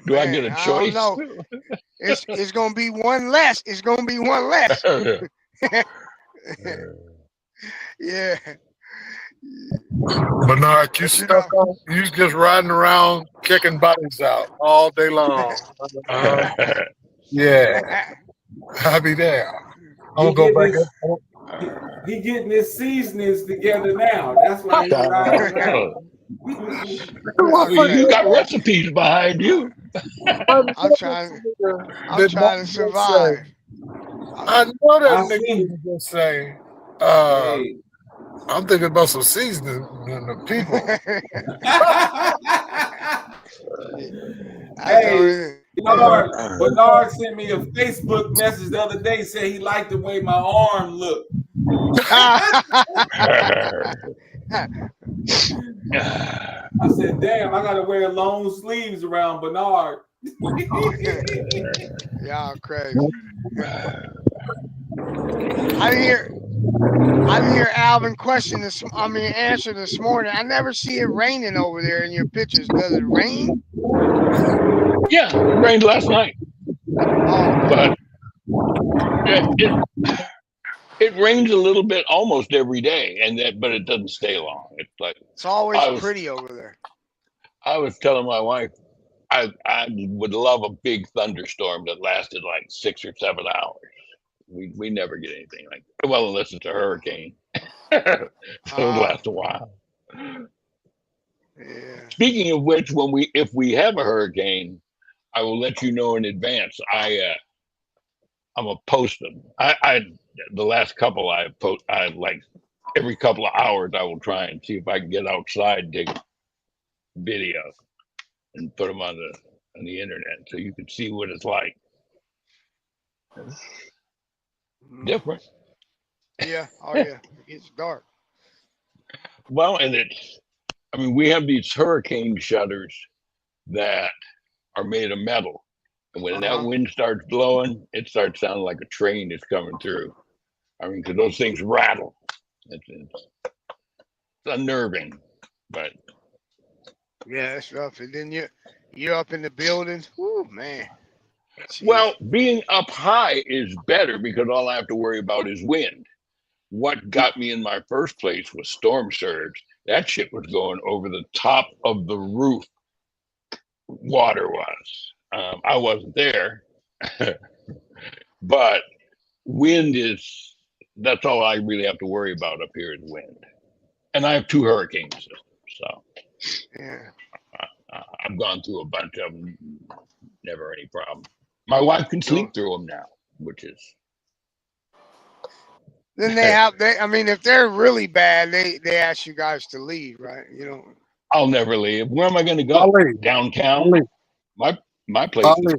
F: Do I get a choice?
E: No, it's gonna be one less. It's gonna be one less. Yeah.
L: Bernard, you just riding around kicking bodies out all day long. Yeah. I'll be there. I'm gonna go back up.
K: He getting his seasonings together now. That's why he's riding around.
F: You got recipes behind you.
E: I'm trying to survive.
L: I know that nigga was just saying. I'm thinking about some seasoning than the people.
K: Hey, Bernard sent me a Facebook message the other day, said he liked the way my arm looked. I said, damn, I gotta wear long sleeves around Bernard.
E: Y'all crazy. I didn't hear Alvin answer this morning. I never see it raining over there in your pictures. Does it rain?
F: Yeah, it rained last night. But it rains a little bit almost every day, but it doesn't stay long.
E: It's always pretty over there.
F: I was telling my wife, I would love a big thunderstorm that lasted like 6 or 7 hours. We never get anything like that. Well, unless it's a hurricane. So it'll last a while.
E: Yeah.
F: Speaking of which, if we have a hurricane, I will let you know in advance. I'm a post them. The last couple I like every couple of hours I will try and see if I can get outside, take video, and put them on the internet so you can see what it's like. Different.
E: Yeah. Oh yeah. It's dark.
F: Well, and we have these hurricane shutters that are made of metal. And when that wind starts blowing, it starts sounding like a train is coming through. Because those things rattle. It's unnerving, but
E: yeah, it's rough. And then you're up in the building. Woo, man. Jeez.
F: Well, being up high is better because all I have to worry about is wind. What got me in my first place was storm surge. That shit was going over the top of the roof. Water was. I wasn't there, but wind that's all I really have to worry about up here is wind. And I have 2 hurricane systems, so
E: yeah,
F: I've gone through a bunch of them, never any problem. My wife can sleep through them now, which is.
E: Then if they're really bad, they ask you guys to leave, right? You know.
F: I'll never leave. Where am I going to go? Downtown? My place is.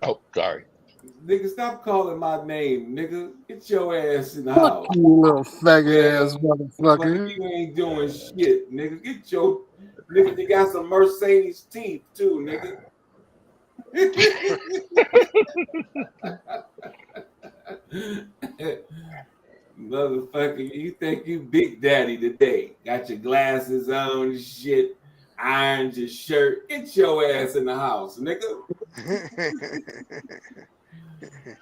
F: Oh, sorry.
K: Nigga, stop calling my name, nigga. Get your ass in the house.
L: Fuck you, little faggot ass motherfucker.
K: You ain't doing shit, nigga. Get your nigga. You got some Mercedes teeth too, nigga. Motherfucker, you think you Big Daddy today? Got your glasses on and shit. Ironed your shirt. Get your ass in the house, nigga.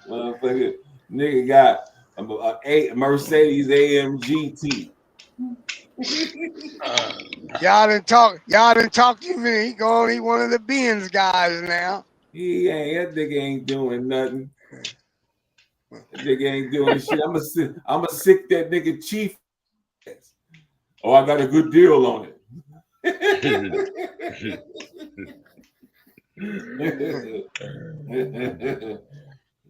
K: Motherfucker, nigga got a Mercedes AMG T.
E: Y'all didn't talk to me. He going, he one of the Benz guys now.
K: That nigga ain't doing nothing. That nigga ain't doing shit. I'ma sick that nigga Chief. Oh, I got a good deal on it.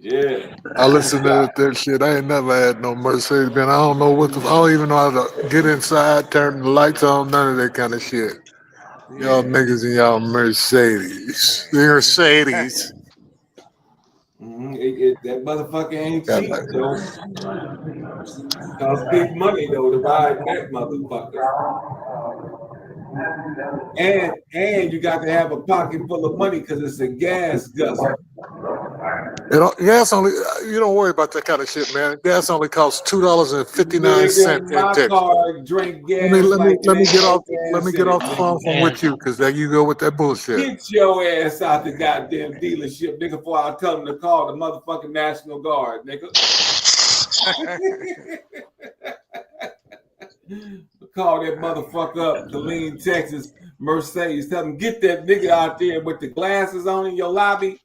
K: Yeah.
L: I listen to that shit. I ain't never had no Mercedes Benz. I don't know I don't even know how to get inside, turn the lights on, none of that kind of shit. Y'all niggas and y'all Mercedes. Mercedes.
K: That motherfucker ain't cheap, though. It costs big money, though, to ride that motherfucker. And you got to have a pocket full of money because it's a gas guzzler.
L: Gas only. You don't worry about that kind of shit, man. Gas only costs $2.59.
K: My car drink gas.
L: Let me get off the phone from with you, because there you go with that bullshit.
K: Get your ass out the goddamn dealership, nigga, before I tell them to call the motherfucking National Guard, nigga. Call that motherfucker up, Killeen, Texas, Mercedes. Tell them, get that nigga out there with the glasses on in your lobby.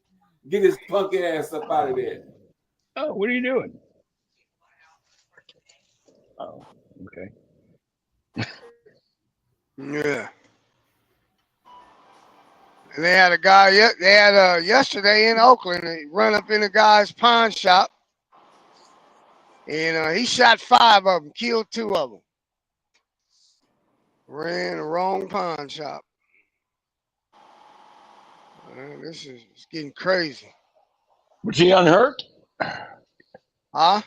K: Get his punk ass up out of there.
F: Oh, what are you doing? Oh, okay.
E: Yeah. And they had a guy. They had yesterday in Oakland. They run up in a guy's pawn shop, and he shot 5 of them, killed 2 of them. Ran the wrong pawn shop. This is getting crazy.
F: Was he unhurt?
E: Huh?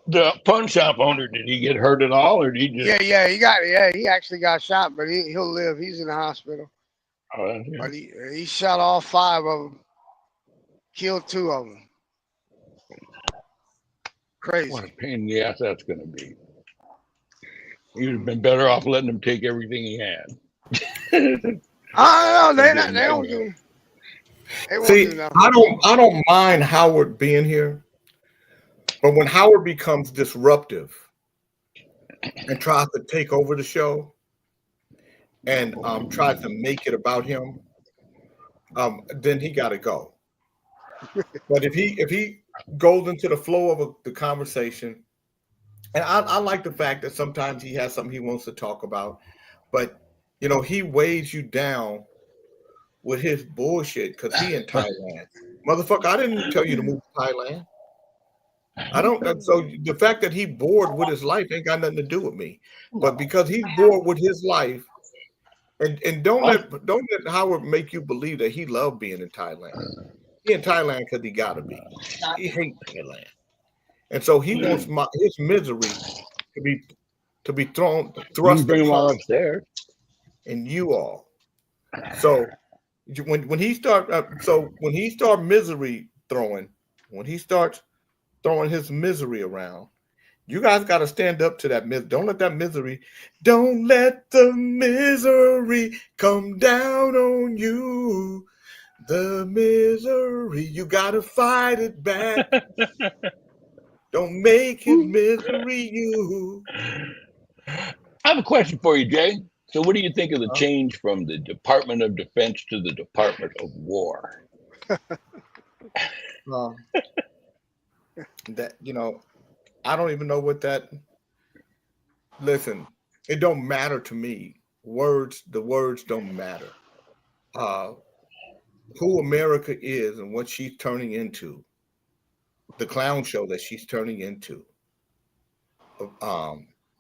F: The pawn shop owner, did he get hurt at all, or did he just?
E: He actually got shot, but he'll live. He's in the hospital.
F: Oh, yeah.
E: But he shot all 5 of them, killed 2 of them. Crazy.
F: What a pain in the ass that's going to be. You'd have been better off letting him take everything he had.
E: I don't know. They don't do.
B: See, I don't mind Howard being here, but when Howard becomes disruptive and tries to take over the show and tries to make it about him, then he got to go. But if he goes into the flow of the conversation, and I like the fact that sometimes he has something he wants to talk about, but you know, he weighs you down with his bullshit because he in Thailand. Motherfucker, I didn't tell you to move to Thailand. I don't. So the fact that he bored with his life ain't got nothing to do with me. But because he's bored with his life, and don't let Howard make you believe that he loved being in Thailand. He in Thailand because he gotta be. He hates Thailand, and so he wants his misery to be thrust
F: bring him all
B: upon
F: upstairs.
B: and you all. So when he start misery throwing, when he starts throwing his misery around, you guys got to stand up to that. Don't let that misery. Don't let the misery come down on you. The misery, you got to fight it back. Don't make it misery you.
F: I have a question for you, Jay. So what do you think of the change from the Department of Defense to the Department of War?
B: That, you know, I don't even know what that. Listen, it don't matter to me. The words don't matter. Who America is and what she's turning into, the clown show that she's turning into,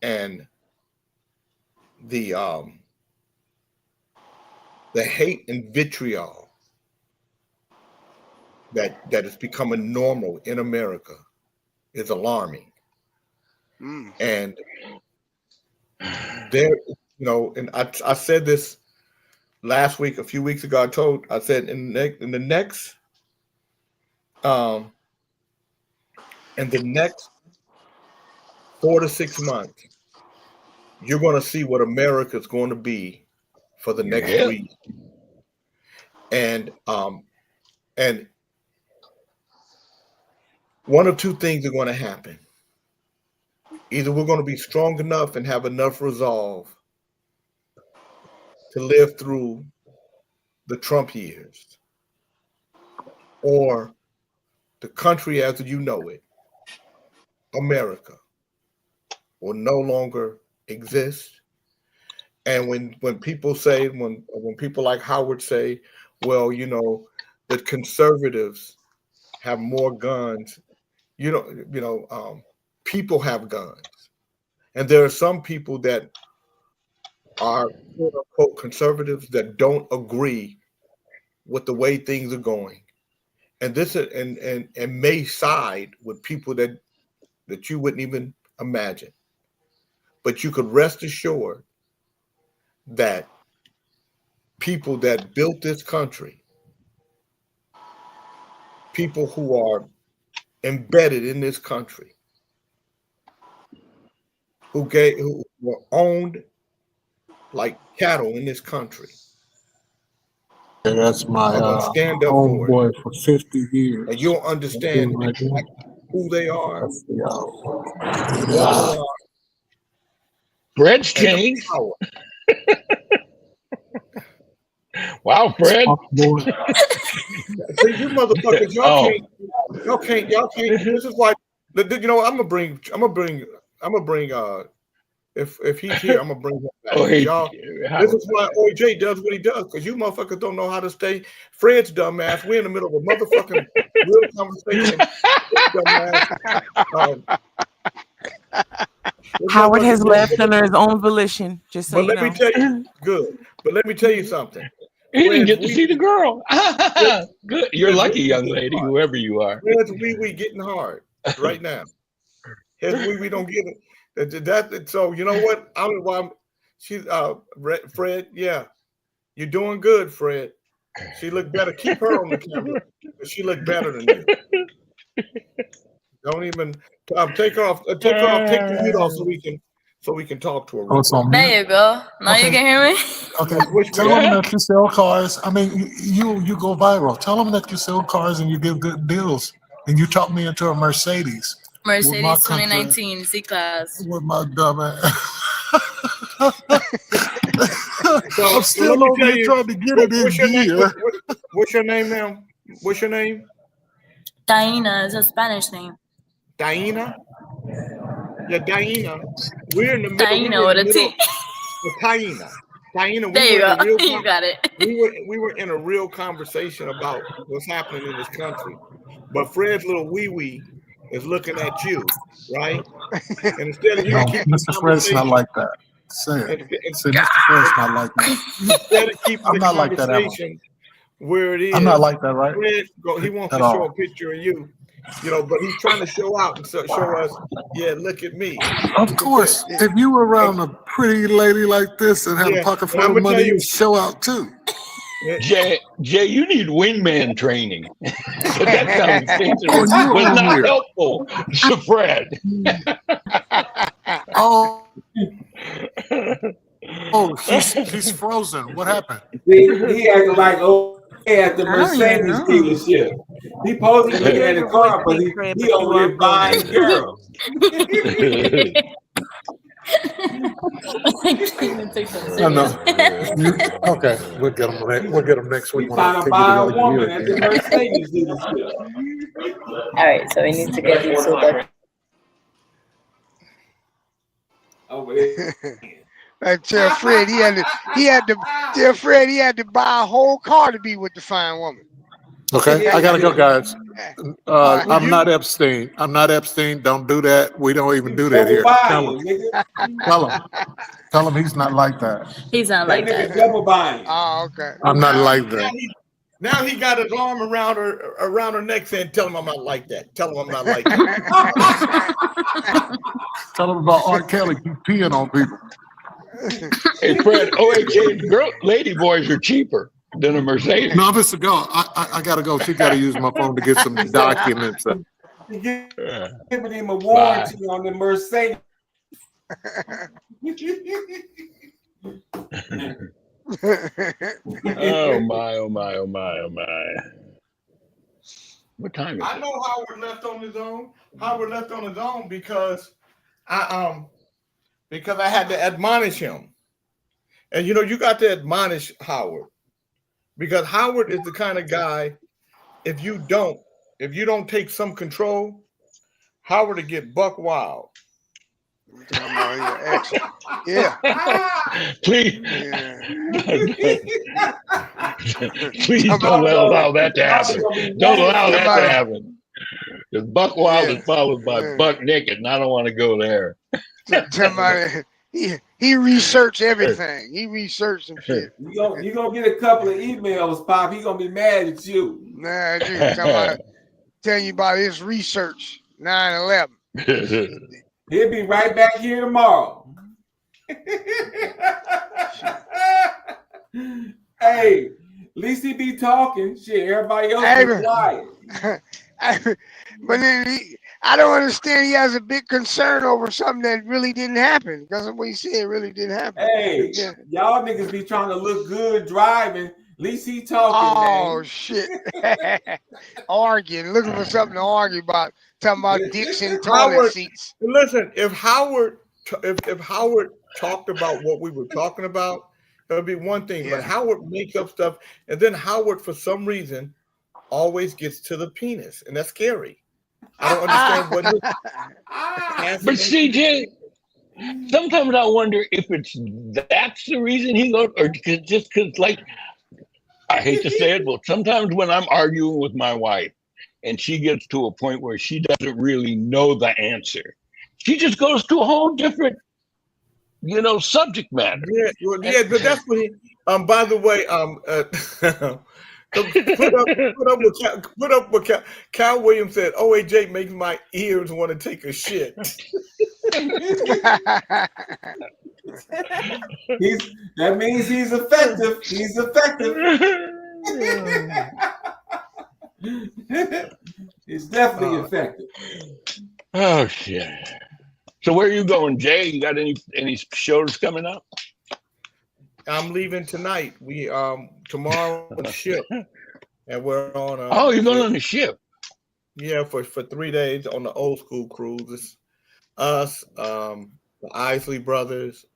B: and the hate and vitriol that is becoming normal in America is alarming. And there, you know, and I said this last week, a few weeks ago. I said in the next 4 to 6 months, you're going to see what America's going to be for the next 3 years. And one of two things are going to happen. Either we're going to be strong enough and have enough resolve to live through the Trump years, or the country as you know it, America, will no longer exist. And when people say, when people like Howard say, well, you know, the conservatives have more guns, people have guns. And there are some people that are quote unquote conservatives that don't agree with the way things are going. And this and may side with people that you wouldn't even imagine. But you could rest assured that people that built this country, people who are embedded in this country, who were owned like cattle in this country.
L: And that's my
B: stand up
L: homeboy for 50 years.
B: And you'll understand who they are.
F: Fred's changed. Wow, Fred.
B: See, you motherfuckers, y'all can't. This is why, you know, I'm gonna bring. If he's here, I'm gonna bring him back. This is why OJ does what he does, because you motherfuckers don't know how to stay. Fred's dumbass. We're in the middle of a motherfucking real conversation.
M: Howard has left under his own volition. Just so
B: but let me tell you, good. But let me tell you something.
F: He didn't get to see the girl. Good. You're lucky, young lady, whoever you are.
B: We getting hard right now. We don't get it. So you know what? I don't know why she's Fred. Yeah, you're doing good, Fred. She looked better. Keep her on the camera. She looked better than you. Don't even take her off. Take the mute off so we can talk to her.
N: There you go. Now you can hear me.
L: Okay. Tell them that you sell cars. I mean, you go viral. Tell them that you sell cars and you give good deals. And you talked me into a Mercedes.
N: Mercedes 2019 C-Class.
L: With my dumb ass.
B: So,
L: I'm still over here trying to get it in gear.
B: What's your name now? What's your name?
N: Taina is a Spanish name.
B: Taina? Yeah, Taina. We're in the middle.
N: Taina with a T.
B: Taina. Diana, we
N: There you
B: were in
N: go.
B: a real
N: You got it.
B: we were in a real conversation about what's happening in this country, but Fred's little wee wee is looking at you, right? And instead of you
L: No,
B: keeping the
L: Mr. Fred's not
B: conversation,
L: like that. Say it.
B: and-
L: Say Mr. Fred's not like that.
B: instead of keeping
L: I'm
B: the
L: not like that ever.
B: conversation where it is,
L: I'm not like that, right?
B: Fred he wants
L: At
B: to show
L: all.
B: a picture of you, but he's trying to show out and show us, yeah, look at me.
L: Of course, if you were around a pretty lady like this and had
B: Yeah,
L: a pocket
B: and
L: full
B: I'm
L: of
B: gonna tell
L: money,
B: you-
L: you show out too.
F: Jay, you need wingman training. But that conversation
L: Oh,
F: was
L: you on
F: not
L: here.
F: helpful to Fred.
L: Oh, he's frozen. What happened?
K: He acted like at the
M: I don't even
K: Mercedes
M: know.
K: dealership. He posted looking at the car, but he over here buying girls.
L: No, no. Okay, we'll get him next week.
K: He
L: when I
K: found a
L: take you to
K: buy a
L: the
K: woman
L: review
K: at the
L: again.
K: Mercedes dealership.
O: All right, so we need to get you so that
K: Over here.
E: I tell Fred he had to buy a whole car to be with the fine woman.
L: Okay, I gotta go, guys. I'm not Epstein. I'm not Epstein. Don't do that. We don't even do that here. Tell him he's not like that.
N: He's not like that.
K: Double buying.
E: Oh, okay.
L: I'm not like that.
B: Now he got his arm around her neck saying, tell him I'm not like that. Tell him I'm not like that.
L: Tell him about R. Kelly keep peeing on people.
F: Hey, Fred, OHA lady boys are cheaper than a Mercedes.
L: No, Mr. Go. I gotta go. She gotta use my phone to get some documents.
K: Giving him a warranty on the Mercedes.
F: Oh my, oh my, oh my, oh my. What time is
B: I
F: it?
B: know Howard left on his own. Howard left on his own because I had to admonish him. And you got to admonish Howard because Howard is the kind of guy, if you don't take some control, Howard will get buck wild.
E: Yeah.
F: Please,
E: Yeah.
F: please don't allow that to happen. Don't allow that to happen. Because Buck Wild is followed by Buck Naked, and I don't want to go there.
E: Somebody, he researched everything. He researched some shit.
K: You gonna get a couple of emails, Pop. He gonna be mad at you.
E: Nah, dude, somebody tell you about his research. 9/11.
K: He'll be right back here tomorrow. Hey, at least he be talking. Shit, everybody else be quiet.
E: But then I don't understand. He has a big concern over something that really didn't happen. Because what he said really didn't happen.
K: Hey, y'all niggas be trying to look good driving. At least he talking,
E: Oh
K: man.
E: shit! Arguing, looking for something to argue about. Talking about dicks in toilet seats.
B: Listen, if Howard talked about what we were talking about, it would be one thing. But Howard makes up stuff, and then Howard, for some reason, always gets to the penis, and that's scary. I don't understand what.
F: But CJ, sometimes I wonder if that's the reason he goes, or just because, like, I hate to say it, but sometimes when I'm arguing with my wife, and she gets to a point where she doesn't really know the answer, she just goes to a whole different, subject matter.
B: Yeah, but that's what he. By the way, put up what Cal Williams said. OAJ makes my ears want to take a shit.
K: That means he's effective. He's effective. It's definitely effective.
F: Oh shit! So where are you going, Jay? You got any shows coming up?
B: I'm leaving tonight. We tomorrow on the ship, and we're on.
F: Oh, you're going on the ship?
B: Yeah, for 3 days on the old school cruise. It's us, the Isley Brothers.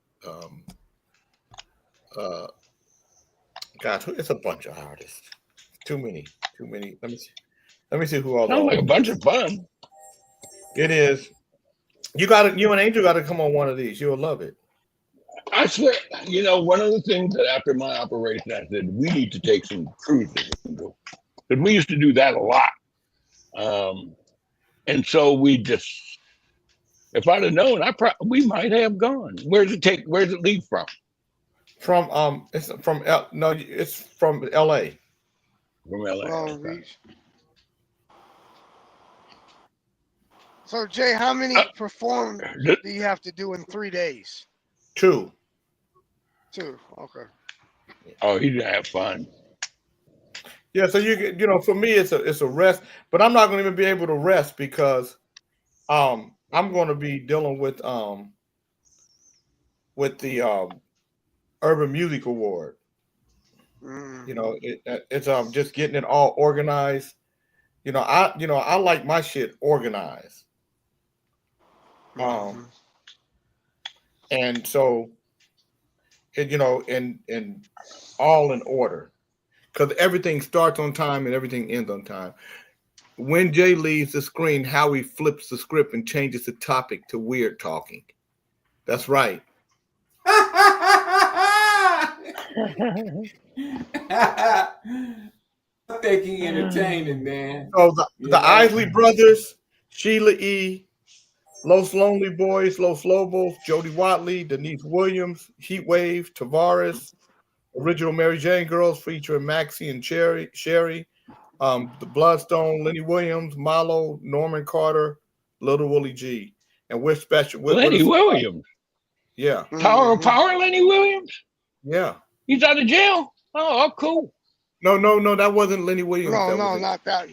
B: God, it's a bunch of artists. Too many. Let me see who all.
F: Sounds like a bunch of fun.
B: It is. You and Angel got to come on one of these. You'll love it.
F: I swear, you know, one of the things that after my operation, I said we need to take some cruises, because we used to do that a lot. And so we just, if I'd have known, we might have gone. Where's it leave from?
B: From it's from it's from L.A.
F: From L.A.
E: Long Beach. So Jay, how many perform do you have to do in 3 days?
B: 2.
E: 2. Okay.
F: Oh, he didn't have fun.
B: Yeah, so you know, for me it's a rest, but I'm not going to even be able to rest because I'm going to be dealing with the Urban Music Award. You know, it's just getting it all organized. You know, I like my shit organized. And so you know, and all in order. Because everything starts on time and everything ends on time. When Jay leaves the screen, Howie flips the script and changes the topic to weird talking. That's right.
K: I think he entertaining, man.
B: So the Isley Brothers, Sheila E., Los Lonely Boys, Los Lobos, Jody Watley, Denise Williams, Heatwave, Tavares, Original Mary Jane Girls featuring Maxie and Sherry, the Bloodstone, Lenny Williams, Malo, Norman Carter, Little Willie G. And we're special.
F: Lenny Williams.
B: Yeah.
F: Power Lenny Williams?
B: Yeah.
F: He's out of jail? Oh, cool.
B: No, that wasn't Lenny Williams.
E: No, not that.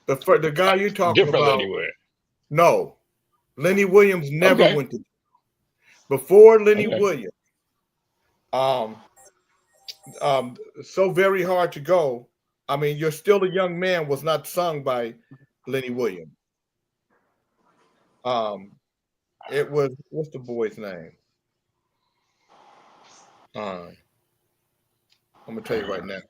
B: The guy you're talking
F: Different
B: about.
F: Lenny Williams.
B: No. Lenny Williams never went to jail. Before Lenny Williams. So Very Hard to Go. I mean, You're Still a Young Man was not sung by Lenny Williams. It was, what's the boy's name? I'm gonna tell you right now.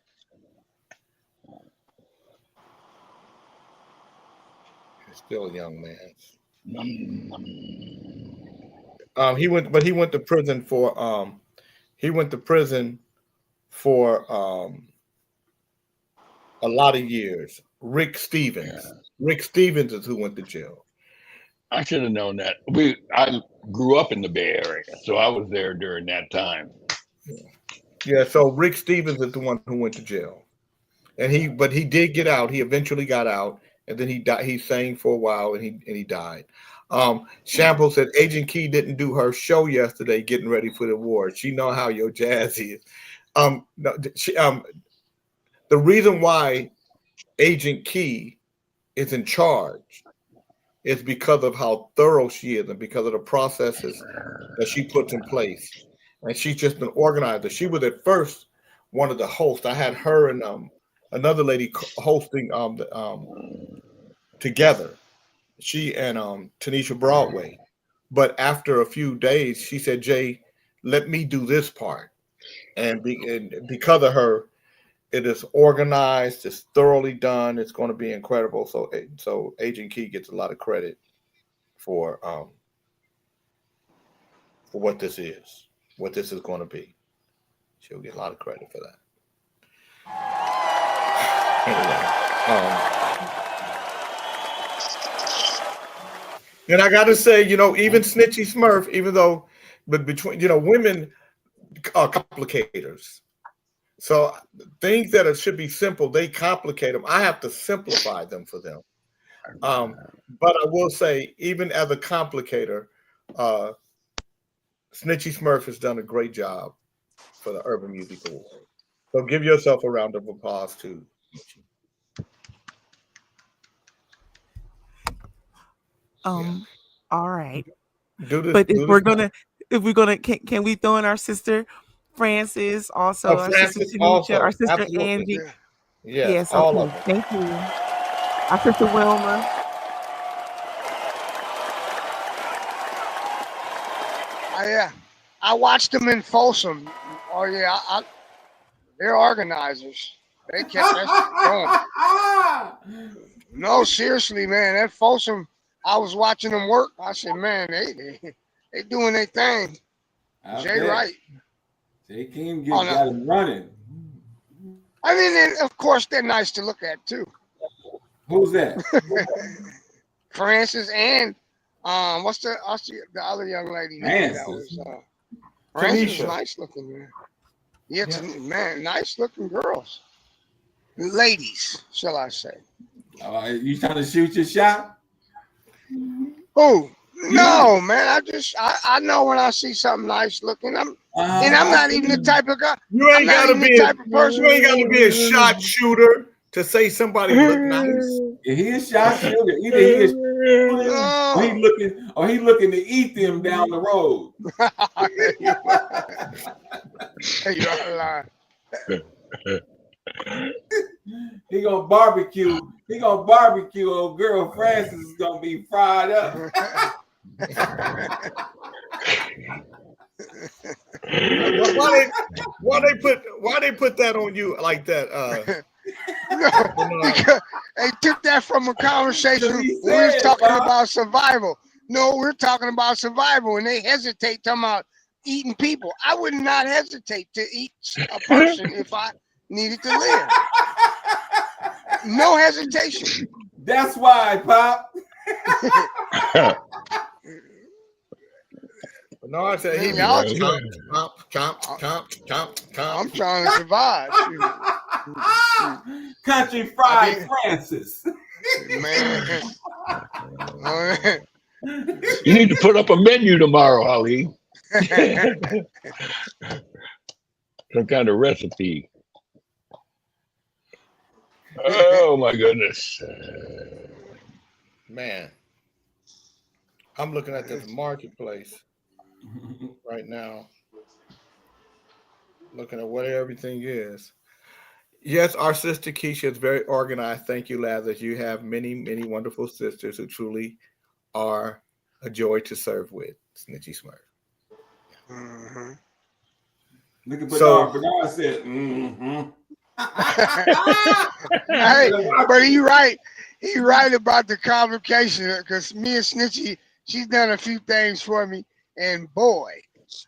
B: He's still a young man. He went to prison for a lot of years. Rick Stevens. Yeah. Rick Stevens is who went to jail.
F: I should have known that. I grew up in the Bay Area, so I was there during that time.
B: Yeah, so Rick Stevens is the one who went to jail. And he did get out. He eventually got out, and then he died. He sang for a while and he died. Shampoo said Agent Key didn't do her show yesterday getting ready for the award. She know how your jazz is. The reason why Agent Key is in charge is because of how thorough she is and because of the processes that she puts in place. And she's just an organizer. She was at first one of the hosts. I had her and another lady hosting together. She and Tanisha Broadway. But after a few days, she said, Jay, let me do this part. And because of her, it is organized, it's thoroughly done, it's going to be incredible. So Agent Key gets a lot of credit for what this is going to be. She'll get a lot of credit for that. Anyway, and I got to say, even Snitchy Smurf, but between, women are complicators. So things that should be simple, they complicate them. I have to simplify them for them. But I will say, even as a complicator, Snitchy Smurf has done a great job for the Urban Music Award. So give yourself a round of applause too.
M: All right.
B: Do this,
M: but if we're gonna, can we throw in our sister Francis, also our sister Tanisha, our sister absolutely. Angie? Yes,
B: all
M: okay.
B: of them.
M: Thank you. Our sister Wilma.
E: Yeah, I watched them in Folsom. Oh yeah, they're organizers. They kept that going. No, seriously, man, that Folsom. I was watching them work. I said, man, they doing their thing. Jay Wright.
K: Jay King got him running.
E: I mean, and of course, they're nice to look at too.
K: Who's that?
E: Francis and what's the other young lady? That was Francis is nice looking, man. Yeah, man, nice looking girls. Ladies, shall I say.
K: You trying to shoot your shot?
E: Who? No, man. I know when I see something nice looking. And I'm not even the type of guy.
B: You ain't gotta be a shot shooter to say somebody look nice.
K: If he is shot shooter, either he is he looking to eat them down the road.
E: You're lying.
K: He gonna barbecue. He gonna barbecue. Old girl Francis is gonna be fried up.
B: Why they put that on you like that?
E: Because they took that from a conversation we was talking about survival. No, we're talking about survival, and they hesitate talking about eating people. I would not hesitate to eat a person if I needed to live. No hesitation.
K: That's why, Pop.
B: No, I said he
E: I'm trying to survive.
K: Country Fried Francis.
E: Man.
F: You need to put up a menu tomorrow, Ali. Some kind of recipe. Oh my goodness.
B: Man. I'm looking at this marketplace right now. Looking at what everything is. Yes, our sister Keisha is very organized. Thank you, Lazarus. You have many, many wonderful sisters who truly are a joy to serve with. Snitchy Smurf.
E: Mm-hmm.
K: Look at Bernard. Bernard said,
E: Hey, but he right. He right about the complication because me and Snitchy, she's done a few things for me, and boy,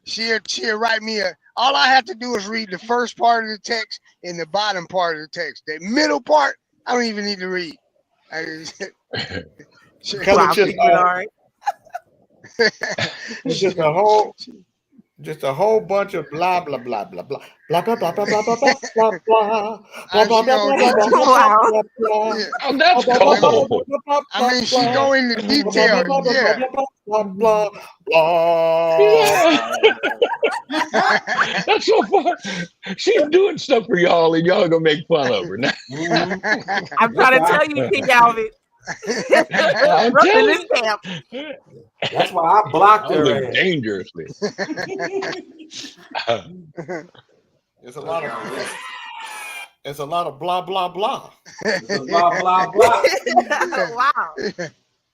E: she'll write me all I have to do is read the first part of the text and the bottom part of the text. The middle part, I don't even need to read.
B: Just a whole bunch of blah blah blah blah blah blah blah blah blah blah blah blah blah blah blah blah.
F: Oh, that's cool.
E: I mean, she go into detail. Yeah.
B: Blah blah blah.
F: That's so fun. She's doing stuff for y'all, and y'all gonna make fun of her now.
M: I'm trying to tell you, King Alvin.
F: I'm telling
M: you.
K: That's why I blocked her.
F: Dangerously.
B: It's a lot of blah blah blah.
K: Blah blah blah.
M: Wow.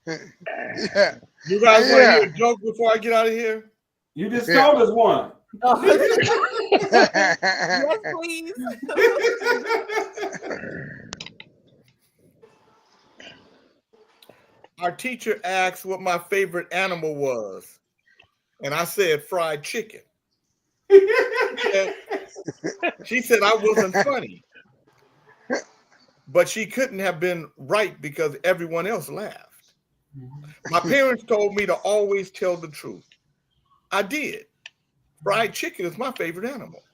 E: Yeah.
B: You guys want to hear a joke before I get out of here?
K: You just told us one.
M: Yes, please.
B: Our teacher asked what my favorite animal was, and I said fried chicken. She said I wasn't funny, but she couldn't have been right because everyone else laughed. My parents told me to always tell the truth. I did. Fried chicken is my favorite animal.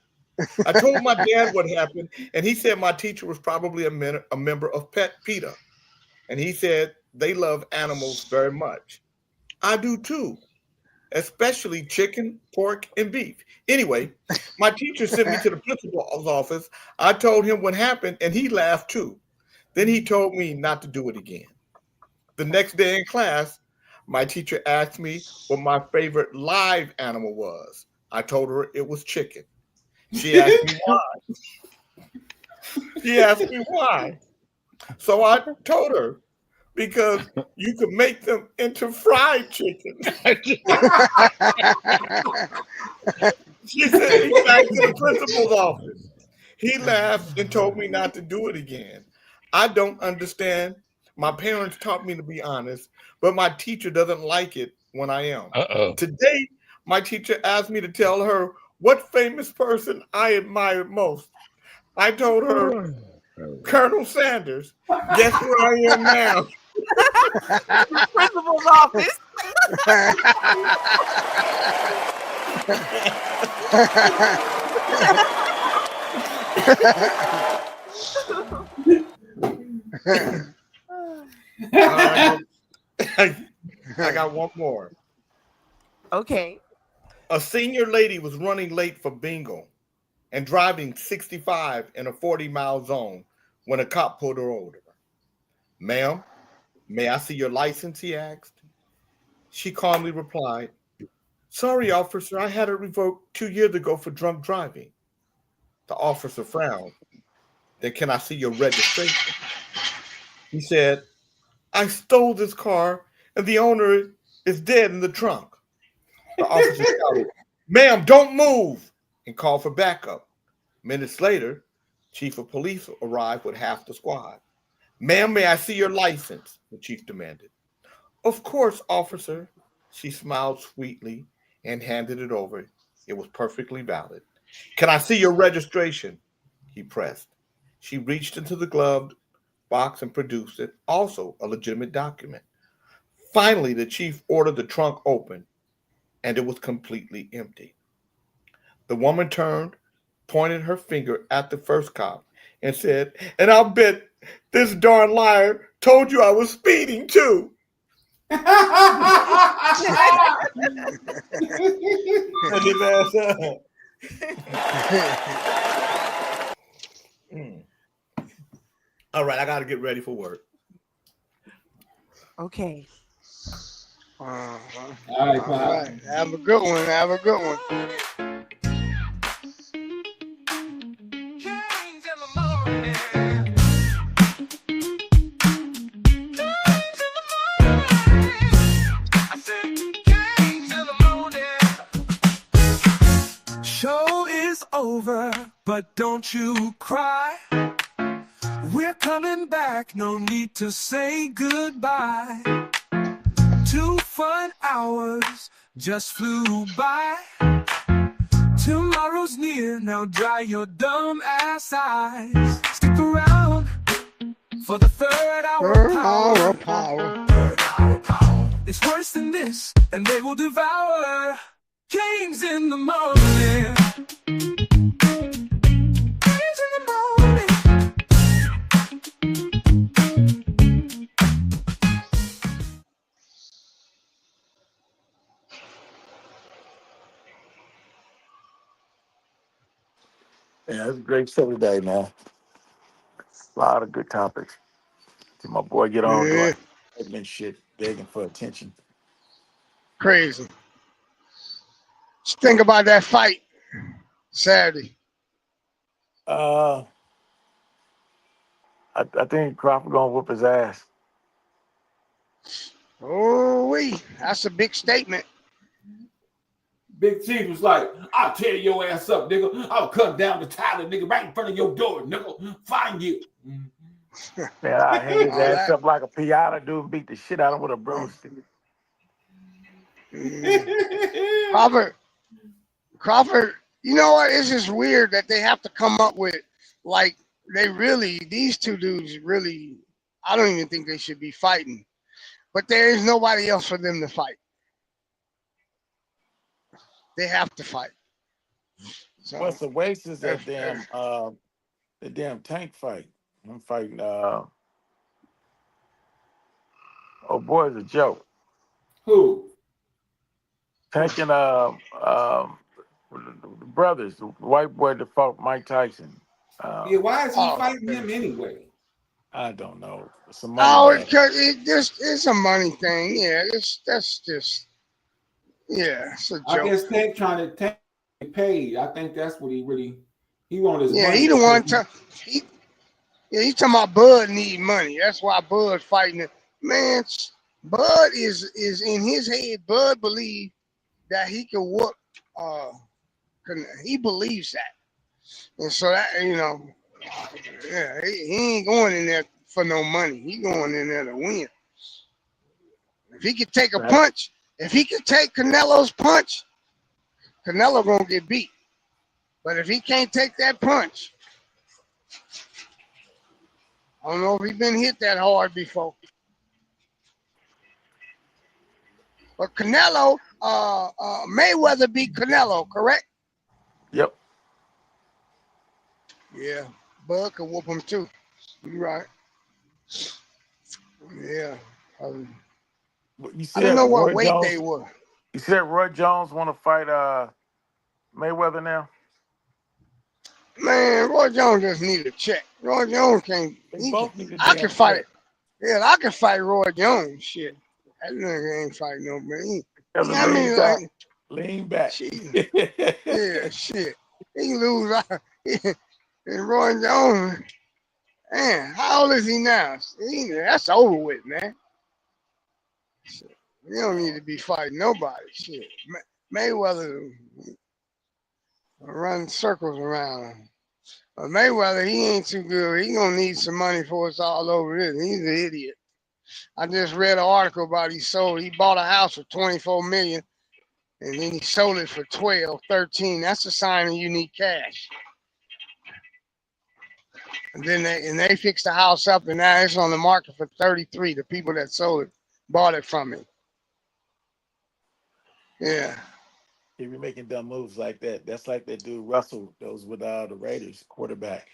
B: I told my dad what happened, and he said my teacher was probably a member of PETA, and he said they love animals very much. I do too, especially chicken, pork, and beef. Anyway, my teacher sent me to the principal's office. I told him what happened, and he laughed too. Then he told me not to do it again. The next day in class, my teacher asked me what my favorite live animal was. I told her it was chicken. She asked me why. So I told her, because you could make them into fried chicken. She sent me back to the principal's office. He laughed and told me not to do it again. I don't understand. My parents taught me to be honest, but my teacher doesn't like it when I am.
F: Uh-oh.
B: Today, My teacher asked me to tell her what famous person I admired most. I told her Colonel Sanders. Guess where I am now?
M: The principal's office.
B: I got one more.
M: Okay.
B: A senior lady was running late for bingo and driving 65 in a 40-mile zone when a cop pulled her over. Ma'am, may I see your license, he asked. She calmly replied, sorry, officer, I had it revoked 2 years ago for drunk driving. The officer frowned. Then can I see your registration? He said, I stole this car and the owner is dead in the trunk. The officer shouted, ma'am, don't move, and called for backup. Minutes later, chief of police arrived with half the squad. Ma'am, may I see your license? The chief demanded. Of course, officer. She smiled sweetly and handed it over. It was perfectly valid. Can I see your registration? He pressed. She reached into the glove box and produced it, also a legitimate document. Finally, the chief ordered the trunk open, and it was completely empty. The woman turned, pointed her finger at the first cop, and said, and I'll bet this darn liar told you I was speeding too. All right, I got to get ready for work.
M: Okay.
K: All right,
E: All right. Have a good one. Have a good one.
P: Show is over, but don't you cry. We're coming back, no need to say goodbye. 2 fun hours just flew by. Tomorrow's near, now dry your dumb ass eyes. Stick around for the third hour power. It's worse than this, and they will devour. James in the morning. James in the morning.
I: Yeah, it's a great show today, man. A lot of good topics. See my boy get on
E: Yeah.
I: doing shit, begging for attention.
E: Crazy. Just think about that fight Saturday.
I: I think Crawford gonna whoop his ass.
E: Oh, that's a big statement.
K: Big Chief was like, I'll tear your ass up, nigga. I'll come down to Tyler, nigga, right in front of your door, nigga. Find you.
I: Man, I hang his ass up like a piata dude, beat the shit out of him with a broomstick.
E: Crawford, you know what? It's just weird that they have to come up with, like, these two dudes really, I don't even think they should be fighting. But there is nobody else for them to fight. They have to fight. So,
I: What's the waste is that damn tank fight. I'm fighting oh boy, it's a joke.
K: Who?
I: Taking the brothers, the white boy that fought Mike Tyson.
K: Yeah, why is he fighting him anyway?
I: I don't know. Some money
E: it's a money thing. Yeah, that's just it's a joke.
K: I guess Tank trying to take paid. I think that's what he wanted his money.
E: He the one he's talking about Bud need money. That's why Bud fighting it. Man, Bud is in his head. Bud believes that he can whoop he believes that. And so that, he ain't going in there for no money. He going in there to win. If he could take a punch, if he could take Canelo's punch, Canelo gonna get beat. But if he can't take that punch, I don't know if he's been hit that hard before. But Canelo, Mayweather beat Canelo, correct?
I: Yep.
E: Yeah, Bud can whoop him too. You right. Yeah.
I: You see
E: I don't
I: that
E: know what
I: Roy
E: weight
I: Jones?
E: they were.
I: You see that Roy Jones want to fight Mayweather now?
E: Man, Roy Jones just need a check. Roy Jones can't. I can fight it. Yeah, I can fight Roy Jones. Shit, that nigga ain't fighting nobody. I mean, like,
I: lean back.
E: Shit. Yeah, shit. He can lose. And Roy Jones, man, how old is he now? That's over with, man. Shit. You don't need to be fighting nobody. Shit. Mayweather run circles around him. But Mayweather, he ain't too good. He gonna need some money before it's all over this. He's an idiot. I just read an article about he bought a house for $24 million and then he sold it for 12, 13. That's a sign that you need cash. And then they fixed the house up and now it's on the market for 33. The people that sold it bought it from him. Yeah.
I: He be making dumb moves like that. That's like that dude Russell that was with the Raiders quarterback.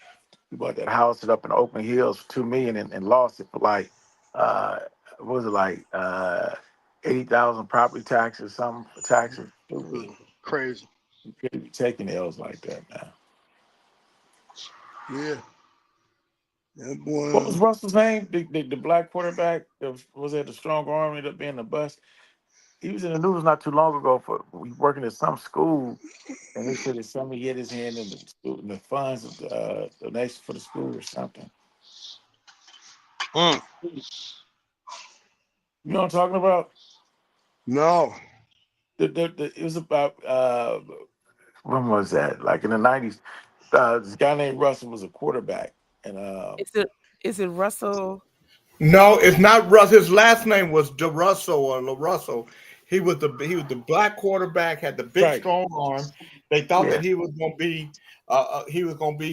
I: He bought that house up in Oakland Hills for $2 million and lost it for like what was it like 80,000 property taxes, something for taxes.
E: Crazy.
I: You can't be taking L's like that now.
E: Yeah. That boy.
I: What was Russell's name? The black quarterback that was at the strong arm, ended up being the bust. He was in the news not too long ago for working at some school, and they said that somebody hit his hand in the funds of the donation for the school or something. You know what I'm talking about?
E: No.
I: It was about when was that? Like in the 90s. This guy named Russell was a quarterback, and
M: is it Russell?
B: No, it's not Russell. His last name was DeRussell or LaRussell. He was the black quarterback, had the big strong arm. They thought that he was gonna be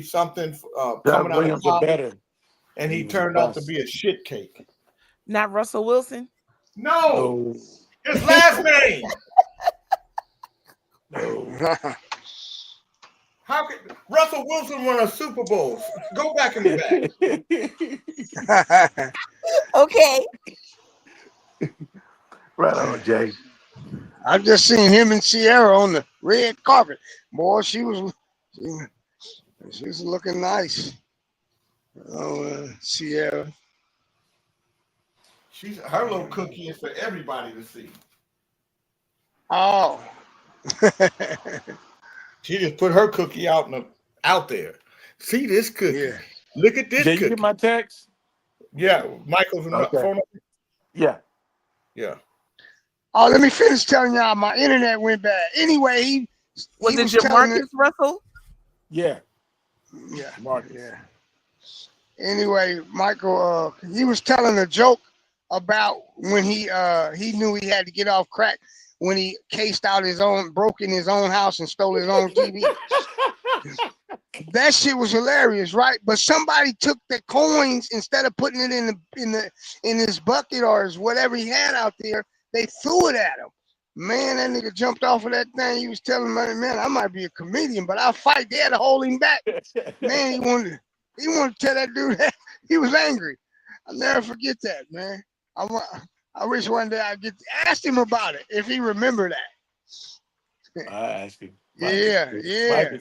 B: something coming out of college,
I: better,
B: and he turned out to be a shit cake.
M: Not Russell Wilson?
B: No. His last name.
I: No.
B: How could Russell Wilson won a Super Bowl? Go back in the back.
M: Okay.
I: Right on, Jay.
E: I've just seen him and Sierra on the red carpet. Boy, she was looking nice. Oh, Sierra.
B: Her little cookie is for everybody to see.
E: Oh.
B: She just put her cookie out there. See this cookie.
E: Yeah.
B: Look at this
I: Did
B: cookie.
I: you get my text?
B: Yeah, Michael's phone.
I: Yeah.
B: Yeah.
E: Oh, let me finish telling y'all my internet went bad. Anyway,
M: was it Jamarcus Russell?
I: Yeah.
E: Yeah.
I: Marcus.
E: Yeah. Anyway, Michael, he was telling a joke about when he knew he had to get off crack when he broke in his own house and stole his own TV. That shit was hilarious, right? But somebody took the coins instead of putting it in his bucket or his whatever he had out there. They threw it at him. Man, that nigga jumped off of that thing. He was telling me, man, I might be a comedian, but I'll fight. They had to hold him back. Man, he wanted to tell that dude that he was angry. I'll never forget that, man. I wish one day I'd ask him about it if he remembered that.
I: I asked him.
E: Yeah,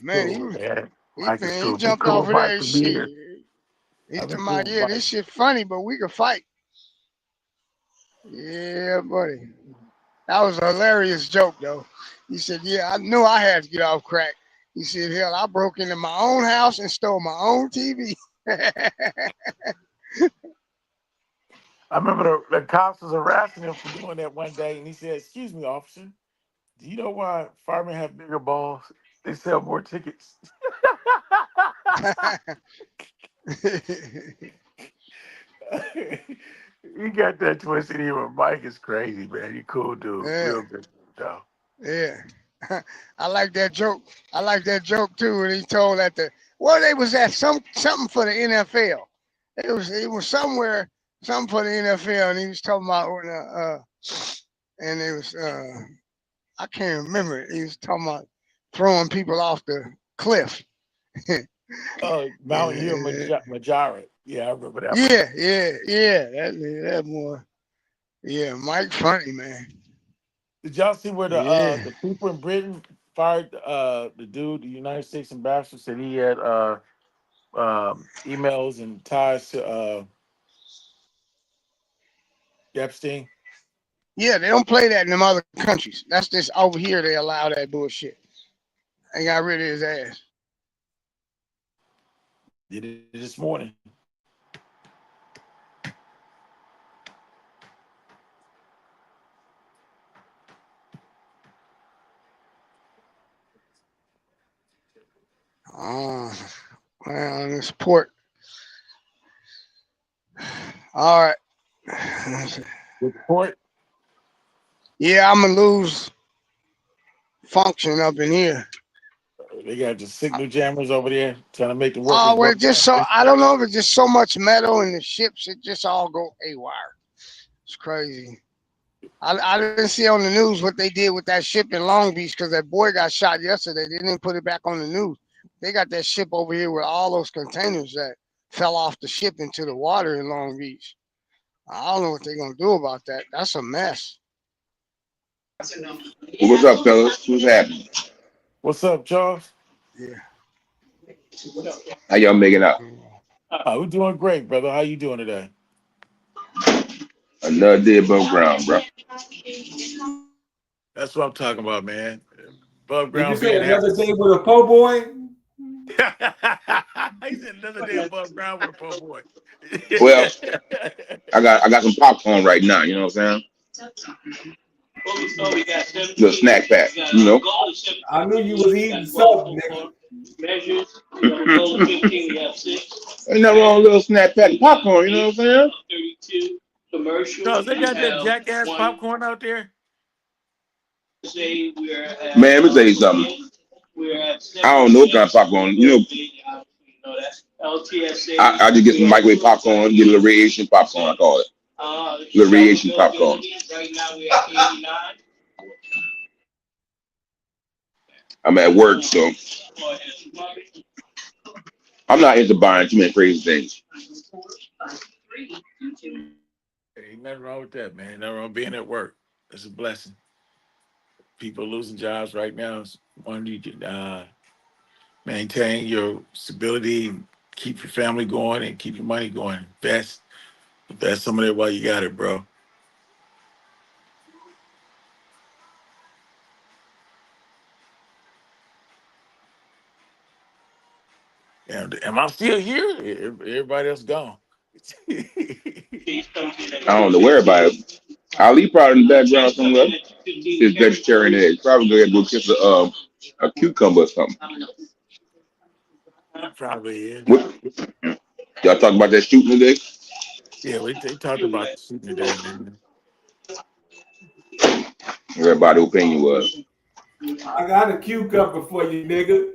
E: man.
I: Cool,
E: He jumped off of that shit. He told me, yeah, this shit funny, but we can fight. Yeah, buddy. That was a hilarious joke, though. He said, yeah, I knew I had to get off crack. He said, hell, I broke into my own house and stole my own TV.
I: I remember the cops was harassing him for doing that one day, and he said, excuse me, officer, do you know why firemen have bigger balls? They sell more tickets. You got that twisted here. Mike is crazy, man. You cool dude.
E: Yeah.
I: Real good though.
E: Yeah. I like that joke. I like that joke too. When he told that they was at something for the NFL. It was somewhere something for the NFL, and he was talking about and it was I can't remember it. He was talking about throwing people off the cliff.
I: Mount Hill Majara. Yeah, I remember that.
E: Yeah. That more. Yeah, Mike funny, man.
I: Did y'all see where the people in Britain fired the dude, the United States ambassador, said he had emails and ties to Epstein?
E: Yeah, they don't play that in them other countries. That's just over here they allow that bullshit. They got rid of his ass.
I: Did it this morning.
E: Oh, well, this port. All right.
I: Report.
E: Yeah, I'm gonna lose function up in here.
I: They got the signal jammers over there trying to make the work.
E: Oh, well, just so I don't know if it's just so much metal in the ships, it just all go haywire. It's crazy. I didn't see on the news what they did with that ship in Long Beach because that boy got shot yesterday. They didn't put it back on the news. They got that ship over here with all those containers that fell off the ship into the water in Long Beach. I don't know what they're gonna do about that. That's a mess.
Q: What's up, fellas? What's happening?
I: What's up, Charles?
E: Yeah.
Q: How y'all making out?
I: We're doing great, brother. How you doing today?
Q: Another day above ground, bro.
I: That's what I'm talking about, man. Above
K: Did
I: ground.
K: you say another day with a po' boy?
I: He said another day above ground with a po' boy.
Q: Well, I got some popcorn right now. You know what I'm saying? Little snack pack, you know.
K: I knew you was eating something, nigga.
Q: Ain't nothing wrong with a little snack pack of popcorn. You know what I'm saying?
I: No, they got that jackass popcorn out there.
Q: Man, let me tell you something. I don't know what kind of popcorn. You know, I just get some microwave popcorn, get a little radiation popcorn, I call it. Little radiation popcorn. I'm at work, so I'm not into buying too many crazy things.
I: Ain't nothing wrong with that, man. Nothing wrong with being at work. It's a blessing. People losing jobs right now. One, you can maintain your stability, keep your family going, and keep your money going. Invest some of that while you got it, bro. And am I still here? Everybody else gone.
Q: I don't know where about it. Ali probably in the background somewhere. His vegetarian egg. Probably go ahead and go kiss a cucumber or something.
I: Probably is.
Q: Y'all talking about that shooting today?
I: Yeah, they talked about the shooting today, man.
Q: Everybody's opinion was.
K: I got a cucumber for you, nigga.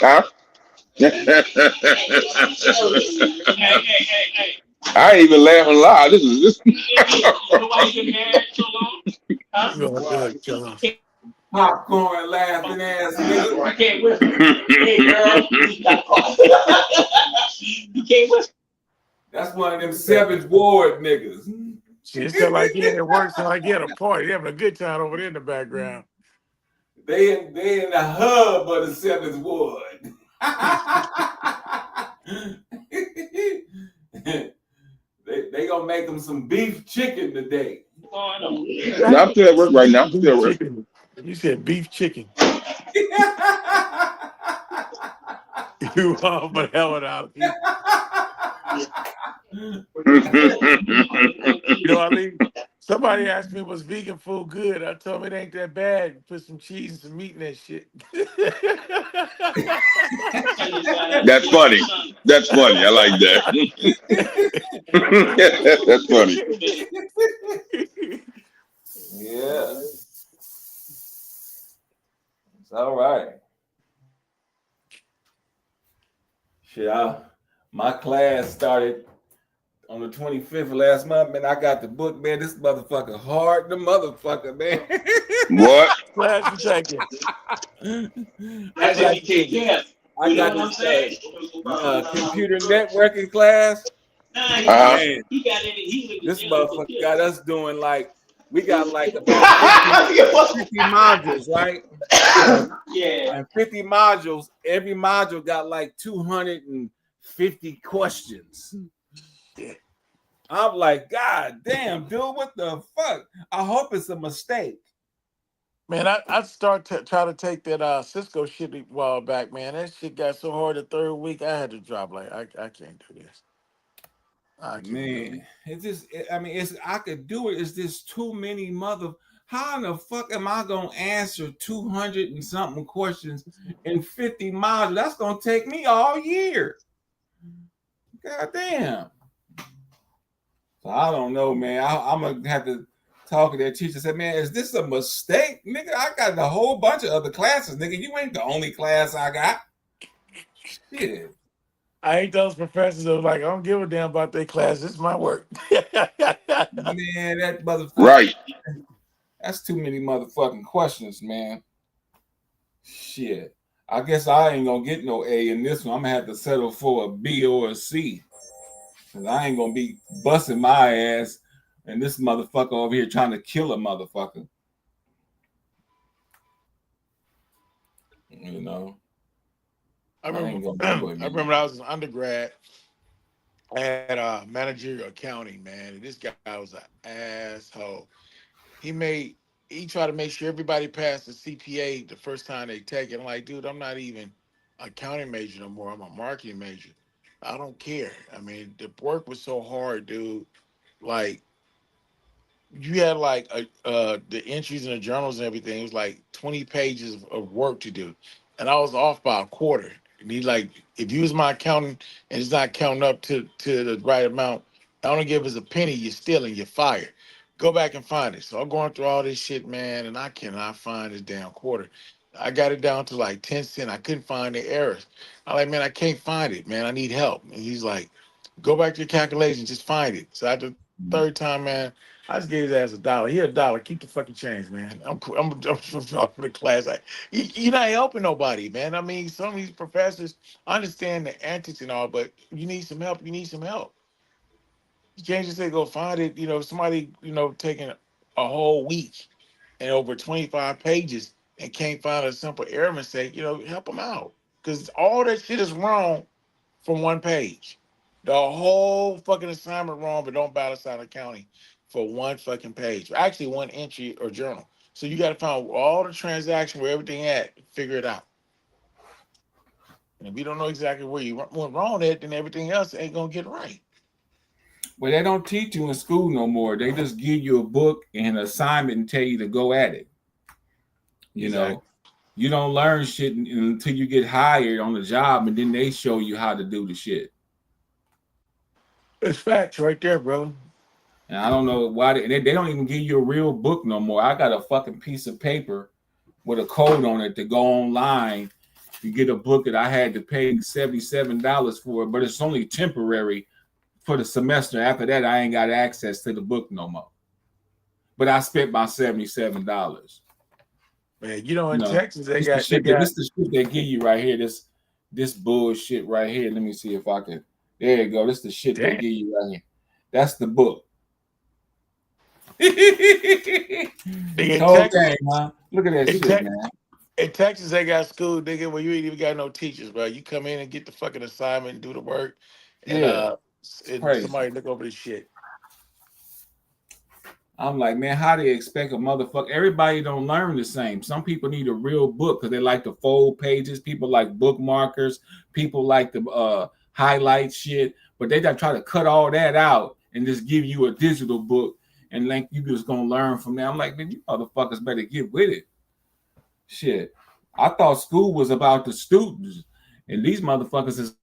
Q: Huh? I ain't even laughing loud. This is
K: Popcorn laughing ass nigga. That's one of them 7th Ward niggas.
I: Shit, it's like he at work, so like he at a party. They having a good time over there in the background.
K: They in the hub of the 7th Ward. they gonna make them some beef chicken today.
Q: No, I'm still at work right now. Still at work.
I: You said beef chicken. You are but hell without you. You know what I mean? Somebody asked me, was vegan food good? I told them it ain't that bad. Put some cheese and some meat in that shit.
Q: That's funny. That's funny. I like that. That's funny.
K: Yeah. It's all right. Shit, my class started on the 25th of last month, man. I got the book, man. This motherfucker hard, the motherfucker, man.
Q: What?
I: Class you taking?
K: That's if you can't. I got this computer networking class. Man, this motherfucker got us doing like, we got like about 50 modules, right? Yeah. And 50 modules, every module got like 250 questions. I'm like, God damn, dude, what the fuck? I hope it's a mistake.
I: Man, I try to take that Cisco shit a while back, man. That shit got so hard the third week, I had to drop. Like, I can't do this.
K: Man, it's just, I mean, I could do it. It's just too many how in the fuck am I gonna answer 200 and something questions in 50 modules? That's gonna take me all year. God damn. So I don't know, man. I'm gonna have to talk to that teacher. Say, man, is this a mistake, nigga? I got a whole bunch of other classes, nigga. You ain't the only class I got. Shit.
I: I hate those professors that are like, I don't give a damn about their class. It's my work.
K: Man, that motherfucker.
Q: Right.
K: That's too many motherfucking questions, man. Shit. I guess I ain't gonna get no A in this one. I'm gonna have to settle for a B or a C. Cause I ain't gonna be busting my ass and this motherfucker over here trying to kill a motherfucker. You know.
I: I remember when I was an undergrad, I had managerial accounting, man. And this guy was an asshole. He tried to make sure everybody passed the CPA the first time they take it. I'm like, dude, I'm not even an accounting major no more. I'm a marketing major. I don't care. I mean, the work was so hard, dude. Like, you had like the entries in the journals and everything. It was like 20 pages of work to do. And I was off by a quarter. And he's like, if you was my accountant and it's not counting up to the right amount, I don't give us a penny, you're stealing, you're fired. Go back and find it. So I'm going through all this shit, man, and I cannot find this damn quarter. I got it down to like 10 cents. I couldn't find the errors. I'm like, man, I can't find it, man. I need help. And he's like, go back to your calculations, just find it. So after the third time, man, I just gave his ass $1. Here, $1. Keep the fucking change, man. I'm for the class. You're not helping nobody, man. I mean, some of these professors understand the antics and all, but you need some help. You need some help. You can't just say go find it. You know, somebody, taking a whole week and over 25 pages and can't find a simple error mistake. Help them out, because all that shit is wrong from one page. The whole fucking assignment wrong, but don't balance out accounting for one fucking page. Actually, one entry or journal. So you got to find all the transaction where everything at, figure it out. And if you don't know exactly where you went wrong at, then everything else ain't gonna get right.
K: Well, they don't teach you in school no more. They just give you a book and an assignment and tell you to go at it. You know, you don't learn shit until you get hired on the job, and then they show you how to do the shit.
I: It's facts right there, bro.
K: And I don't know why they don't even give you a real book no more. I got a fucking piece of paper with a code on it to go online to get a book that I had to pay $77 for, but it's only temporary for the semester. After that, I ain't got access to the book no more. But I spent my $77.
I: Man, in Texas, they got
K: this the shit they give you right here. This bullshit right here. Let me see if I can. There you go. This is the shit they give you right here. That's the book. Whole thing, huh? Look at that shit, man.
I: In Texas, they got school, nigga, where you ain't even got no teachers, bro. You come in and get the fucking assignment and do the work, and and somebody look over this shit.
K: I'm like, man, how do you expect a motherfucker? Everybody don't learn the same. Some people need a real book because they like to fold pages. People like bookmarkers. People like to highlight shit. But they try to cut all that out and just give you a digital book and like you just gonna learn from them. I'm like, man, you motherfuckers better get with it. Shit. I thought school was about the students, and these motherfuckers is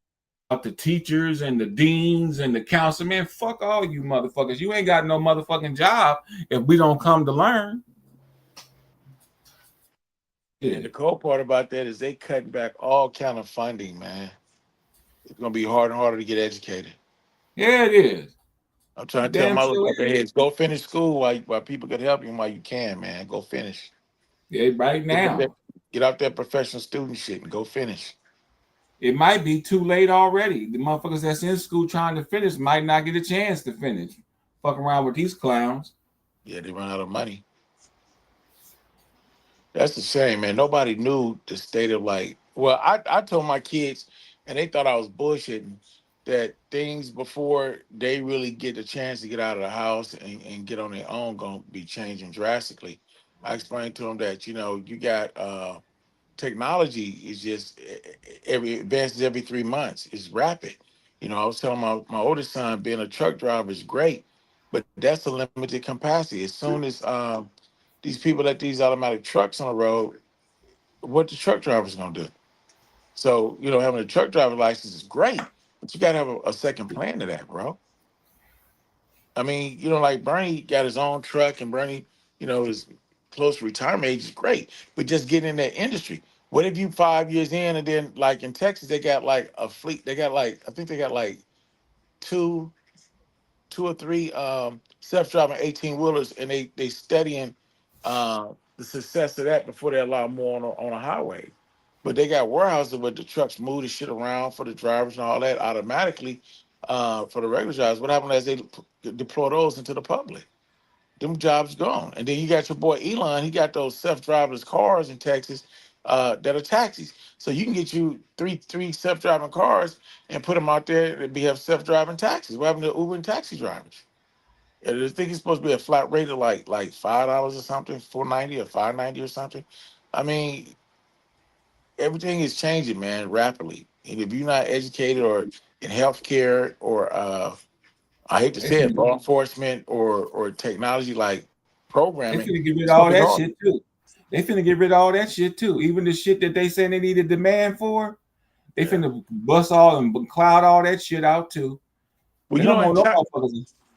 K: about the teachers and the deans and the council. Man, fuck all you motherfuckers. You ain't got no motherfucking job if we don't come to learn.
I: Yeah. The cool part about that is they cutting back all kind of funding, man. It's gonna be harder and harder to get educated.
K: Yeah, it is.
I: I'm trying to tell my little heads, go finish school while people can help you while you can, man. Go finish.
K: Yeah, right now.
I: Get out that professional student shit and go finish.
K: It might be too late already. The motherfuckers that's in school trying to finish might not get a chance to finish. Fuck around with these clowns.
I: Yeah, they run out of money. That's the shame, man. Nobody knew the state of I told my kids, and they thought I was bullshitting, that things before they really get the chance to get out of the house and get on their own gonna be changing drastically. I explained to them that, you got technology is just advances every 3 months. It's rapid. I was telling my oldest son being a truck driver is great, but that's a limited capacity. As soon as these people let these automatic trucks on the road, what the truck driver's gonna do? So, having a truck driver license is great, but you gotta have a second plan to that, bro. I mean, like Bernie got his own truck, and Bernie, is close to retirement age is great, but just getting in that industry. What if you 5 years in, and then like in Texas, they got like a fleet, I think they got like two or three self-driving 18-wheelers, and they studying the success of that before they allow more on a highway. But they got warehouses where the trucks move the shit around for the drivers and all that automatically for the regular drivers. What happened as they deploy those into the public? Them jobs gone. And then you got your boy Elon. He got those self-driving cars in Texas that are taxis. So you can get you three self-driving cars and put them out there and have self-driving taxis. What happened to Uber and taxi drivers? I think it's supposed to be a flat rate of like $5 or something, $4.90 or $5.90 or something. I mean, everything is changing, man, rapidly. And if you're not educated or in healthcare or I hate to say it, law enforcement or technology like programming,
K: They finna get rid of all that shit too. They finna get rid of all that shit too. Even the shit that they say they need a demand for, they finna bust all and cloud all that shit out too.
I: Well,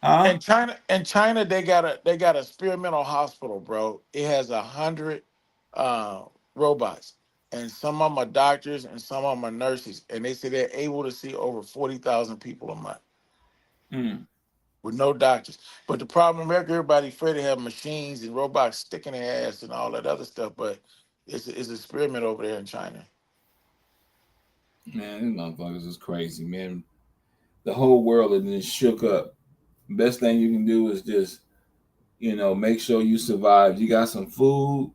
I: in China, they got a experimental hospital, bro. It has 100 robots, and some of them are doctors and some of them are nurses, and they say they're able to see over 40,000 people a month with no doctors. But the problem in America, everybody's afraid to have machines and robots sticking their ass and all that other stuff. But it's an experiment over there in China.
K: Man, these motherfuckers is crazy, man. The whole world is just shook up. Best thing you can do is just, make sure you survive. You got some food,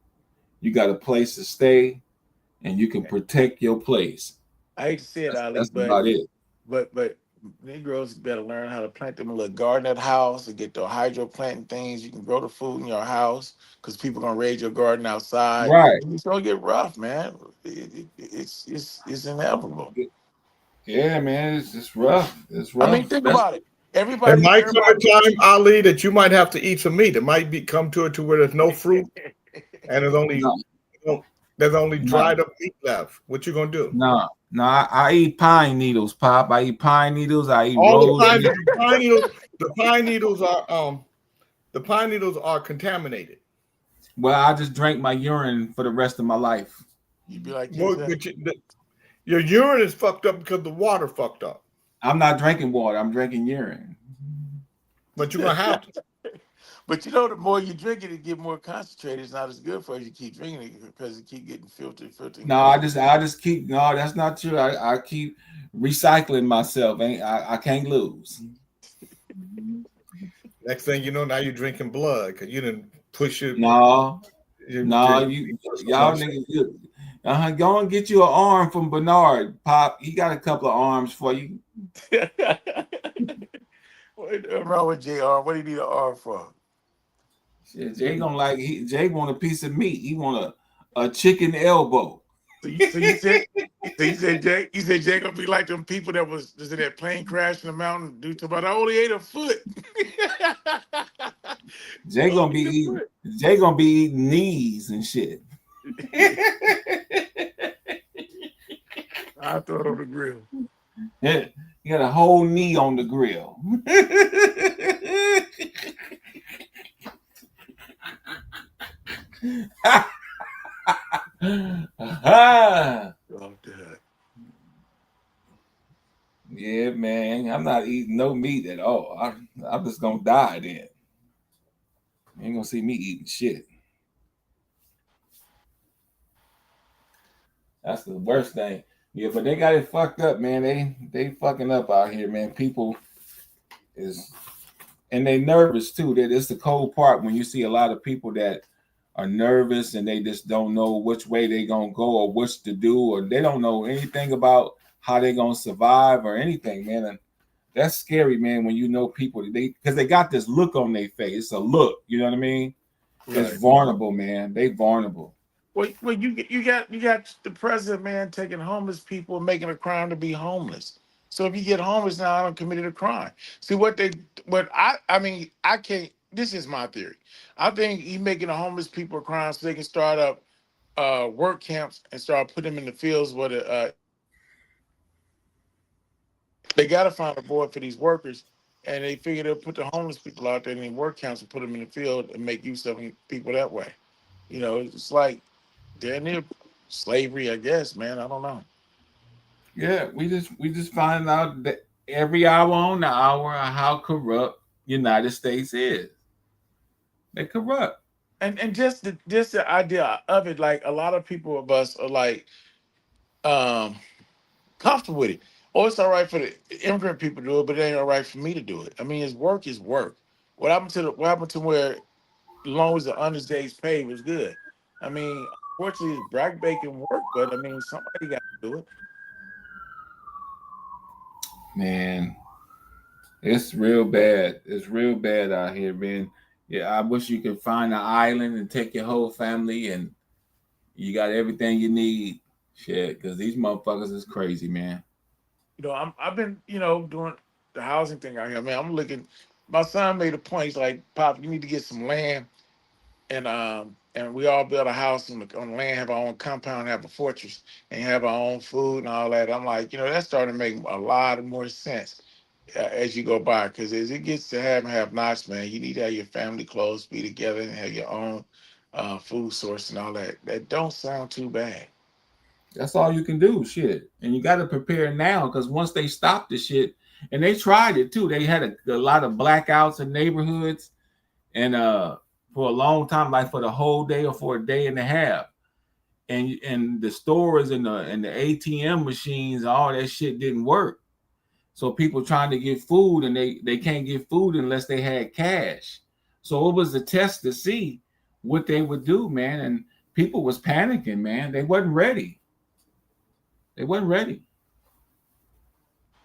K: you got a place to stay, and you can protect your place.
I: I hate to say it, Ali,
K: that's about it.
I: But Negroes better learn how to plant them a little garden at the house and get the hydro planting things. You can grow the food in your house because people gonna raid your garden outside.
K: Right.
I: It's gonna get rough, man. It's inevitable.
K: Yeah, man, it's just rough. It's rough.
I: I mean, think about it. Everybody.
B: It might come a time, Ali, that you might have to eat some meat. It might come to it to where there's no fruit and there's only dried up meat left. What you gonna do?
K: No, I eat pine needles, Pop. I eat pine needles. I eat
B: all
K: rose.
B: the pine needles are contaminated.
K: Well, I just drank my urine for the rest of my life.
I: You'd be like,
B: your urine is fucked up because the water fucked up.
K: I'm not drinking water. I'm drinking urine.
B: But you're gonna have to.
I: But the more you drink it get more concentrated. It's not as good for you to keep drinking it because it keep getting filtered.
K: No, I just keep. No, that's not true. I keep recycling myself. I can't lose.
B: Next thing you know, now you're drinking blood because you didn't push it.
K: Y'all niggas. Go and get you an arm from Bernard, Pop. He got a couple of arms for you.
I: What's wrong with JR? What do you need an arm for?
K: Shit, Jay want a piece of meat. He want a chicken elbow.
I: So you said Jay gonna be like them people that was in that plane crash in the mountain. Dude, about I only ate a foot.
K: Jay gonna be eating knees and shit.
I: I throw it on the grill.
K: Yeah, you got a whole knee on the grill. Yeah, man, I'm not eating no meat at all. I'm just gonna die then. You ain't gonna see me eating shit. That's the worst thing. Yeah, but they got it fucked up, man. They fucking up out here, man. People and they nervous too. That is the cold part when you see a lot of people that are nervous and they just don't know which way they gonna go or what to do, or they don't know anything about how they gonna survive or anything, man. And that's scary, man, when you know people because they got this look on their face. It's a look, you know what I mean? Right. It's vulnerable, man. They vulnerable.
I: Well, you got the president, man, taking homeless people and making a crime to be homeless. So if you get homeless now, I don't committed a crime. See I can't. This is my theory. I think he's making the homeless people a crime so they can start up work camps and start putting them in the fields where they got to find a board for these workers, and they figure they'll put the homeless people out there in the work camps and put them in the field and make use of people that way. You know, it's like damn near slavery, I guess, man. I don't know.
K: Yeah, we just find out that every hour on the hour how corrupt United States is. They're corrupt.
I: And just the idea of it, like a lot of people of us are like comfortable with it. Oh, it's all right for the immigrant people to do it, but it ain't all right for me to do it. I mean, it's work is work. What happened to where as long as the honest days pay was good? I mean, unfortunately, it's Black Bacon work, but I mean, somebody got to do it.
K: Man, it's real bad. It's real bad out here, man. Yeah, I wish you could find an island and take your whole family and you got everything you need. Shit, because these motherfuckers is crazy, man.
I: You know, I've been, doing the housing thing out here, man. I'm looking. My son made a point. He's like, "Pop, you need to get some land, and we all build a house on the land, have our own compound, have a fortress, and have our own food and all that." I'm like, that's starting to make a lot more sense as you go by, because as it gets to have nots, man, you need to have your family close, be together, and have your own food source and all that. That don't sound too bad.
K: That's all you can do, shit. And you got to prepare now, because once they stop the shit, and they tried it too, they had a lot of blackouts in neighborhoods, and for a long time, like for the whole day or for a day and a half, and the stores and the ATM machines, all that shit didn't work. So people trying to get food, and they can't get food unless they had cash. So it was a test to see what they would do, man. And people was panicking, man. They wasn't ready. They wasn't ready.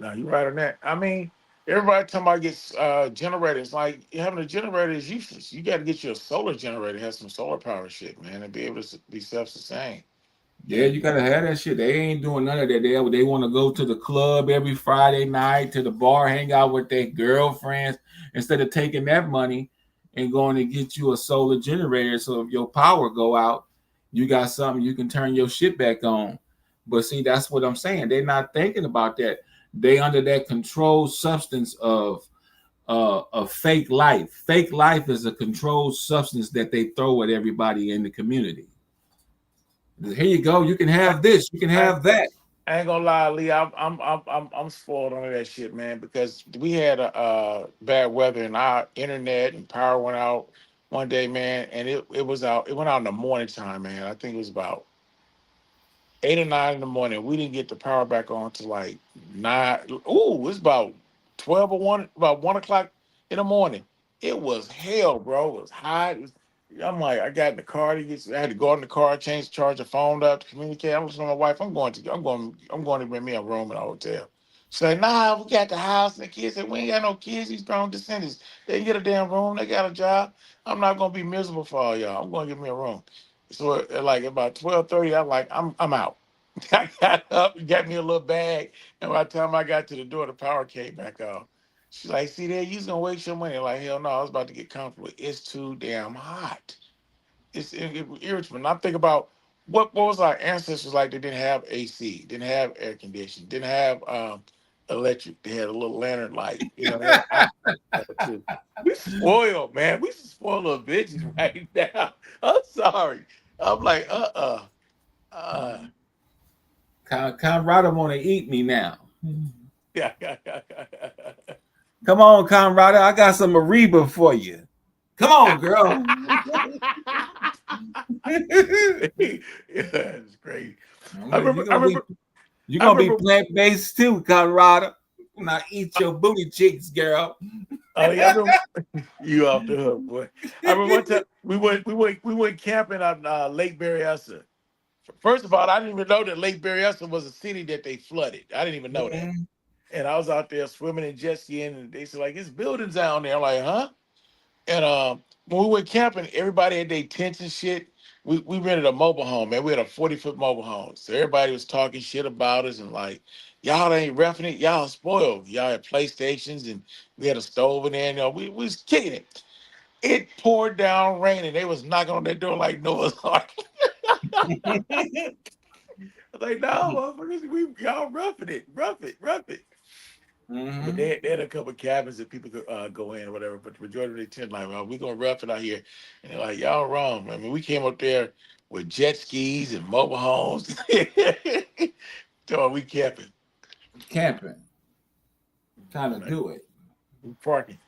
I: No, you're right on that. I mean, everybody talking about gets generators. Like having a generator is useless. You got to get you a solar generator, have some solar power shit, man, and be able to be self-sustained.
K: Yeah, you gotta have that shit. They ain't doing none of that. They want to go to the club every Friday night, to the bar, hang out with their girlfriends, instead of taking that money and going to get you a solar generator. So if your power go out, you got something you can turn your shit back on. But see, that's what I'm saying. They're not thinking about that. They under that controlled substance of fake life. Fake life is a controlled substance that they throw at everybody in the community. Here you go. You can have this. You can have that.
I: I ain't gonna lie, Lee. I'm spoiled on that shit, man. Because we had a bad weather and our internet and power went out one day, man. And it was out. It went out in the morning time, man. I think it was about 8 or 9 in the morning. We didn't get the power back on till like 9. Ooh, it's about 12 or 1, about 1 o'clock in the morning. It was hell, bro. It was hot. I'm like, I got in the car. I had to go in the car, charge the phone up to communicate. I'm listening to my wife. I'm going to rent me a room in a hotel. She's like, nah, we got the house. And the kids said, we ain't got no kids. These grown descendants. They can get a damn room. They got a job. I'm not gonna be miserable for all y'all. I'm gonna get me a room. So like about 12:30, I'm like, I'm out. I got up and got me a little bag. And by the time I got to the door, the power came back on. She's like, see there, you's gonna waste your money. Like, hell no, I was about to get comfortable. It's too damn hot. It irritates me. And I think about what was our ancestors like? They didn't have AC, didn't have air conditioning, didn't have electric. They had a little lantern light. You know, they had we spoiled, man. We spoiled little bitches right now. I'm sorry. I'm like,
K: Conrado want to eat me now.
I: Yeah.
K: Come on, Conrado. I got some Ariba for you. Come on, girl.
I: Yeah, it's great.
K: You're gonna be plant-based too, Conrado. When I eat your booty cheeks, girl.
I: Oh yeah, you off the hook, boy. I remember one time we went camping on Lake Berryessa. First of all, I didn't even know that Lake Berryessa was a city that they flooded. I didn't even know that. And I was out there swimming and jet skiing, and they said, like, it's buildings down there. I'm like, huh? And when we went camping, everybody had their tents and shit. We rented a mobile home, man. We had a 40-foot mobile home. So everybody was talking shit about us and like, y'all ain't roughing it. Y'all spoiled. Y'all had PlayStations and we had a stove in there. You know, we was kicking it. It poured down raining. They was knocking on their door like Noah's Ark. I was like, no, motherfuckers, y'all roughing it. Rough it. But they had a couple of cabins that people could go in or whatever, but the majority of the tent like, well, we're gonna rough it out here. And they're like, y'all wrong. I mean, we came up there with jet skis and mobile homes. So we camping.
K: Time to do it.
I: We parking.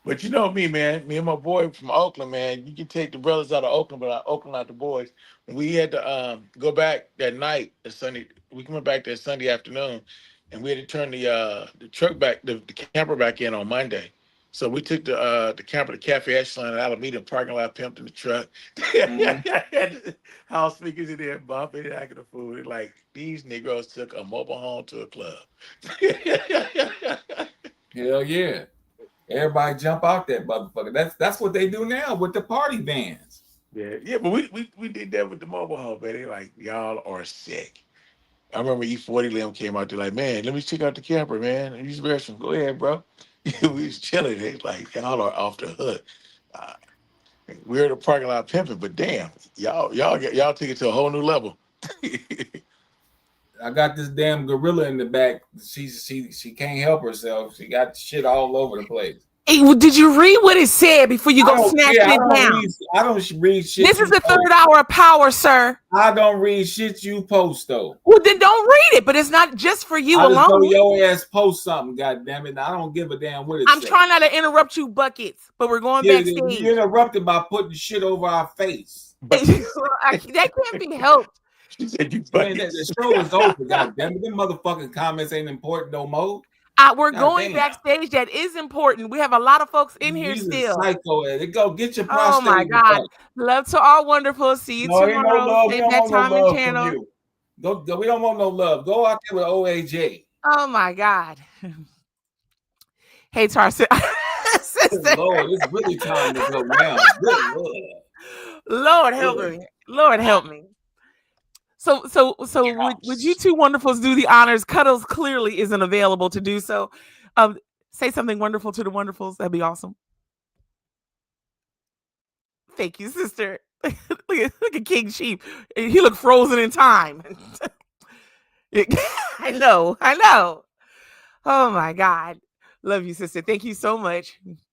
I: But you know me, man. Me and my boy from Oakland, man. You can take the brothers out of Oakland, but Oakland out the boys. We had to go back that night, Sunday. We came back that Sunday afternoon, and we had to turn the truck back, the camper back in on Monday. So we took the camper to Cafe Echelon in Alameda, parking lot, pimped in the truck. House speakers in there, bumping and acting a fool. Like, these Negroes took a mobile home to a club.
K: Hell yeah. Everybody jump out that motherfucker. That's what they do now with the party bands.
I: Yeah, but we did that with the mobile home, man. They like, y'all are sick. I remember E40 Lim came out there like, man, let me check out the camper, man. And use the restroom. Go ahead, bro. We was chilling. They like, y'all are off the hook. We're in the parking lot pimping, but damn, y'all take it to a whole new level.
K: I got this damn gorilla in the back. She can't help herself. She got shit all over the place.
M: Hey, well, did you read what it said before you go snatch it down?
K: I don't read shit.
M: This is the third hour of power, sir.
K: I don't read shit you post though.
M: Well, then don't read it. But it's not just for you alone.
K: Just know your ass post something. God damn it! I don't give a damn what it
M: I'm
K: says.
M: trying not to interrupt you, buckets. But we're going backstage.
K: You interrupted by putting shit over our face.
M: That can't be helped.
I: She said you
K: buckets. The show is over. God damn it! Them motherfucking comments ain't important no more.
M: We're going backstage. That is important. We have a lot of folks in here still.
K: Psycho, go get your prostate.
M: Oh my God! Love to all wonderful. See you tomorrow. Same that time and channel.
K: Go. We don't want no love. Go out there with OAJ.
M: Oh my God! Hey Tarsa, sister.
K: Lord, it's really time to go now. Good Lord.
M: Lord help me. Lord help me. So would you two wonderfuls do the honors? Cuddles clearly isn't available to do so. Say something wonderful to the wonderfuls. That'd be awesome. Thank you, sister. look at King Sheep. He looked frozen in time. I know. Oh my God. Love you, sister. Thank you so much.